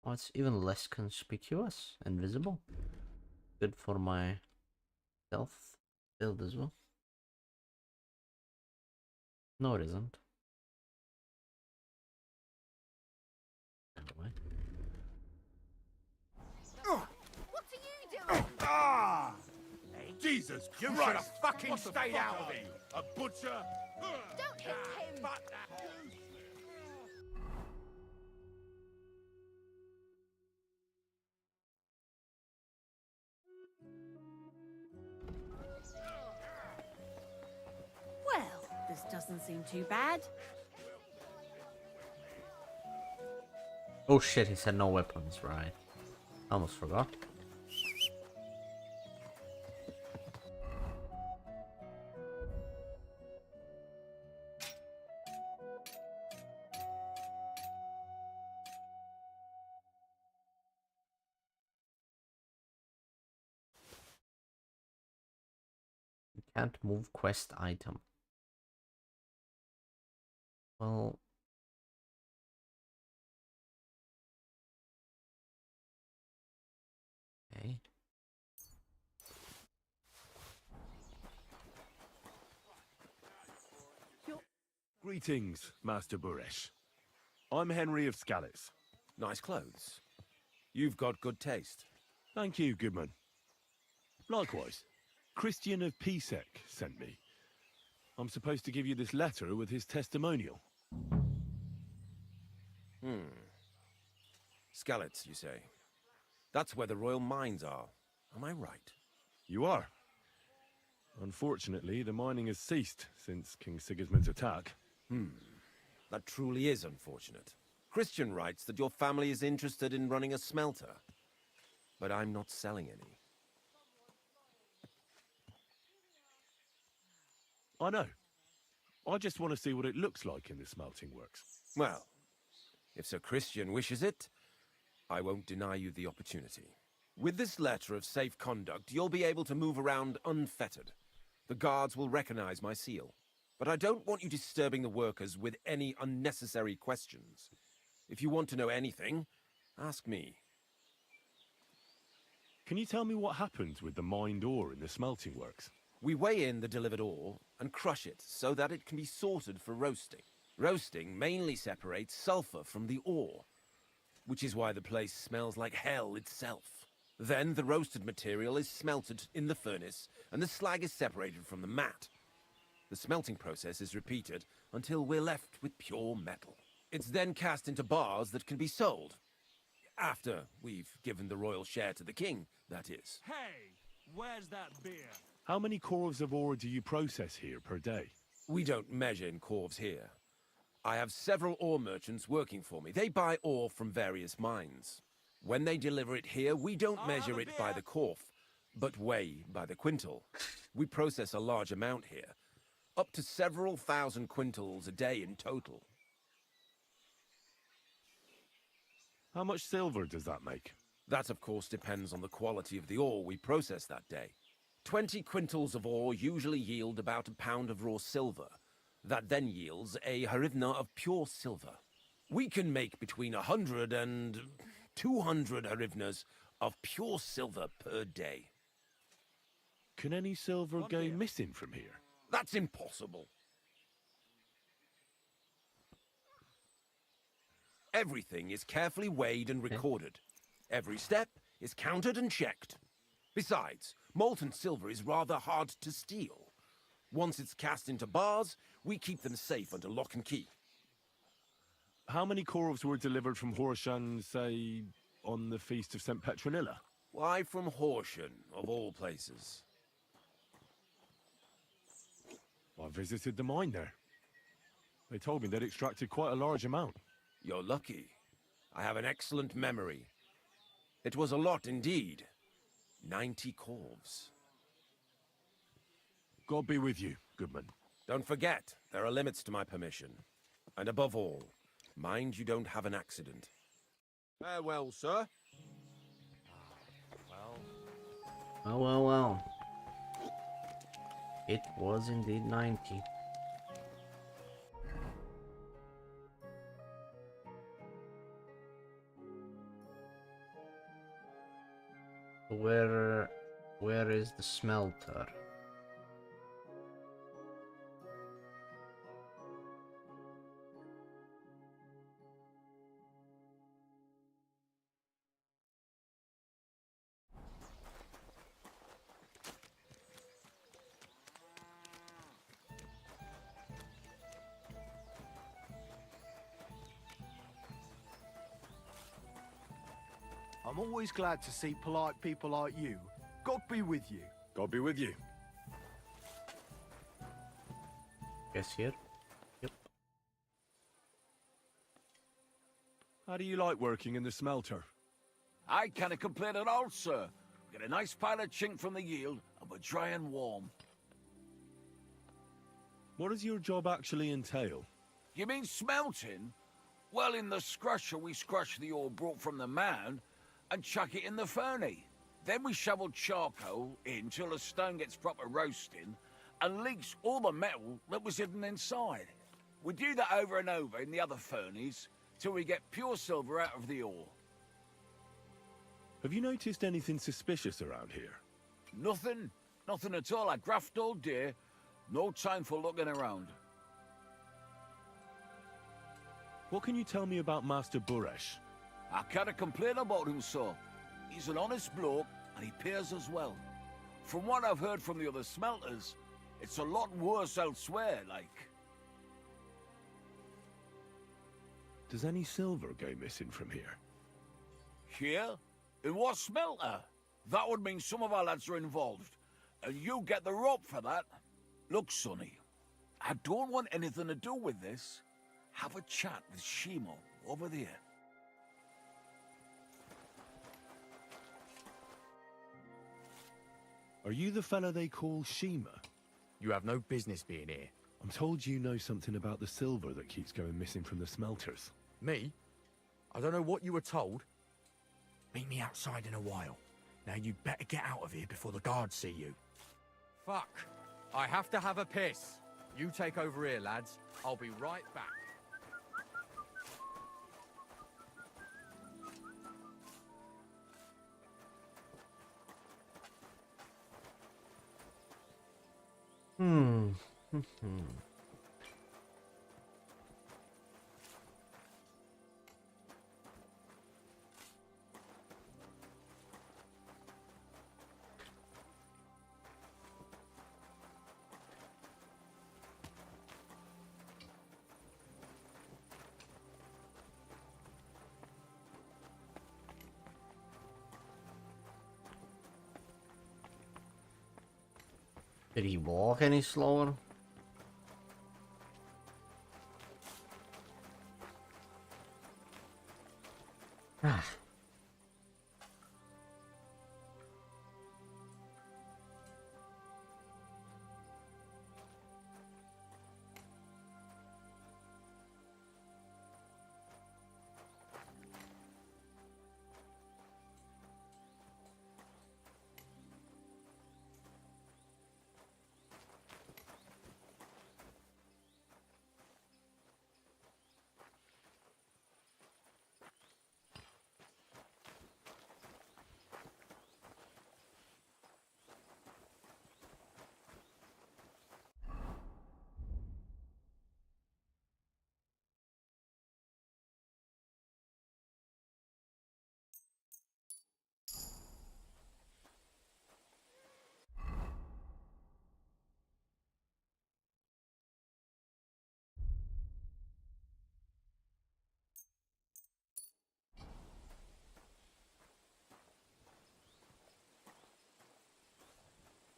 Oh, it's even less conspicuous and visible. Good for my stealth build as well. No, it isn't. Anyway. What are you doing? Ah! Jesus Christ! You should have fucking What the stayed fuck out are of it. you? A butcher? Don't hit him! Well, this doesn't seem too bad. Oh shit, he said no weapons, right? I almost forgot. You can't move quest item. Well, okay. Greetings, Master Buresh. I'm Henry of Scallis. Nice clothes. You've got good taste. Thank you, Goodman. Likewise, Christian of Pisek sent me. I'm supposed to give you this letter with his testimonial. Skalitz, you say? That's where the royal mines are. Am I right? You are. Unfortunately, the mining has ceased since King Sigismund's attack. That truly is unfortunate. Christian writes that your family is interested in running a smelter. But I'm not selling any. I know. I just want to see what it looks like in the smelting works. Well, if Sir Christian wishes it, I won't deny you the opportunity. With this letter of safe conduct, you'll be able to move around unfettered. The guards will recognize my seal. But I don't want you disturbing the workers with any unnecessary questions. If you want to know anything, ask me. Can you tell me what happens with the mined ore in the smelting works? We weigh in the delivered ore and crush it so that it can be sorted for roasting. Roasting mainly separates sulfur from the ore, which is why the place smells like hell itself. Then the roasted material is smelted in the furnace and the slag is separated from the matte. The smelting process is repeated until we're left with pure metal. It's then cast into bars that can be sold. After we've given the royal share to the king, that is. Hey, where's that beer? How many corves of ore do you process here per day? We don't measure in corves here. I have several ore merchants working for me. They buy ore from various mines. When they deliver it here, we don't measure it by the corf, but weigh by the quintal. We process a large amount here, up to several thousand quintals a day in total. How much silver does that make? That, of course, depends on the quality of the ore we process that day. 20 quintals of ore usually yield about a pound of raw silver. That then yields a hryvnia of pure silver. We can make between 100 and 200 hryvnias of pure silver per day. Can any silver go missing from here? That's impossible. Everything is carefully weighed and recorded. Every step is counted and checked. Besides, molten silver is rather hard to steal. Once it's cast into bars, we keep them safe under lock and key. How many corves were delivered from Horsham, say, on the Feast of St. Petronilla? Why from Horsham, of all places? I visited the mine there. They told me they'd extracted quite a large amount. You're lucky. I have an excellent memory. It was a lot indeed. 90 corves. God be with you, Goodman. Don't forget, there are limits to my permission. And above all, mind you don't have an accident. Farewell, sir. Well. It was indeed 90. Where is the smelter? I'm always glad to see polite people like you. God be with you. God be with you. Guess here. Yep. How do you like working in the smelter? I can't complain at all, sir. We get a nice pile of chink from the yield, and we're dry and warm. What does your job actually entail? You mean smelting? Well, in the scrusher, we scrush the ore brought from the mound and chuck it in the furnace. Then we shovel charcoal in till the stone gets proper roasting and leaks all the metal that was hidden inside. We do that over and over in the other furnace till we get pure silver out of the ore. Have you noticed anything suspicious around here? Nothing. Nothing at all. I graft all day. No time for looking around. What can you tell me about Master Buresh? I can't complain about him, sir. He's an honest bloke, and he pays us well. From what I've heard from the other smelters, it's a lot worse elsewhere, like. Does any silver go missing from here? Here? In what smelter? That would mean some of our lads are involved, and you get the rope for that. Look, Sonny, I don't want anything to do with this. Have a chat with Shimo over there. Are you the fella they call Shima? You have no business being here. I'm told you know something about the silver that keeps going missing from the smelters. Me? I don't know what you were told. Meet me outside in a while. Now you'd better get out of here before the guards see you. Fuck. I have to have a piss. You take over here, lads. I'll be right back. Did he walk any slower?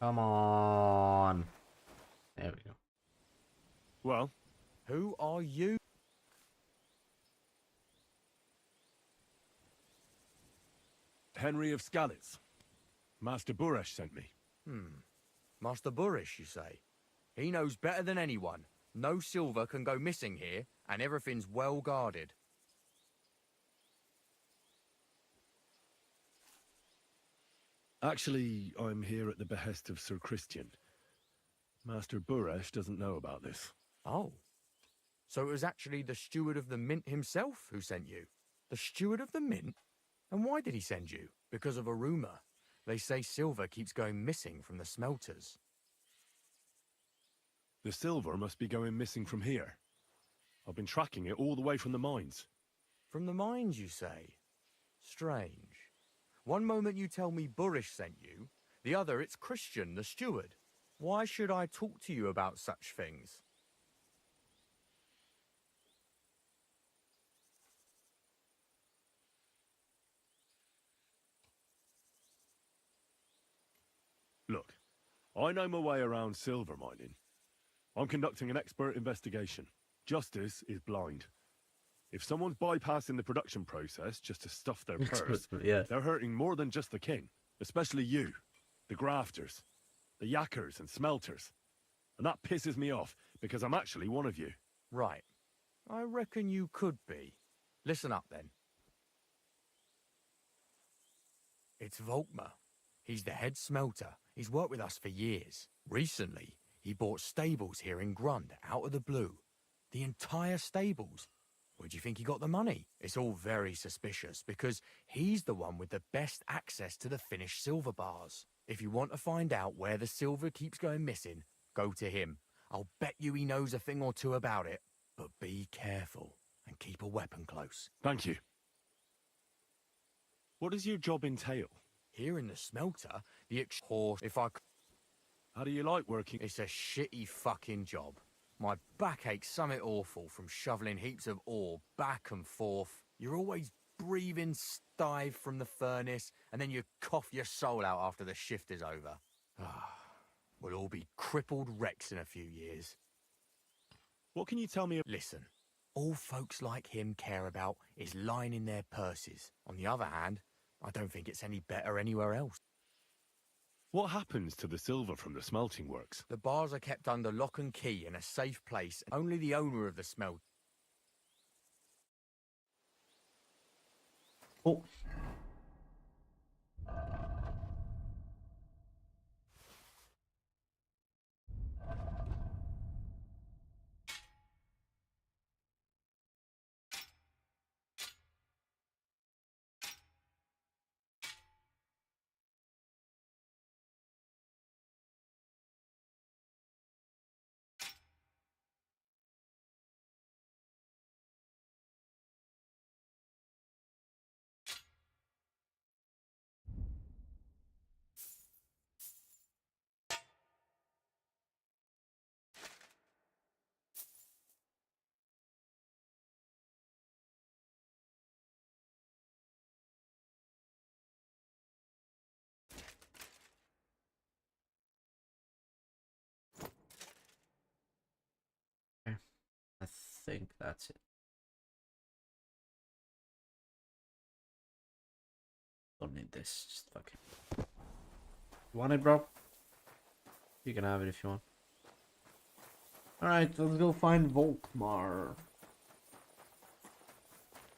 Come on. There we go. Well, who are you? Henry of Skalitz. Master Buresh sent me. Master Burish, you say? He knows better than anyone. No silver can go missing here, and everything's well guarded. Actually, I'm here at the behest of Sir Christian. Master Buresh doesn't know about this. Oh. So it was actually the steward of the mint himself who sent you? The steward of the mint? And why did he send you? Because of a rumour. They say silver keeps going missing from the smelters. The silver must be going missing from here. I've been tracking it all the way from the mines. From the mines, you say? Strange. One moment you tell me Burish sent you, the other it's Christian, the steward. Why should I talk to you about such things? Look, I know my way around silver mining. I'm conducting an expert investigation. Justice is blind. If someone's bypassing the production process just to stuff their purse, Yeah. they're hurting more than just the king. Especially you, the grafters, the yackers and smelters. And that pisses me off, because I'm actually one of you. Right. I reckon you could be. Listen up, then. It's Volkmar. He's the head smelter. He's worked with us for years. Recently, he bought stables here in Grund, out of the blue. The entire stables. Where do you think he got the money? It's all very suspicious, because he's the one with the best access to the finished silver bars. If you want to find out where the silver keeps going missing, go to him. I'll bet you he knows a thing or two about it. But be careful, and keep a weapon close. Thank you. What does your job entail? Here in the smelter, the horse, if I... How do you like working? It's a shitty fucking job. My back aches something awful from shoveling heaps of ore back and forth. You're always breathing stive from the furnace, and then you cough your soul out after the shift is over. We'll all be crippled wrecks in a few years. What can you tell me? Listen, all folks like him care about is lining their purses. On the other hand, I don't think it's any better anywhere else. What happens to the silver from the smelting works? The bars are kept under lock and key in a safe place. Only the owner of the smelt... Oh. I think that's it. Don't need this. Just fuck it. You want it, bro? You can have it if you want. Alright, let's go find Volkmar.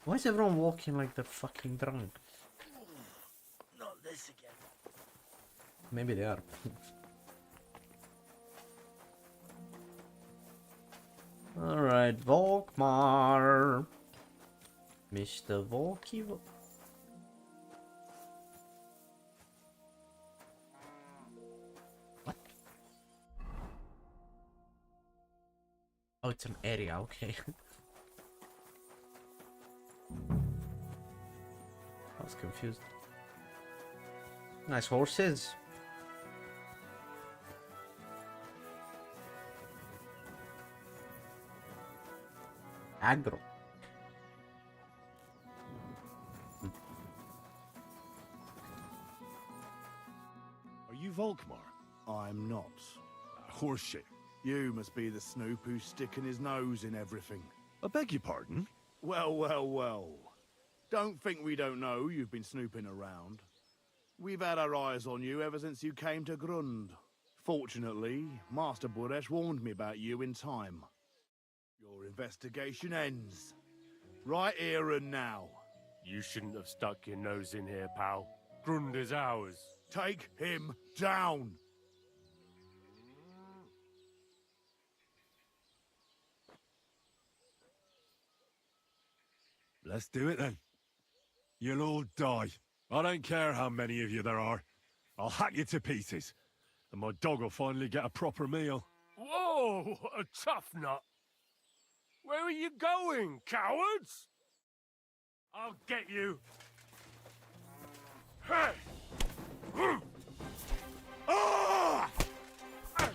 Why is everyone walking like they're fucking drunk? Not this again. Maybe they are. Alright, Volkmar. Mr. Volky. What? Oh, it's an area, okay. I was confused. Nice horses. Agro. Are you Volkmar? I am not. Horseshit. You must be the snoop who's sticking his nose in everything. I beg your pardon? Well, well, well. Don't think we don't know you've been snooping around. We've had our eyes on you ever since you came to Grund. Fortunately, Master Buresh warned me about you in time. Your investigation ends. Right here and now. You shouldn't have stuck your nose in here, pal. Grund is ours. Take him down! Let's do it then. You'll all die. I don't care how many of you there are. I'll hack you to pieces. And my dog will finally get a proper meal. Whoa, a tough nut. Where are you going, cowards? I'll get you. Hey! Ah! Hey!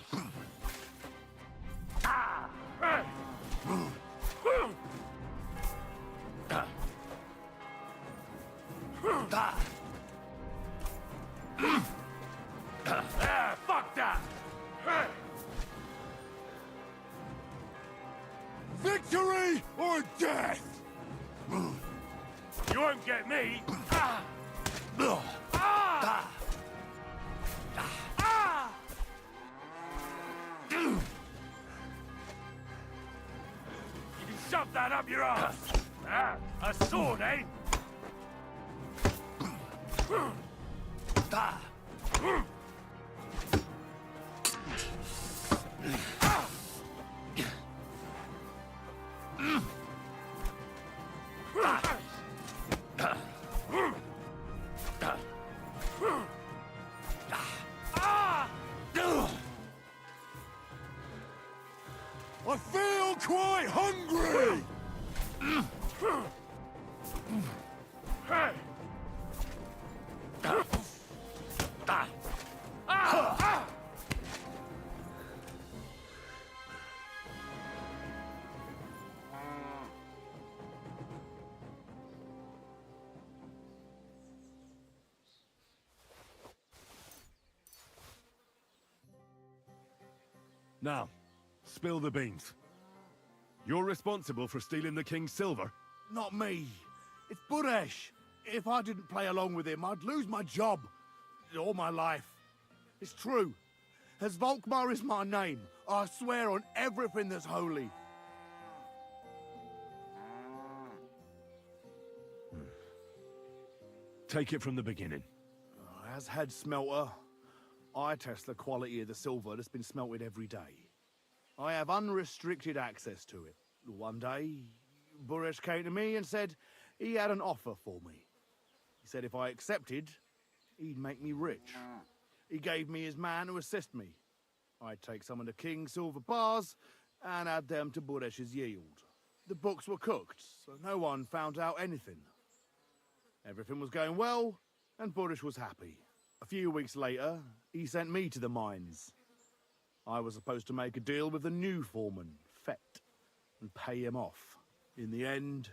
Fuck that! Hey! Victory or death? You won't get me! You can shove that up your ass! A sword, eh? I feel quite hungry! Hey! Now, spill the beans. You're responsible for stealing the king's silver? Not me. It's Buresh. If I didn't play along with him, I'd lose my job. All my life. It's true. As Volkmar is my name, I swear on everything that's holy. Take it from the beginning. As head smelter, I test the quality of the silver that's been smelted every day. I have unrestricted access to it. One day, Buresh came to me and said he had an offer for me. He said if I accepted, he'd make me rich. He gave me his man to assist me. I'd take some of the king's silver bars and add them to Buresh's yield. The books were cooked, so no one found out anything. Everything was going well, and Buresh was happy. A few weeks later, he sent me to the mines. I was supposed to make a deal with the new foreman, Fett, and pay him off. In the end,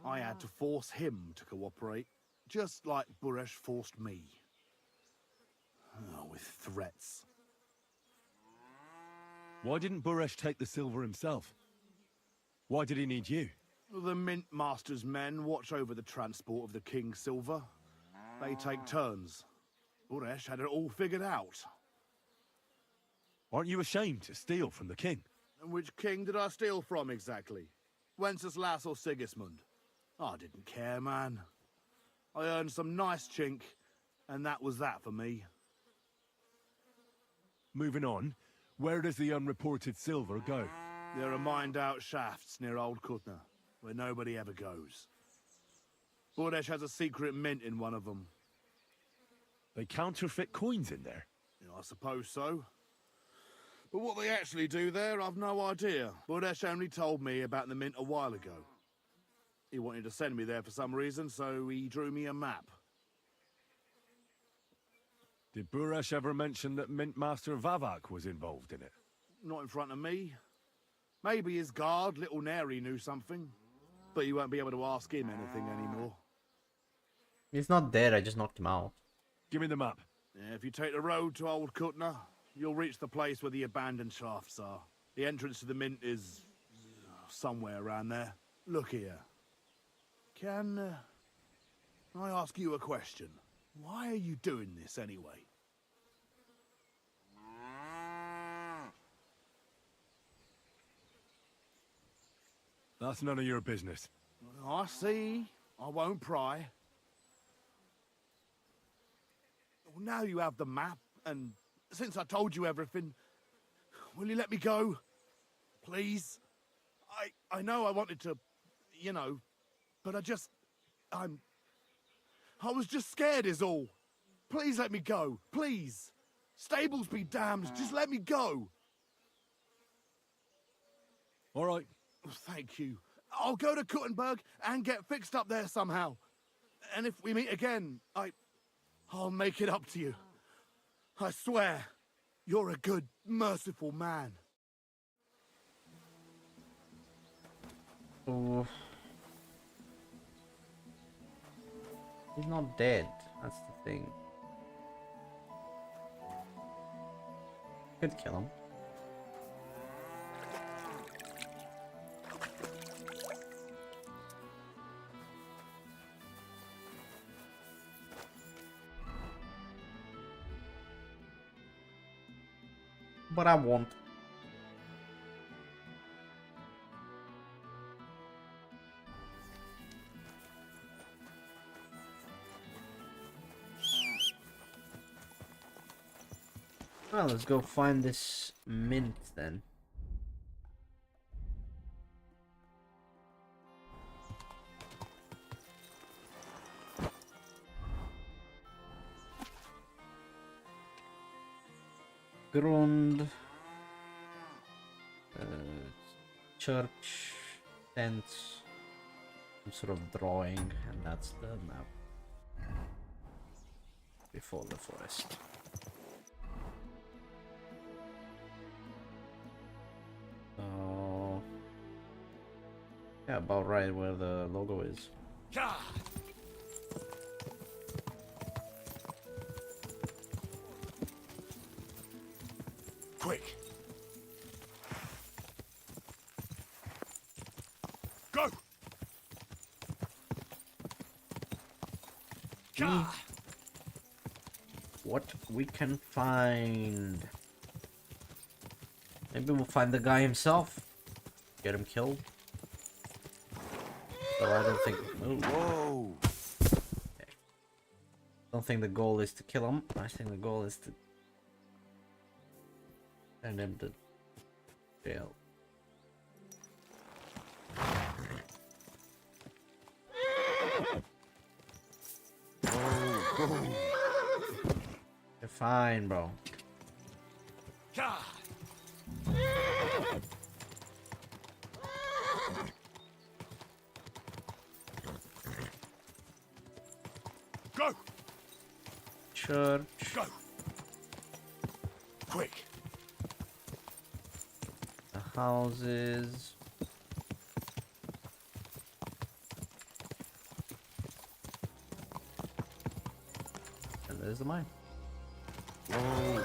I had to force him to cooperate, just like Buresh forced me. With threats. Why didn't Buresh take the silver himself? Why did he need you? The Mint Master's men watch over the transport of the king's silver. They take turns. Buresh had it all figured out. Aren't you ashamed to steal from the king? And which king did I steal from exactly? Wenceslas or Sigismund? I didn't care, man. I earned some nice chink, and that was that for me. Moving on, where does the unreported silver go? There are mined-out shafts near Old Kutna, where nobody ever goes. Buresh has a secret mint in one of them. They counterfeit coins in there? I suppose so. But what they actually do there, I've no idea. Buresh only told me about the mint a while ago. He wanted to send me there for some reason, so he drew me a map. Did Buresh ever mention that Mint Master Vavak was involved in it? Not in front of me. Maybe his guard, Little Neri, knew something. But you won't be able to ask him anything anymore. He's not dead, I just knocked him out. Give me the map. Yeah, if you take the road to Old Kutna, You'll reach the place where the abandoned shafts are. The entrance to the mint is somewhere around there. Look here. Can I ask you a question? Why are you doing this anyway? That's none of your business. I see. I won't pry. Well, now you have the map, and since I told you everything, will you let me go? Please? I know I wanted to, you know, but I was just scared is all. Please let me go. Please. Stables be damned. Just let me go. All right. Thank you. I'll go to Kuttenberg and get fixed up there somehow. And if we meet again, I'll make it up to you. I swear, you're a good, merciful man. Oh. He's not dead. That's the thing. Could kill him. But I won't. Well, let's go find this mint then. Grund, church, tent, some sort of drawing, and that's the map before the forest. Oh, yeah, about right where the logo is. Quick! Go! What we can find. Maybe we'll find the guy himself. Get him killed. So I don't think. Ooh. Whoa! Okay. Don't think the goal is to kill him. I think the goal is to send him to jail. You're fine, bro. Go! Church. Go! Quick! The houses. And there's the mine. Whoa.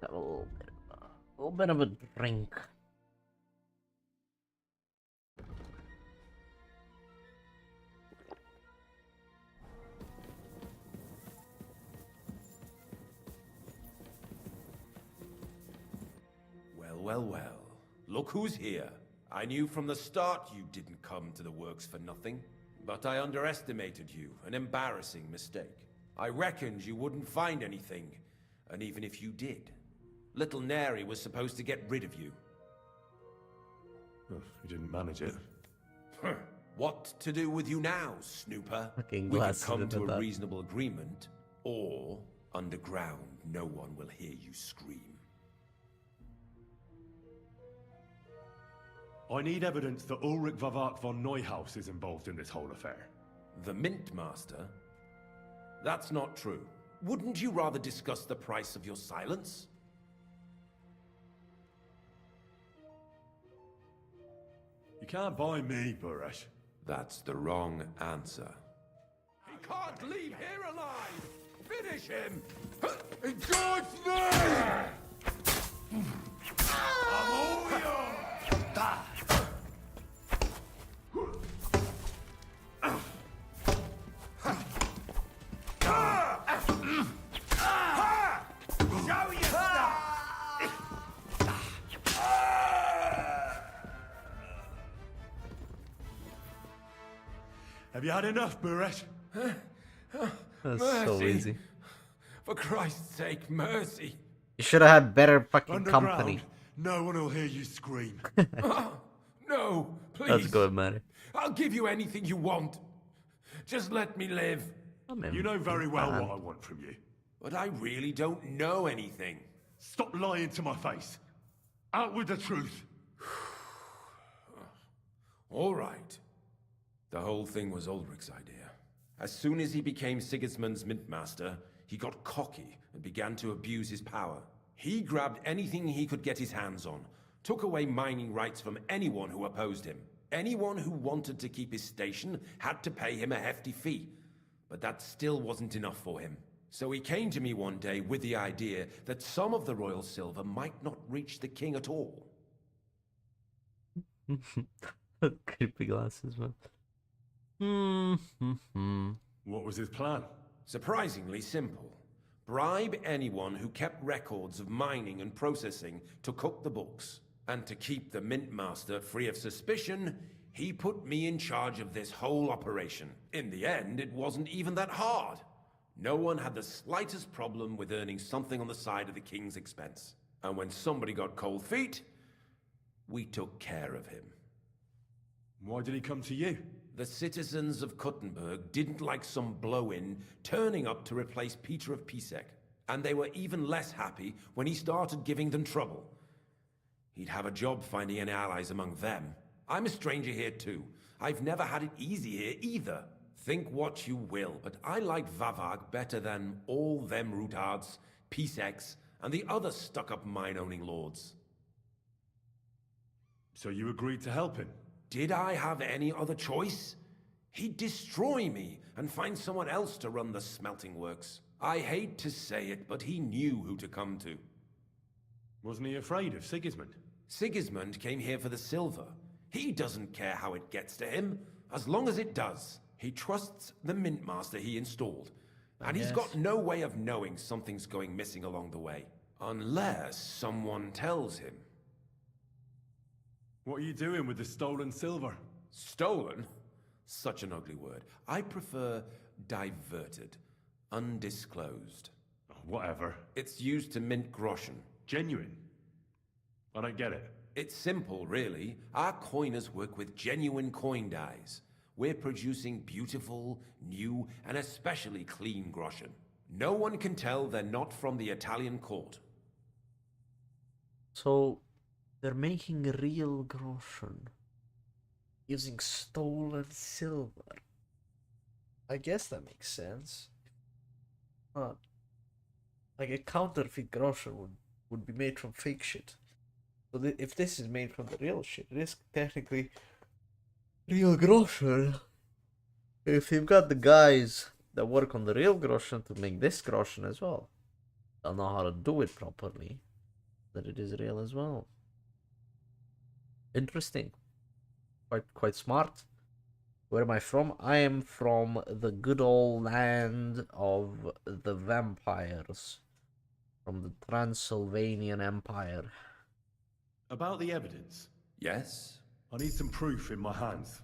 Have a little bit of a drink. Well. Look who's here. I knew from the start you didn't come to the works for nothing. But I underestimated you. An embarrassing mistake. I reckoned you wouldn't find anything. And even if you did, little Neri was supposed to get rid of you. Well, you didn't manage it. What to do with you now, Snooper? Fucking We could glad come to to a that. reasonable agreement, or Underground, no one will hear you scream. I need evidence that Ulrich Vavart von Neuhaus is involved in this whole affair. The Mint Master? That's not true. Wouldn't you rather discuss the price of your silence? You can't buy me, Burresh. That's the wrong answer. He can't leave here alive! Finish him! In God's name! I'm all yours! Show your stuff! Have you had enough, Burresh? That's so easy. For Christ's sake, mercy! You should have had better fucking Underground, company. no one will hear you scream. No, please. That's good, man. I'll give you anything you want. Just let me live. You know very well what I want from you. But I really don't know anything. Stop lying to my face. Out with the truth. All right. The whole thing was Ulrich's idea. As soon as he became Sigismund's Mintmaster, he got cocky and began to abuse his power. He grabbed anything he could get his hands on, took away mining rights from anyone who opposed him. Anyone who wanted to keep his station had to pay him a hefty fee. But that still wasn't enough for him. So he came to me one day with the idea that some of the royal silver might not reach the king at all. Creepy glasses, man. What was his plan? Surprisingly simple. Bribe anyone who kept records of mining and processing to cook the books. And to keep the Mint Master free of suspicion, he put me in charge of this whole operation. In the end, it wasn't even that hard. No one had the slightest problem with earning something on the side of the king's expense. And when somebody got cold feet, we took care of him. Why did he come to you? The citizens of Kuttenberg didn't like some blow-in turning up to replace Peter of Pisek. And they were even less happy when he started giving them trouble. He'd have a job finding any allies among them. I'm a stranger here too. I've never had it easy here either. Think what you will, but I like Vavag better than all them Rutards, Piseks, and the other stuck-up mine-owning lords. So you agreed to help him? Did I have any other choice? He'd destroy me and find someone else to run the smelting works. I hate to say it, but he knew who to come to. Wasn't he afraid of Sigismund? Sigismund came here for the silver. He doesn't care how it gets to him, as long as it does. He trusts the Mint Master he installed, and he's got no way of knowing something's going missing along the way. Unless someone tells him. What are you doing with the stolen silver? Stolen? Such an ugly word. I prefer diverted. Undisclosed. Whatever. It's used to mint groschen. Genuine? I don't get it. It's simple, really. Our coiners work with genuine coin dies. We're producing beautiful, new, and especially clean groschen. No one can tell they're not from the Italian court. So, they're making real groschen using stolen silver. I guess that makes sense. Huh. Like a counterfeit groschen would be made from fake shit. So if this is made from the real shit, it is technically real groschen. If you've got the guys that work on the real groschen to make this groschen as well, they'll know how to do it properly, that it is real as well. Interesting. Quite smart. Where am I from? I am from the good old land of the vampires. From the Transylvanian Empire. About the evidence? Yes? I need some proof in my hands.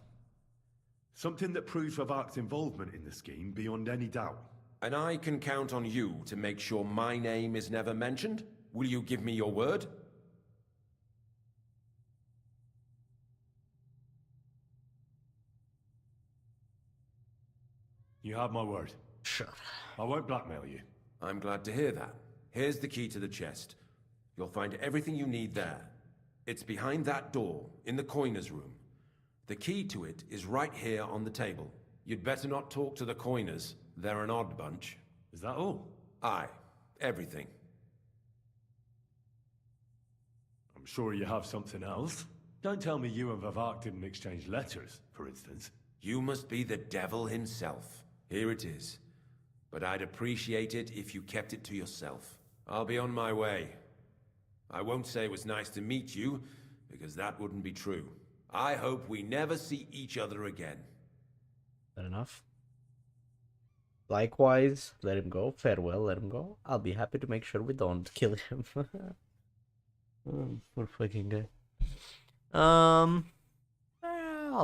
Something that proves Vavart's involvement in the scheme beyond any doubt. And I can count on you to make sure my name is never mentioned? Will you give me your word? You have my word. Sure. I won't blackmail you. I'm glad to hear that. Here's the key to the chest. You'll find everything you need there. It's behind that door, in the coiner's room. The key to it is right here on the table. You'd better not talk to the coiners. They're an odd bunch. Is that all? Aye. Everything. I'm sure you have something else. Don't tell me you and Vivek didn't exchange letters, for instance. You must be the devil himself. Here it is. But I'd appreciate it if you kept it to yourself. I'll be on my way. I won't say it was nice to meet you, because that wouldn't be true. I hope we never see each other again. Fair enough. Likewise, let him go. Farewell, let him go. I'll be happy to make sure we don't kill him. Poor fucking guy. I'll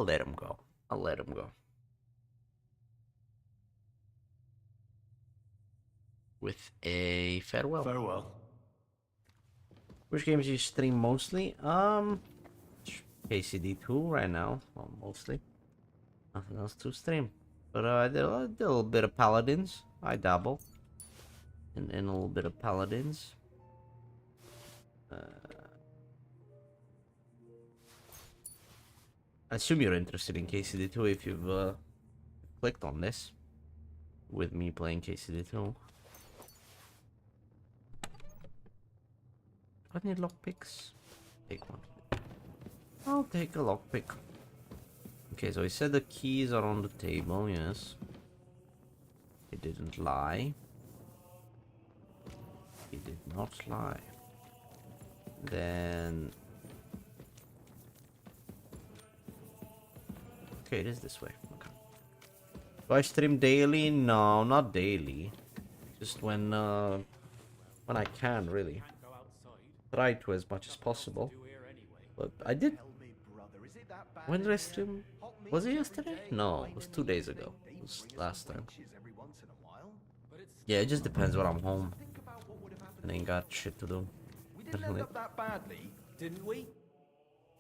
let him go. I'll let him go. With a farewell. Farewell. Which games you stream mostly? KCD2 right now. Well, mostly. Nothing else to stream. But I did a little bit of Paladins. I dabble in a little bit of Paladins. I assume you're interested in KCD2 if you've clicked on this with me playing KCD2. I need lockpicks. Take one. I'll take a lockpick. Okay, so he said the keys are on the table, yes. He didn't lie. He did not lie. Then... okay, it is this way. Okay. Do I stream daily? No, not daily. Just when I can, really. Try to as much as possible. But I did... when did I stream? Was it yesterday? No, it was 2 days ago. It was last time. Yeah, it just depends when I'm home. And ain't got shit to do. We didn't end up that badly, didn't we?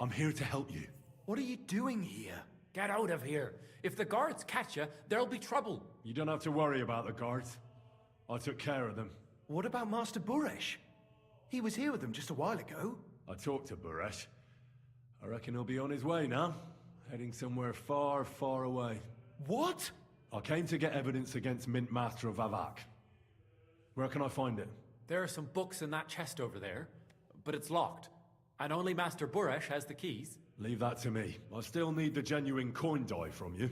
I'm here to help you. What are you doing here? Get out of here. If the guards catch you, there'll be trouble. You don't have to worry about the guards. I took care of them. What about Master Buresh? He was here with them just a while ago. I talked to Buresh. I reckon he'll be on his way now. Heading somewhere far, far away. What? I came to get evidence against Mint Master of Vivek. Where can I find it? There are some books in that chest over there, but it's locked. And only Master Buresh has the keys. Leave that to me. I still need the genuine coin die from you.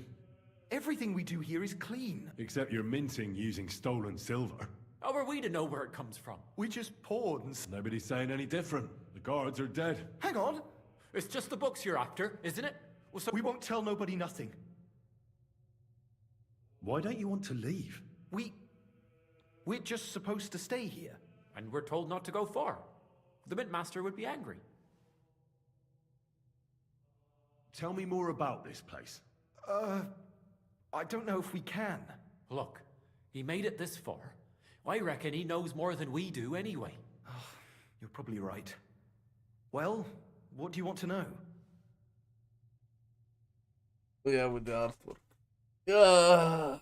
Everything we do here is clean. Except you're minting using stolen silver. How are we to know where it comes from? We just poured and... nobody's saying any different. The guards are dead. Hang on! It's just the books you're after, isn't it? Well, so we won't tell nobody nothing. Why don't you want to leave? We're just supposed to stay here. And we're told not to go far. The Mint Master would be angry. Tell me more about this place. I don't know if we can. Look, he made it this far. I reckon he knows more than we do anyway. You're probably right. Well, what do you want to know? Yeah, with the artwork. Yeah,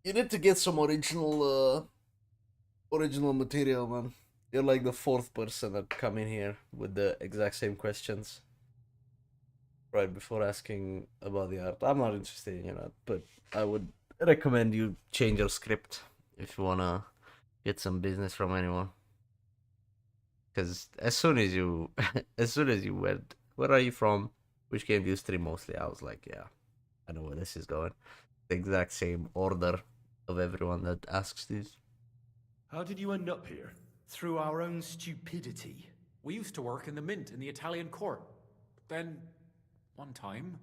you need to get some original material, man. You're like the fourth person that come in here with the exact same questions right before asking about the art. I'm not interested in that, but I would recommend you change your script if you wanna get some business from anyone. Because as soon as you went, where are you from? Which game do you stream mostly? I was like, yeah, I know where this is going. The exact same order of everyone that asks these. How did you end up here? Through our own stupidity. We used to work in the Mint in the Italian court. Then, one time,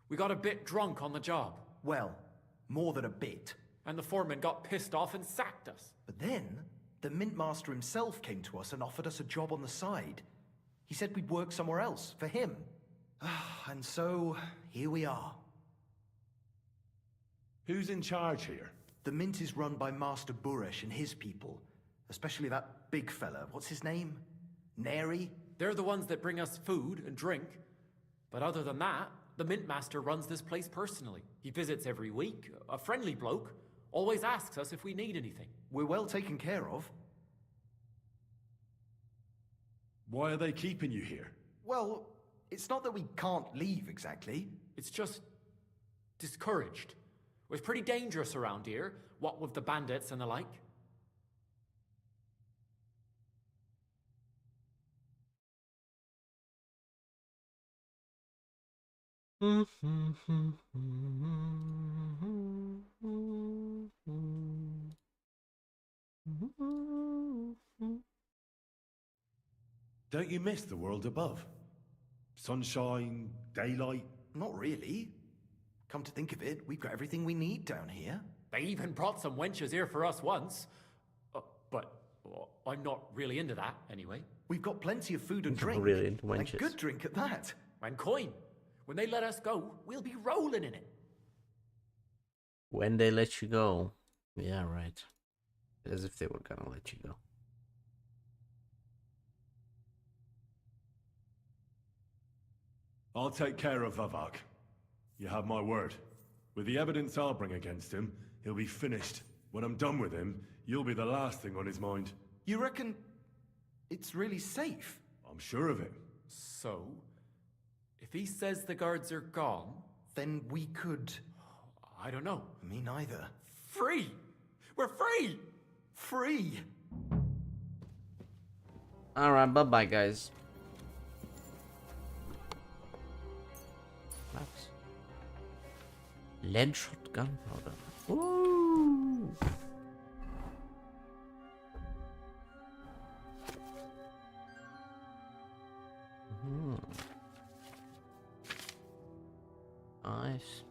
we got a bit drunk on the job. Well, more than a bit. And the foreman got pissed off and sacked us. But then, the Mint Master himself came to us and offered us a job on the side. He said we'd work somewhere else, for him. And so, here we are. Who's in charge here? The Mint is run by Master Buresh and his people. Especially that big fella. What's his name? Neri? They're the ones that bring us food and drink. But other than that, the Mint Master runs this place personally. He visits every week, a friendly bloke. Always asks us if we need anything. We're well taken care of. Why are they keeping you here? Well, it's not that we can't leave exactly. It's just discouraged. It's pretty dangerous around here, what with the bandits and the like. Don't you miss the world above? Sunshine, daylight? Not really. Come to think of it, we've got everything we need down here. They even brought some wenches here for us once. But I'm not really into that, anyway. We've got plenty of food and drink. Really into And wenches. good drink at that. And coin. When they let us go, we'll be rolling in it. When they let you go. Yeah, right. As if they were gonna let you go. I'll take care of Vavak. You have my word. With the evidence I'll bring against him, he'll be finished. When I'm done with him, you'll be the last thing on his mind. You reckon it's really safe? I'm sure of it. So, if he says the guards are gone, then we could... I don't know. Me neither. Free! We're free! Free! Alright, bye-bye, guys. Max. Lead shot gunpowder. Woo! Nice.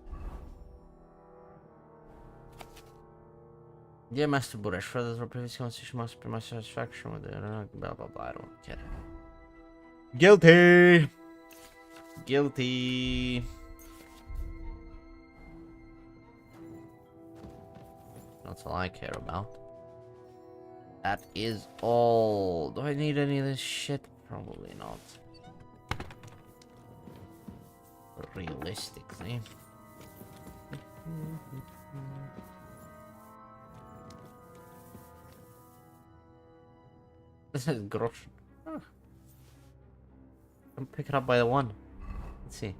Dear Master Buresh, further to previous conversation must be my satisfaction with it. Blah blah blah. I don't get it. Guilty. Guilty. That's all I care about. That is all. Do I need any of this shit? Probably not. Realistically. This is gross. Oh. I'm picking up by the one. Let's see.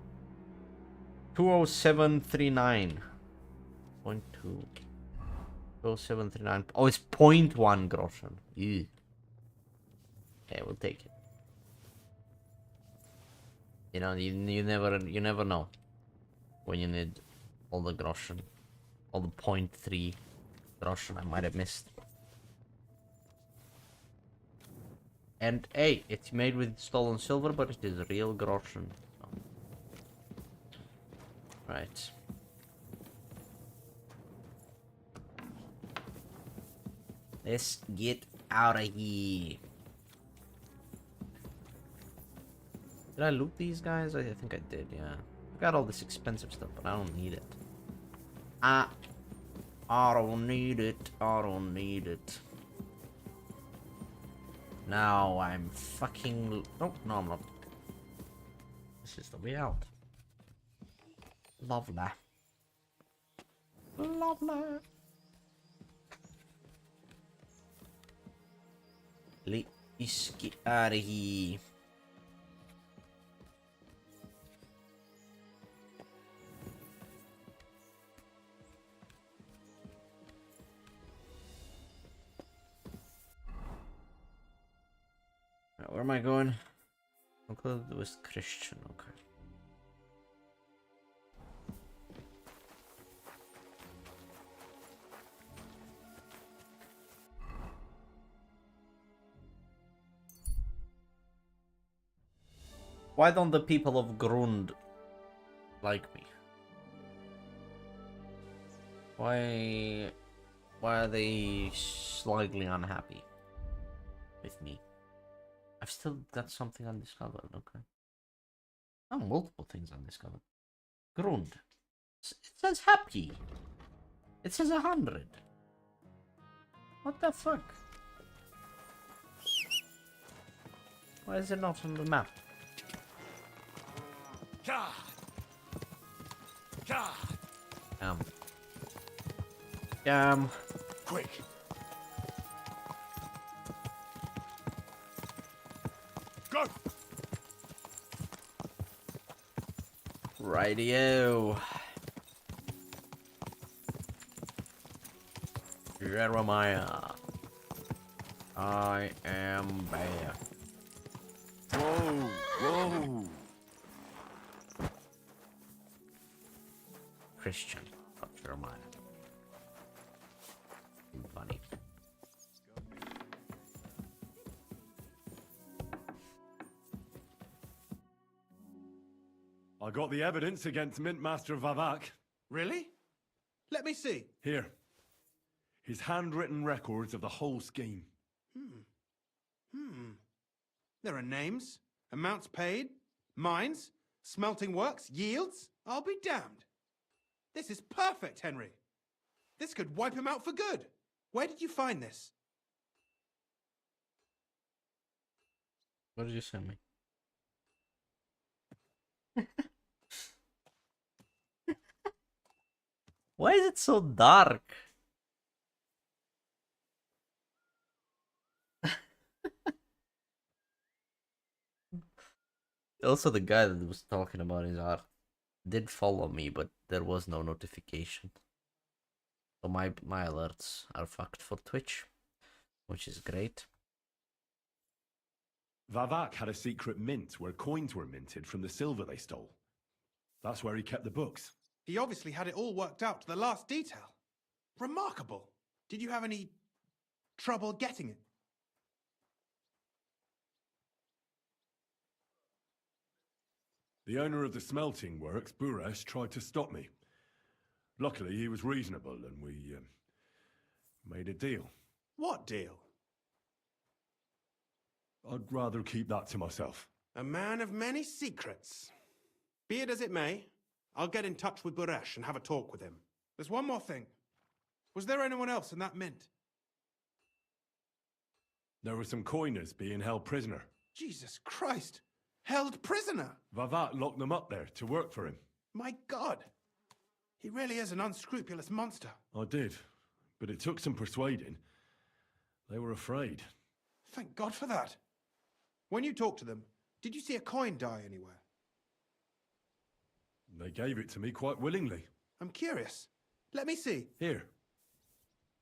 20739. 0.2. 20739. Oh, it's 0.1 groschen. Ew. Okay, we'll take it. You know, you never know when you need all the groschen, all the 0.3 groschen I might have missed. And hey, it's made with stolen silver, but it is real groschen. So. Right. Let's get out of here. Did I loot these guys? I think I did, yeah. I got all this expensive stuff, but I don't need it. I don't need it. I don't need it. Now I'm fucking... Oh, no, I'm not. This is the way out. Lovely. Lovely. Let's get out of here. Where am I going? I'll go to West Christian, okay. Why don't the people of Grund like me? Why are they slightly unhappy with me? I've still got something undiscovered, okay. Oh, multiple things undiscovered. Grund. It says happy. It says 100. What the fuck? Why is it not on the map? Quick. Go. Rightio. Jeremiah. I am back. Whoa, whoa. Christian. Fuck Jeremiah. Funny. I got the evidence against Mintmaster Vavak. Really? Let me see. Here. His handwritten records of the whole scheme. There are names, amounts paid, mines, smelting works, yields. I'll be damned. This is perfect, Henry. This could wipe him out for good. Where did you find this? What did you send me? Why is it so dark? Also, the guy that was talking about his art did follow me, but there was no notification. So my alerts are fucked for Twitch, which is great. Vavak had a secret mint where coins were minted from the silver they stole. That's where he kept the books. He obviously had it all worked out to the last detail. Remarkable. Did you have any trouble getting it? The owner of the smelting works, Buresh, tried to stop me. Luckily, he was reasonable and we made a deal. What deal? I'd rather keep that to myself. A man of many secrets. Be it as it may, I'll get in touch with Buresh and have a talk with him. There's one more thing. Was there anyone else in that mint? There were some coiners being held prisoner. Jesus Christ! Held prisoner! Vavak locked them up there to work for him. My God! He really is an unscrupulous monster. I did, but it took some persuading. They were afraid. Thank God for that. When you talked to them, did you see a coin die anywhere? They gave it to me quite willingly. I'm curious. Let me see. Here.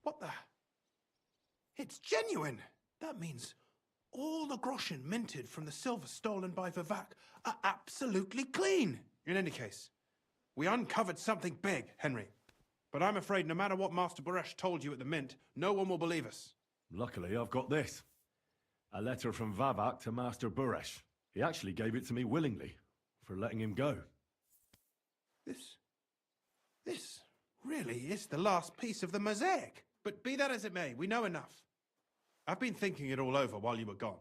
What the? It's genuine! That means all the groschen minted from the silver stolen by Vivak are absolutely clean. In any case, we uncovered something big, Henry. But I'm afraid no matter what Master Buresh told you at the mint, no one will believe us. Luckily, I've got this. A letter from Vavak to Master Buresh. He actually gave it to me willingly, for letting him go. This really is the last piece of the mosaic. But be that as it may, we know enough. I've been thinking it all over while you were gone.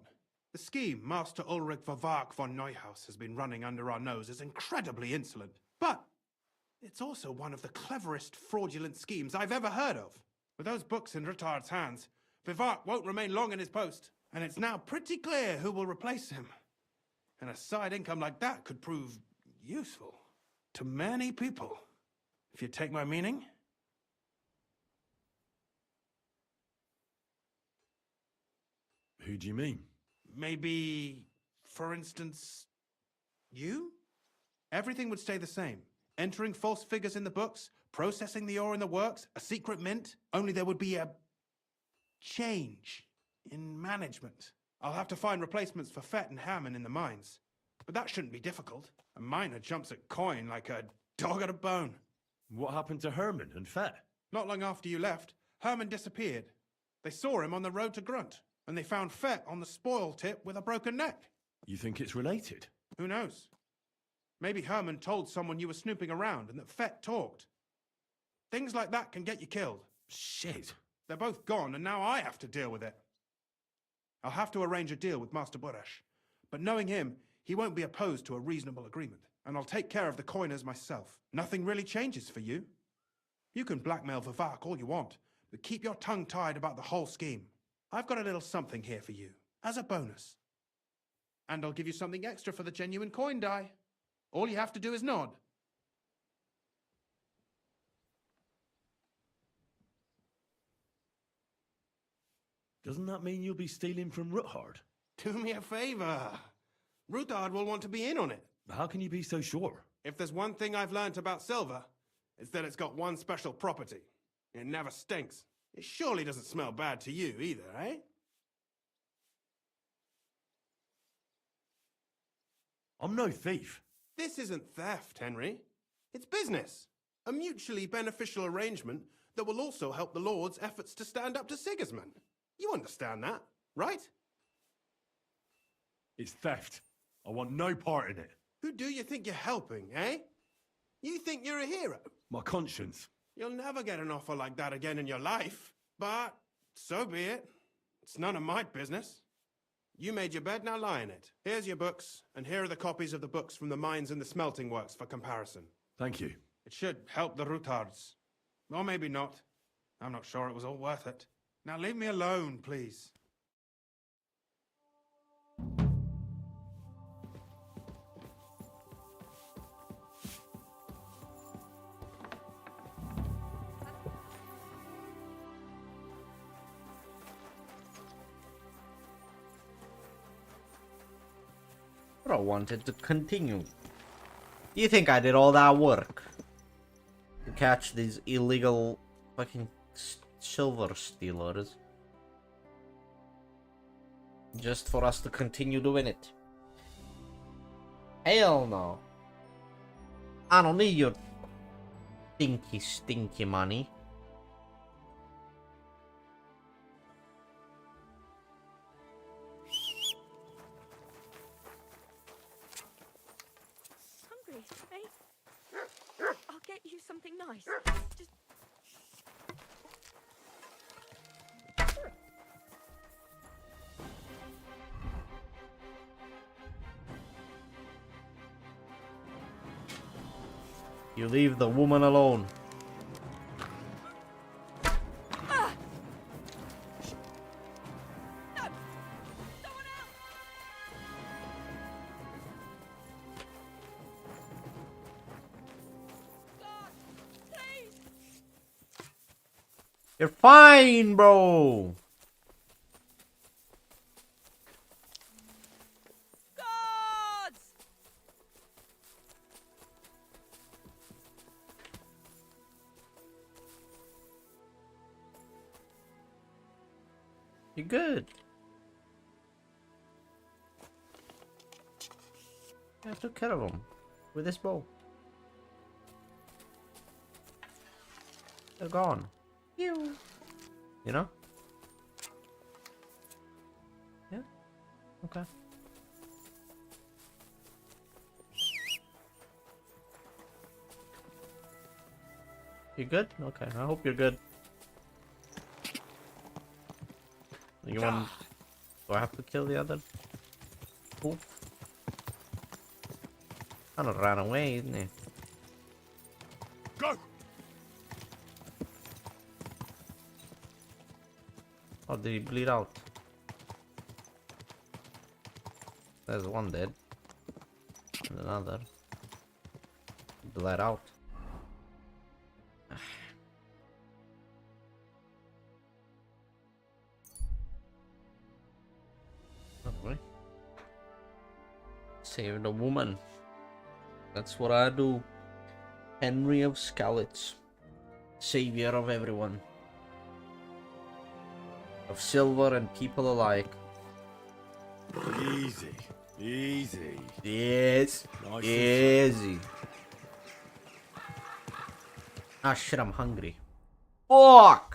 The scheme Master Ulrich Vavak von Neuhaus has been running under our nose is incredibly insolent. But it's also one of the cleverest fraudulent schemes I've ever heard of. With those books in Rittard's hands, Vivak won't remain long in his post, and it's now pretty clear who will replace him. And a side income like that could prove useful to many people, if you take my meaning. Who do you mean? Maybe, for instance, you? Everything would stay the same. Entering false figures in the books, processing the ore in the works, a secret mint, only there would be a change in management. I'll have to find replacements for Fett and Hammond in the mines. But that shouldn't be difficult. A miner jumps at coin like a dog at a bone. What happened to Herman and Fett? Not long after you left, Herman disappeared. They saw him on the road to Grunt, and they found Fett on the spoil tip with a broken neck. You think it's related? Who knows? Maybe Herman told someone you were snooping around and that Fett talked. Things like that can get you killed. Shit. They're both gone, and now I have to deal with it. I'll have to arrange a deal with Master Buresh. But knowing him, he won't be opposed to a reasonable agreement. And I'll take care of the coiners myself. Nothing really changes for you. You can blackmail Vivak all you want, but keep your tongue tied about the whole scheme. I've got a little something here for you, as a bonus. And I'll give you something extra for the genuine coin die. All you have to do is nod. Doesn't that mean you'll be stealing from Ruthard? Do me a favor. Ruthard will want to be in on it. How can you be so sure? If there's one thing I've learnt about silver, it's that it's got one special property. It never stinks. It surely doesn't smell bad to you either, eh? I'm no thief. This isn't theft, Henry. It's business. A mutually beneficial arrangement that will also help the Lord's efforts to stand up to Sigismund. You understand that, right? It's theft. I want no part in it. Who do you think you're helping, eh? You think you're a hero? My conscience. You'll never get an offer like that again in your life. But so be it. It's none of my business. You made your bed, now lie in it. Here's your books, and here are the copies of the books from the mines and the smelting works for comparison. Thank you. It should help the Ruthards. Or maybe not. I'm not sure it was all worth it. Now leave me alone, please. But I wanted to continue. Do you think I did all that work to catch these illegal fucking silver stealers just for us to continue doing it? Hell no. I don't need your stinky money. Hungry, eh? I'll get you something nice. Just... You leave the woman alone. You're fine, bro. You're good. I took care of them with this bow. They're gone. You know? Yeah? Okay. You good? Okay, I hope you're good. You want... Do I have to kill the other? Wolf? Kind of ran away, isn't he? Go! Oh, did he bleed out? There's one dead. And another. Bled out. Okay. Save the woman. That's what I do. Henry of Skalitz. Savior of everyone. Of silver and people alike. Easy. Easy. Yes. Nice Easy. Ah shit, I'm hungry. Fuck!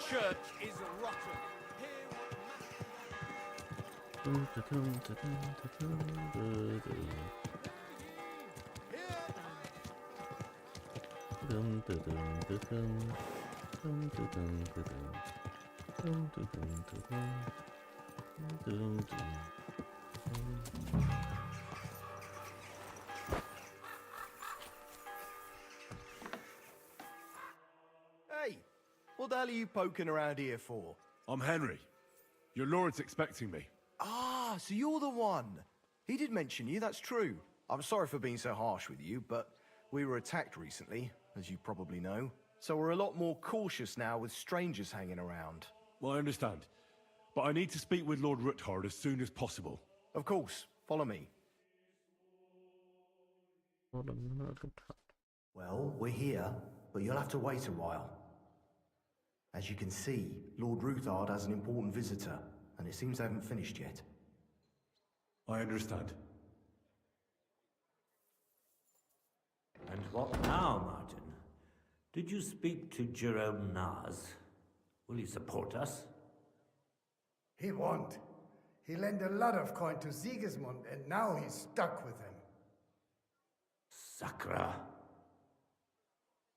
Church is rotten. hell are you poking around here for? I'm Henry. Your lord's expecting me. Ah, so you're the one. He did mention you, that's true. I'm sorry for being so harsh with you, but we were attacked recently, as you probably know. So we're a lot more cautious now with strangers hanging around. Well, I understand. But I need to speak with Lord Ruthard as soon as possible. Of course. Follow me. Well, we're here, but you'll have to wait a while. As you can see, Lord Ruthard has an important visitor, and it seems they haven't finished yet. I understand. And what now, Martin? Did you speak to Jerome Nars? Will he support us? He won't. He lent a lot of coin to Sigismund, and now he's stuck with him. Sakra.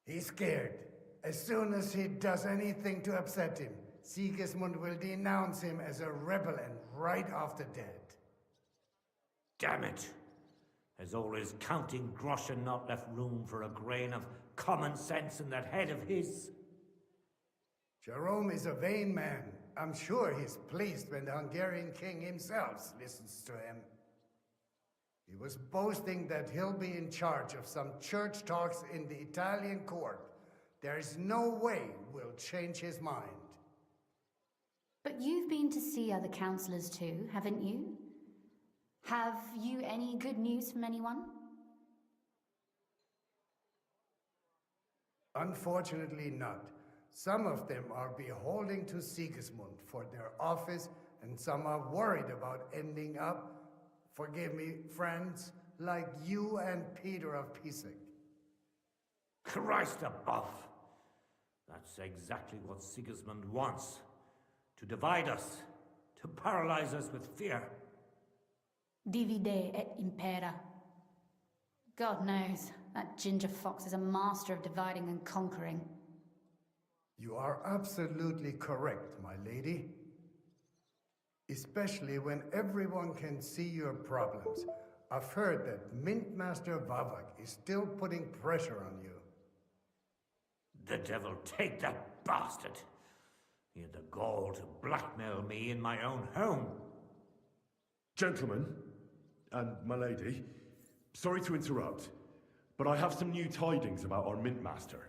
He's scared. As soon as he does anything to upset him, Sigismund will denounce him as a rebel and right after dead. Damn it! There's always counting groschen not left room for a grain of common sense in that head of his. Jerome is a vain man. I'm sure he's pleased when the Hungarian king himself listens to him. He was boasting that he'll be in charge of some church talks in the Italian court. There is no way we'll change his mind. But you've been to see other councillors too, haven't you? Have you any good news from anyone? Unfortunately not. Some of them are beholden to Sigismund for their office, and some are worried about ending up, forgive me, friends, like you and Peter of Pisek. Christ above! That's exactly what Sigismund wants. To divide us, to paralyze us with fear. Divide et impera. God knows, that ginger fox is a master of dividing and conquering. You are absolutely correct, my lady. Especially when everyone can see your problems. I've heard that Mint Master Vavak is still putting pressure on you. The devil take that bastard! He had the gall to blackmail me in my own home. Gentlemen, and my lady, sorry to interrupt, but I have some new tidings about our Mint Master.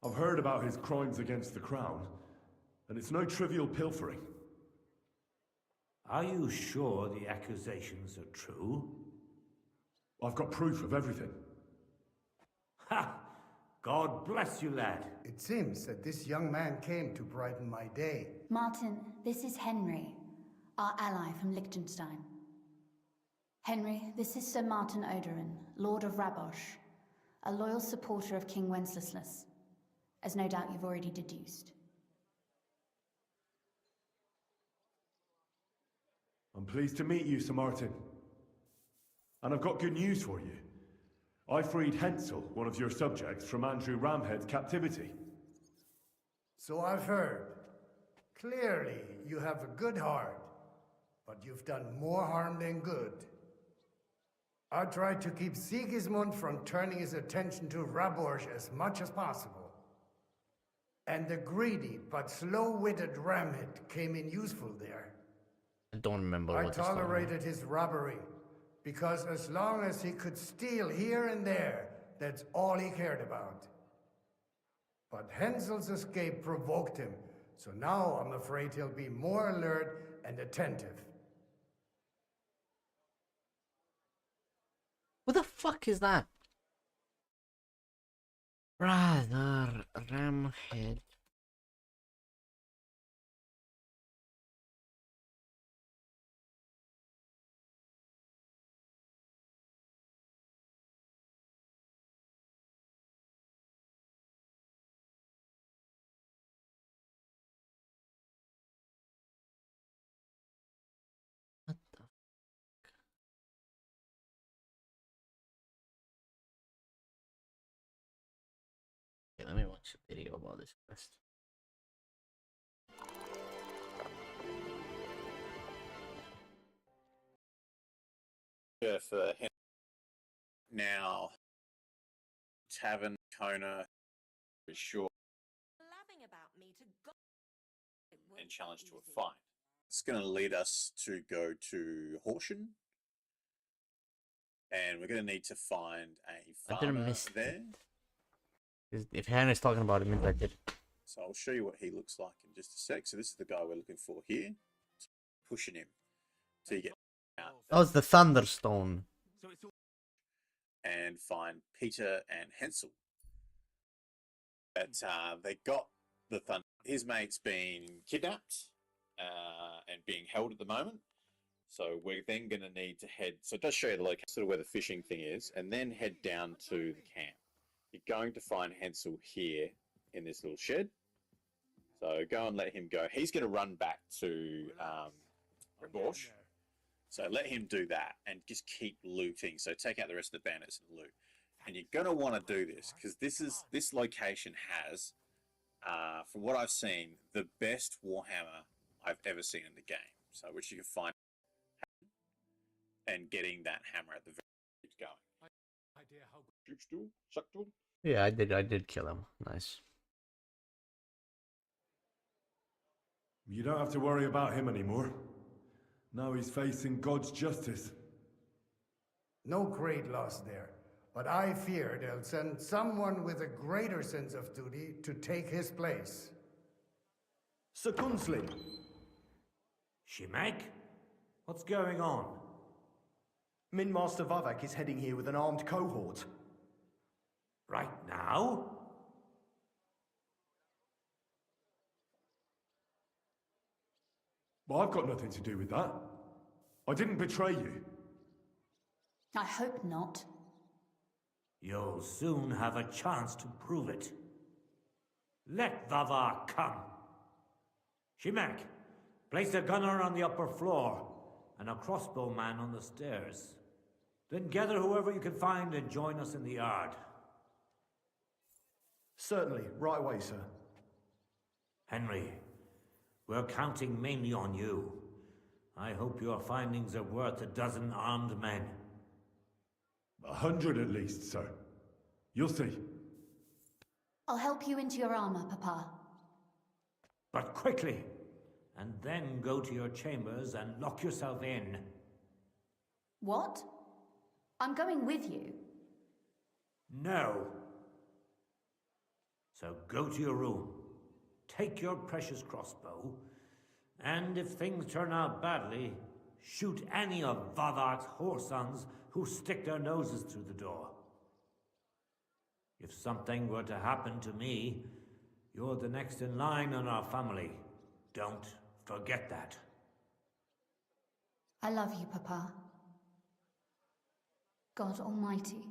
I've heard about his crimes against the crown, and it's no trivial pilfering. Are you sure the accusations are true? I've got proof of everything. Ha! God bless you, lad. It seems that this young man came to brighten my day. Martin, this is Henry, our ally from Liechtenstein. Henry, this is Sir Martin Oderin, Lord of Rabosh, a loyal supporter of King Wenceslas, as no doubt you've already deduced. I'm pleased to meet you, Sir Martin. And I've got good news for you. I freed Hensel, one of your subjects, from Andrew Ramhead's captivity. So I've heard. Clearly, you have a good heart, but you've done more harm than good. I tried to keep Sigismund from turning his attention to Rabosh as much as possible. And the greedy but slow-witted Ramhead came in useful there. I don't remember I what this story tolerated his robbery, because as long as he could steal here and there, that's all he cared about. But Hensel's escape provoked him, so now I'm afraid he'll be more alert and attentive. Who the fuck is that? Brother Ramhead. What the fuck? Okay, let me watch a video about this quest. For him now, Tavern Kona for sure. me to go. and challenge to a fight. It's going to lead us to go to Horsham, and we're going to need to find a I didn't farmer miss there. If Hannah's talking about it, means I did. So I'll show you what he looks like in just a sec. So this is the guy we're looking for here. Pushing him to get out. That was the Thunderstone. And find Peter and Hansel. But they got the thunder. His mate's been kidnapped and being held at the moment. So we're then going to need to head. So it does show you the location, sort of where the fishing thing is, and then head down to the camp. You're going to find Hansel here in this little shed. So go and let him go. He's going to run back to Rabosh. So let him do that and just keep looting. So take out the rest of the bandits and loot. And you're going to want to do this because this location has, from what I've seen, the best Warhammer I've ever seen in the game. So which you can find and getting that hammer at the very going. Yeah, I did kill him. Nice. You don't have to worry about him anymore. Now he's facing God's justice. No great loss there, but I fear they'll send someone with a greater sense of duty to take his place. Sir Gunslin. Shimek? What's going on? Min Master Vavak is heading here with an armed cohort. Right now? Well, I've got nothing to do with that. I didn't betray you. I hope not. You'll soon have a chance to prove it. Let Vavar come. Shimek, place a gunner on the upper floor and a crossbowman on the stairs. Then gather whoever you can find and join us in the yard. Certainly, right away, sir. Henry, we're counting mainly on you. I hope your findings are worth 12 armed men. 100 at least, sir. You'll see. I'll help you into your armor, Papa. But quickly, and then go to your chambers and lock yourself in. What? I'm going with you. No. So go to your room, take your precious crossbow, and if things turn out badly, shoot any of Vavar's whoresons who stick their noses through the door. If something were to happen to me, you're the next in line in our family. Don't forget that. I love you, Papa. God Almighty.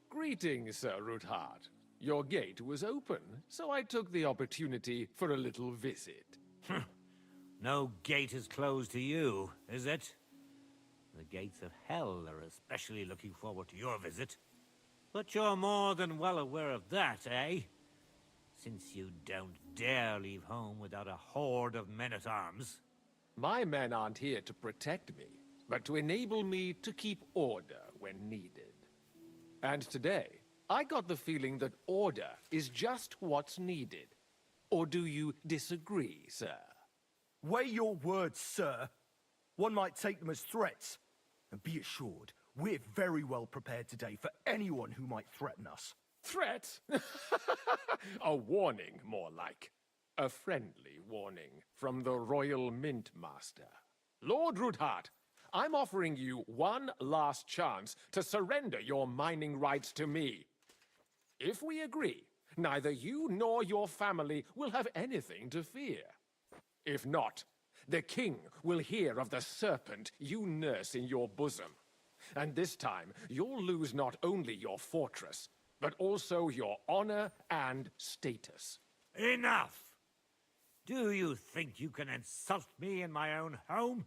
Greetings, Sir Ruthard. Your gate was open, so I took the opportunity for a little visit. No gate is closed to you, is it? The gates of hell are especially looking forward to your visit. But you're more than well aware of that, eh? Since you don't dare leave home without a horde of men-at-arms. My men aren't here to protect me, but to enable me to keep order when needed. And today, I got the feeling that order is just what's needed. Or do you disagree, sir? Weigh your words, sir. One might take them as threats. And be assured, we're very well prepared today for anyone who might threaten us. Threat? A warning, more like. A friendly warning from the Royal Mint Master. Lord Ruthard, I'm offering you one last chance to surrender your mining rights to me. If we agree, neither you nor your family will have anything to fear. If not, the king will hear of the serpent you nurse in your bosom. And this time, you'll lose not only your fortress, but also your honor and status. Enough! Do you think you can insult me in my own home?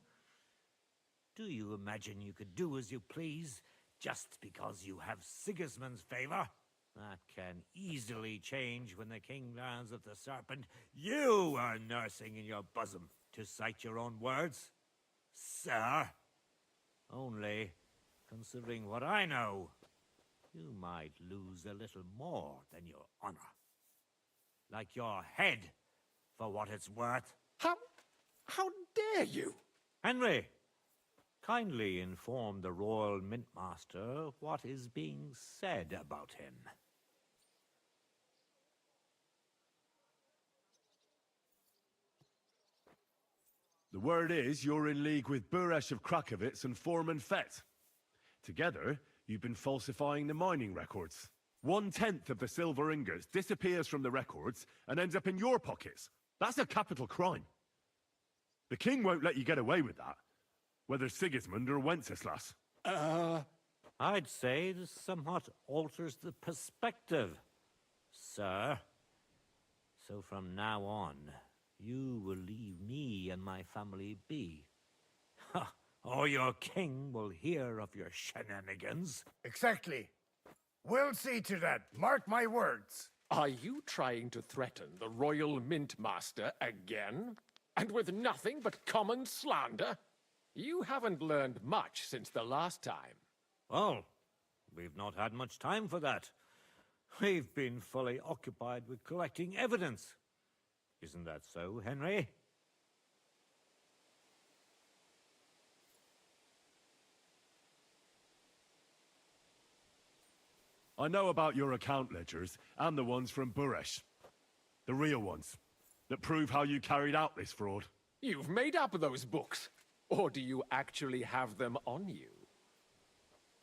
Do you imagine you could do as you please, just because you have Sigismund's favor? That can easily change when the king learns of the serpent you are nursing in your bosom, to cite your own words, sir. Only, considering what I know, you might lose a little more than your honor. Like your head, for what it's worth. How dare you? Henry, kindly inform the Royal Mintmaster what is being said about him. The word is you're in league with Buresh of Krakowitz and Foreman Fett. Together, you've been falsifying the mining records. 1/10 of the silver ingots disappears from the records and ends up in your pockets. That's a capital crime. The king won't let you get away with that, whether Sigismund or Wenceslas. I'd say this somewhat alters the perspective, sir. So from now on, you will leave me and my family be. Or your king will hear of your shenanigans. Exactly. We'll see to that. Mark my words. Are you trying to threaten the Royal Mintmaster again? And with nothing but common slander? You haven't learned much since the last time. Well, we've not had much time for that. We've been fully occupied with collecting evidence. Isn't that so, Henry? I know about your account ledgers and the ones from Buresh. The real ones, that prove how you carried out this fraud. You've made up those books. Or do you actually have them on you?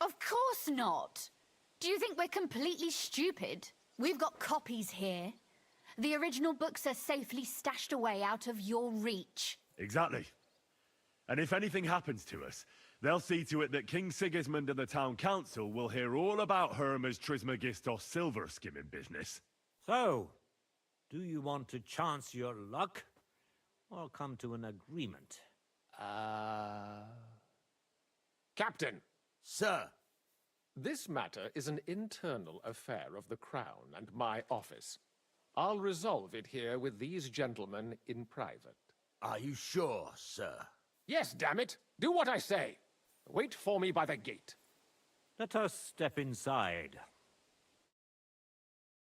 Of course not. Do you think we're completely stupid? We've got copies here. The original books are safely stashed away out of your reach. Exactly. And if anything happens to us, they'll see to it that King Sigismund and the town council will hear all about Herma's Trismegistos silver skimming business. So, do you want to chance your luck, or come to an agreement? Captain! Sir! This matter is an internal affair of the Crown and my office. I'll resolve it here with these gentlemen in private. Are you sure, sir? Yes, damn it! Do what I say! Wait for me by the gate. Let us step inside.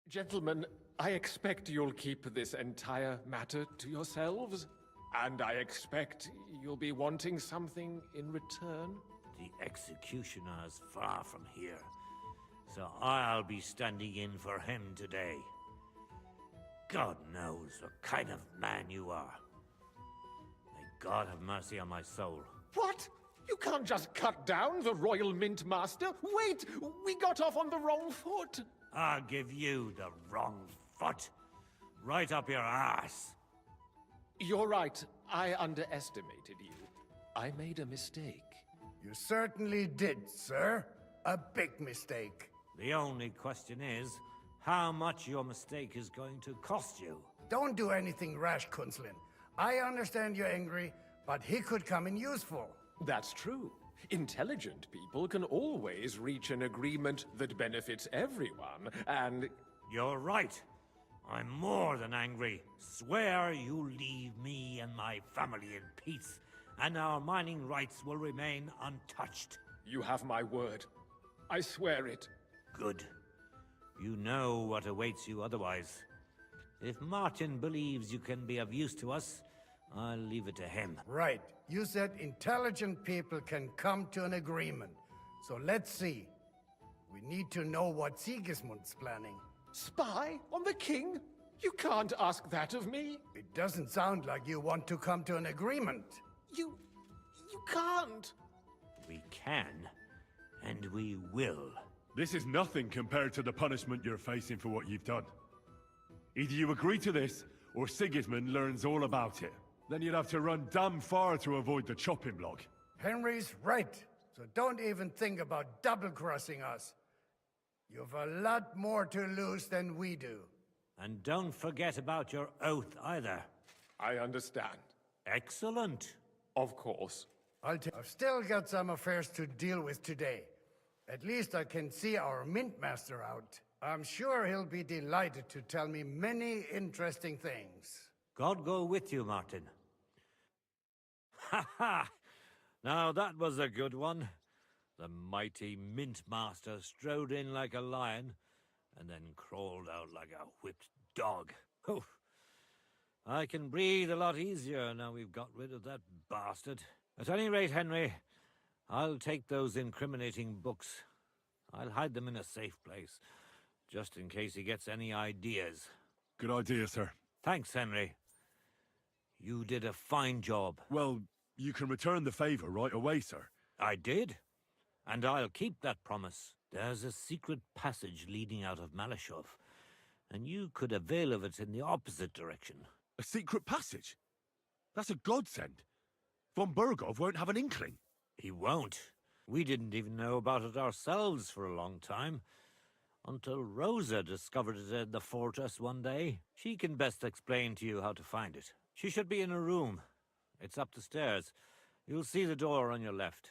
Gentlemen, I expect you'll keep this entire matter to yourselves. And I expect you'll be wanting something in return. The executioner is far from here, so I'll be standing in for him today. God knows what kind of man you are. May God have mercy on my soul. What? You can't just cut down the Royal Mintmaster? Wait! We got off on the wrong foot! I'll give you the wrong foot. Right up your ass. You're right. I underestimated you. I made a mistake. You certainly did, sir. A big mistake. The only question is, how much your mistake is going to cost you. Don't do anything rash, Kunslin. I understand you're angry, but he could come in useful. That's true. Intelligent people can always reach an agreement that benefits everyone, and... You're right. I'm more than angry. Swear you leave me and my family in peace, and our mining rights will remain untouched. You have my word. I swear it. Good. You know what awaits you otherwise. If Martin believes you can be of use to us, I'll leave it to him. Right. You said intelligent people can come to an agreement. So let's see. We need to know what Sigismund's planning. Spy on the king? You can't ask that of me. It doesn't sound like you want to come to an agreement. You can't. We can, and we will. This is nothing compared to the punishment you're facing for what you've done. Either you agree to this, or Sigismund learns all about it. Then you'd have to run damn far to avoid the chopping block. Henry's right. So don't even think about double-crossing us. You've a lot more to lose than we do. And don't forget about your oath either. I understand. Excellent. Of course. I've still got some affairs to deal with today. At least I can see our Mintmaster out. I'm sure he'll be delighted to tell me many interesting things. God go with you, Martin. Ha ha! Now that was a good one. The mighty Mint Master strode in like a lion, and then crawled out like a whipped dog. Oof. I can breathe a lot easier now we've got rid of that bastard. At any rate, Henry, I'll take those incriminating books. I'll hide them in a safe place, just in case he gets any ideas. Good idea, sir. Thanks, Henry. You did a fine job. Well, you can return the favor right away, sir. I did, and I'll keep that promise. There's a secret passage leading out of Malashov, and you could avail of it in the opposite direction. A secret passage? That's a godsend. Von Burgov won't have an inkling. He won't. We didn't even know about it ourselves for a long time, until Rosa discovered it in the fortress one day. She can best explain to you how to find it. She should be in a room. It's up the stairs. You'll see the door on your left.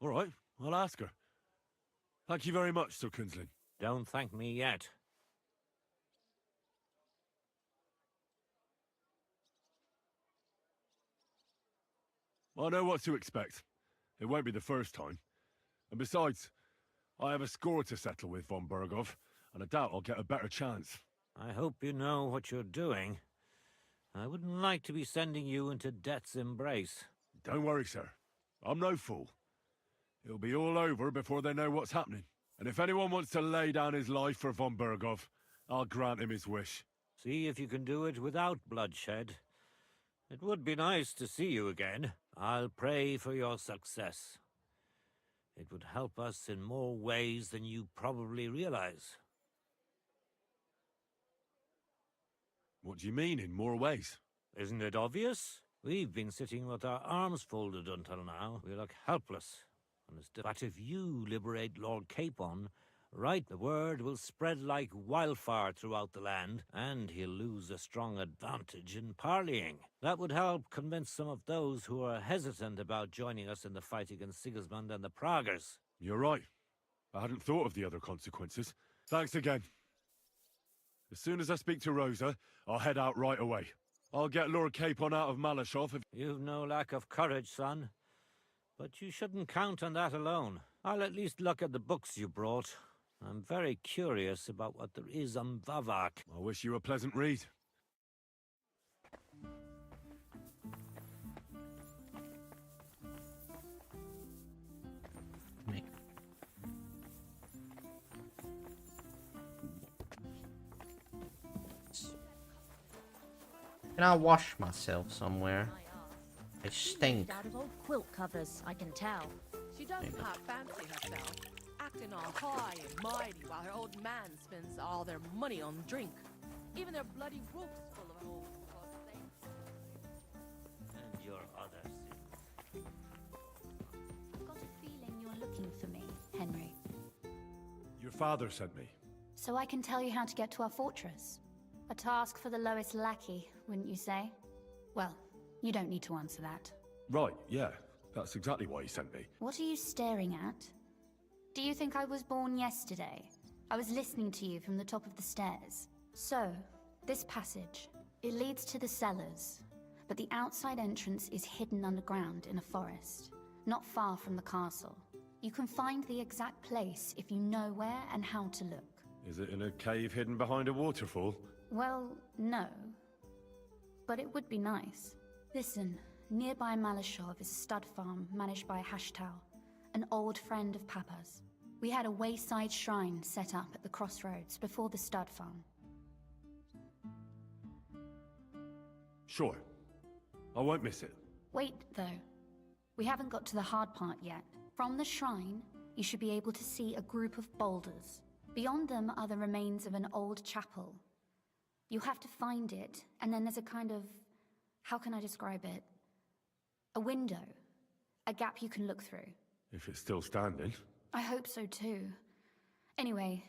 All right, I'll ask her. Thank you very much, Sir Kinsling. Don't thank me yet. I know what to expect. It won't be the first time. And besides, I have a score to settle with Von Burgov, and I doubt I'll get a better chance. I hope you know what you're doing. I wouldn't like to be sending you into death's embrace. Don't worry, sir. I'm no fool. It'll be all over before they know what's happening. And if anyone wants to lay down his life for Von Burgov, I'll grant him his wish. See if you can do it without bloodshed. It would be nice to see you again. I'll pray for your success. It would help us in more ways than you probably realize. What do you mean, in more ways? Isn't it obvious? We've been sitting with our arms folded until now. We look helpless. But if you liberate Lord Capon, right, the word will spread like wildfire throughout the land, and he'll lose a strong advantage in parleying. That would help convince some of those who are hesitant about joining us in the fight against Sigismund and the Praguers. You're right. I hadn't thought of the other consequences. Thanks again. As soon as I speak to Rosa, I'll head out right away. I'll get Lord Capon out of Malashov if... You've no lack of courage, son. But you shouldn't count on that alone. I'll at least look at the books you brought. I'm very curious about what there is on Vavak. I wish you a pleasant read. Can I wash myself somewhere? I stink. Out of old quilt covers, I can tell. She doesn't have fancy herself, acting all high and mighty while her old man spends all their money on drink. Even their bloody roof's full of old things. And your other sins. I've got a feeling you're looking for me, Henry. Your father sent me. So I can tell you how to get to our fortress. A task for the lowest lackey, wouldn't you say? Well, you don't need to answer that. Right, yeah. That's exactly why he sent me. What are you staring at? Do you think I was born yesterday? I was listening to you from the top of the stairs. So, this passage, it leads to the cellars, but the outside entrance is hidden underground in a forest, not far from the castle. You can find the exact place if you know where and how to look. Is it in a cave hidden behind a waterfall? Well, no. But it would be nice. Listen, nearby Malashov is a stud farm managed by Hashtal, an old friend of Papa's. We had a wayside shrine set up at the crossroads before the stud farm. Sure. I won't miss it. Wait, though. We haven't got to the hard part yet. From the shrine, you should be able to see a group of boulders. Beyond them are the remains of an old chapel. You have to find it, and then there's a kind of... how can I describe it? A window. A gap you can look through. If it's still standing. I hope so too. Anyway,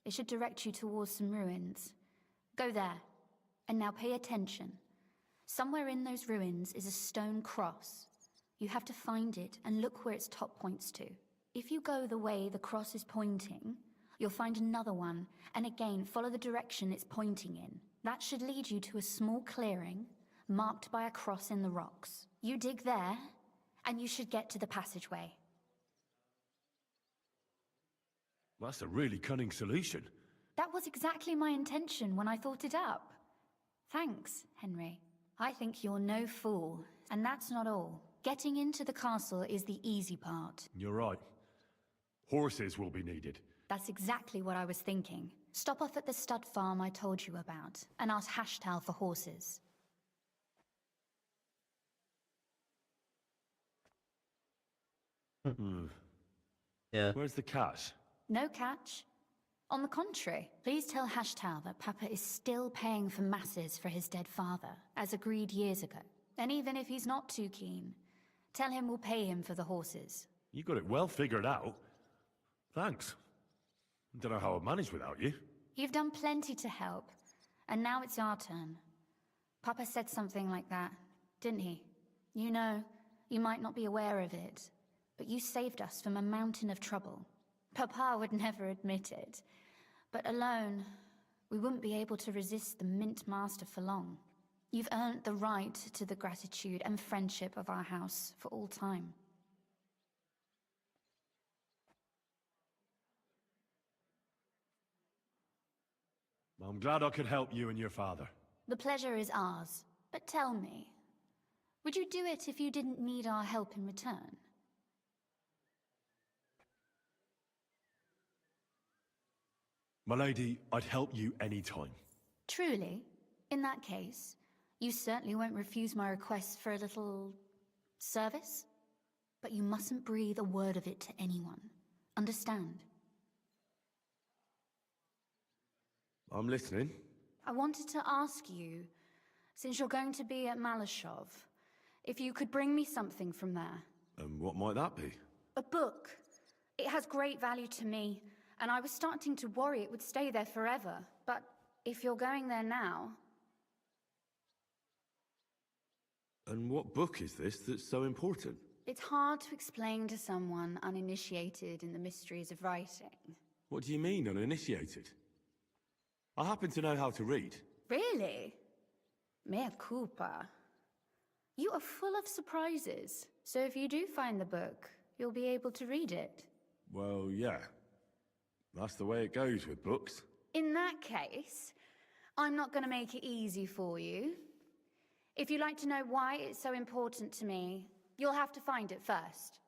it should direct you towards some ruins. Go there. And now pay attention. Somewhere in those ruins is a stone cross. You have to find it and look where its top points to. If you go the way the cross is pointing, you'll find another one, and again follow the direction it's pointing in. That should lead you to a small clearing, marked by a cross in the rocks. You dig there, and you should get to the passageway. Well, that's a really cunning solution. That was exactly my intention when I thought it up. Thanks, Henry. I think you're no fool, and that's not all. Getting into the castle is the easy part. You're right. Horses will be needed. That's exactly what I was thinking. Stop off at the stud farm I told you about, and ask Hashtal for horses. Yeah. Where's the cash? No catch. On the contrary, please tell Hashtal that Papa is still paying for masses for his dead father, as agreed years ago. And even if he's not too keen, tell him we'll pay him for the horses. You got it well figured out. Thanks. Don't know how I'd manage without you. You've done plenty to help, and now it's our turn. Papa said something like that, didn't he? You know, you might not be aware of it, but you saved us from a mountain of trouble. Papa would never admit it, but alone, we wouldn't be able to resist the Mint Master for long. You've earned the right to the gratitude and friendship of our house for all time. I'm glad I could help you and your father. The pleasure is ours, but tell me, would you do it if you didn't need our help in return? My lady, I'd help you any time. Truly? In that case, you certainly won't refuse my request for a little service? But you mustn't breathe a word of it to anyone. Understand? I'm listening. I wanted to ask you, since you're going to be at Malashov, if you could bring me something from there. And what might that be? A book. It has great value to me, and I was starting to worry it would stay there forever. But if you're going there now... And what book is this that's so important? It's hard to explain to someone uninitiated in the mysteries of writing. What do you mean, uninitiated? I happen to know how to read. Really? Mea culpa. You are full of surprises, so if you do find the book, you'll be able to read it. Well, yeah. That's the way it goes with books. In that case, I'm not going to make it easy for you. If you'd like to know why it's so important to me, you'll have to find it first.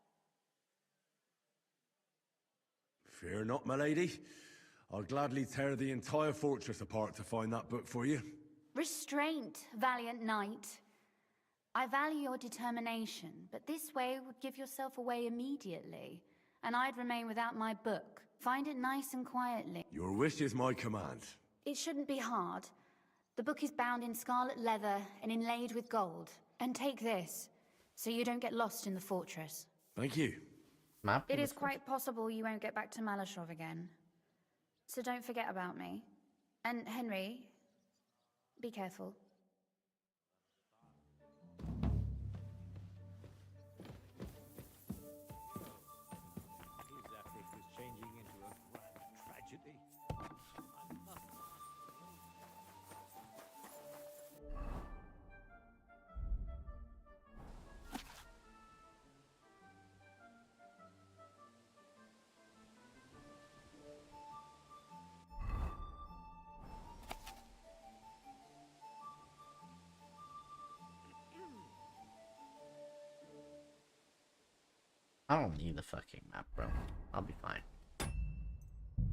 Fear not, my lady. I'll gladly tear the entire fortress apart to find that book for you. Restraint, valiant knight. I value your determination, but this way would give yourself away immediately, and I'd remain without my book. Find it nice and quietly. Your wish is my command. It shouldn't be hard. The book is bound in scarlet leather and inlaid with gold. And take this, so you don't get lost in the fortress. Thank you. Map? It is quite possible you won't get back to Malashov again. So don't forget about me. And Henry, be careful. I don't need the fucking map, bro. I'll be fine.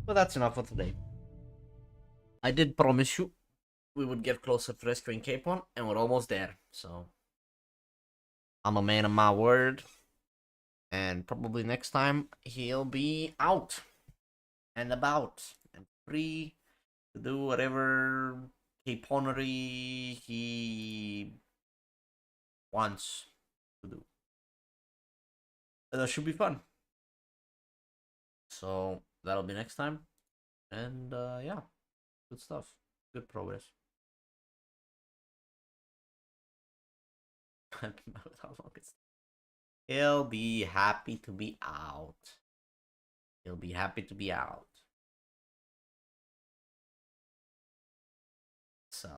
But that's enough for today. I did promise you we would get closer to rescuing Capon, and we're almost there. So I'm a man of my word. And probably next time he'll be out and about and free to do whatever Caponery he wants to do. That should be fun. So that'll be next time. And yeah, good stuff. Good progress. He'll be happy to be out. He'll be happy to be out.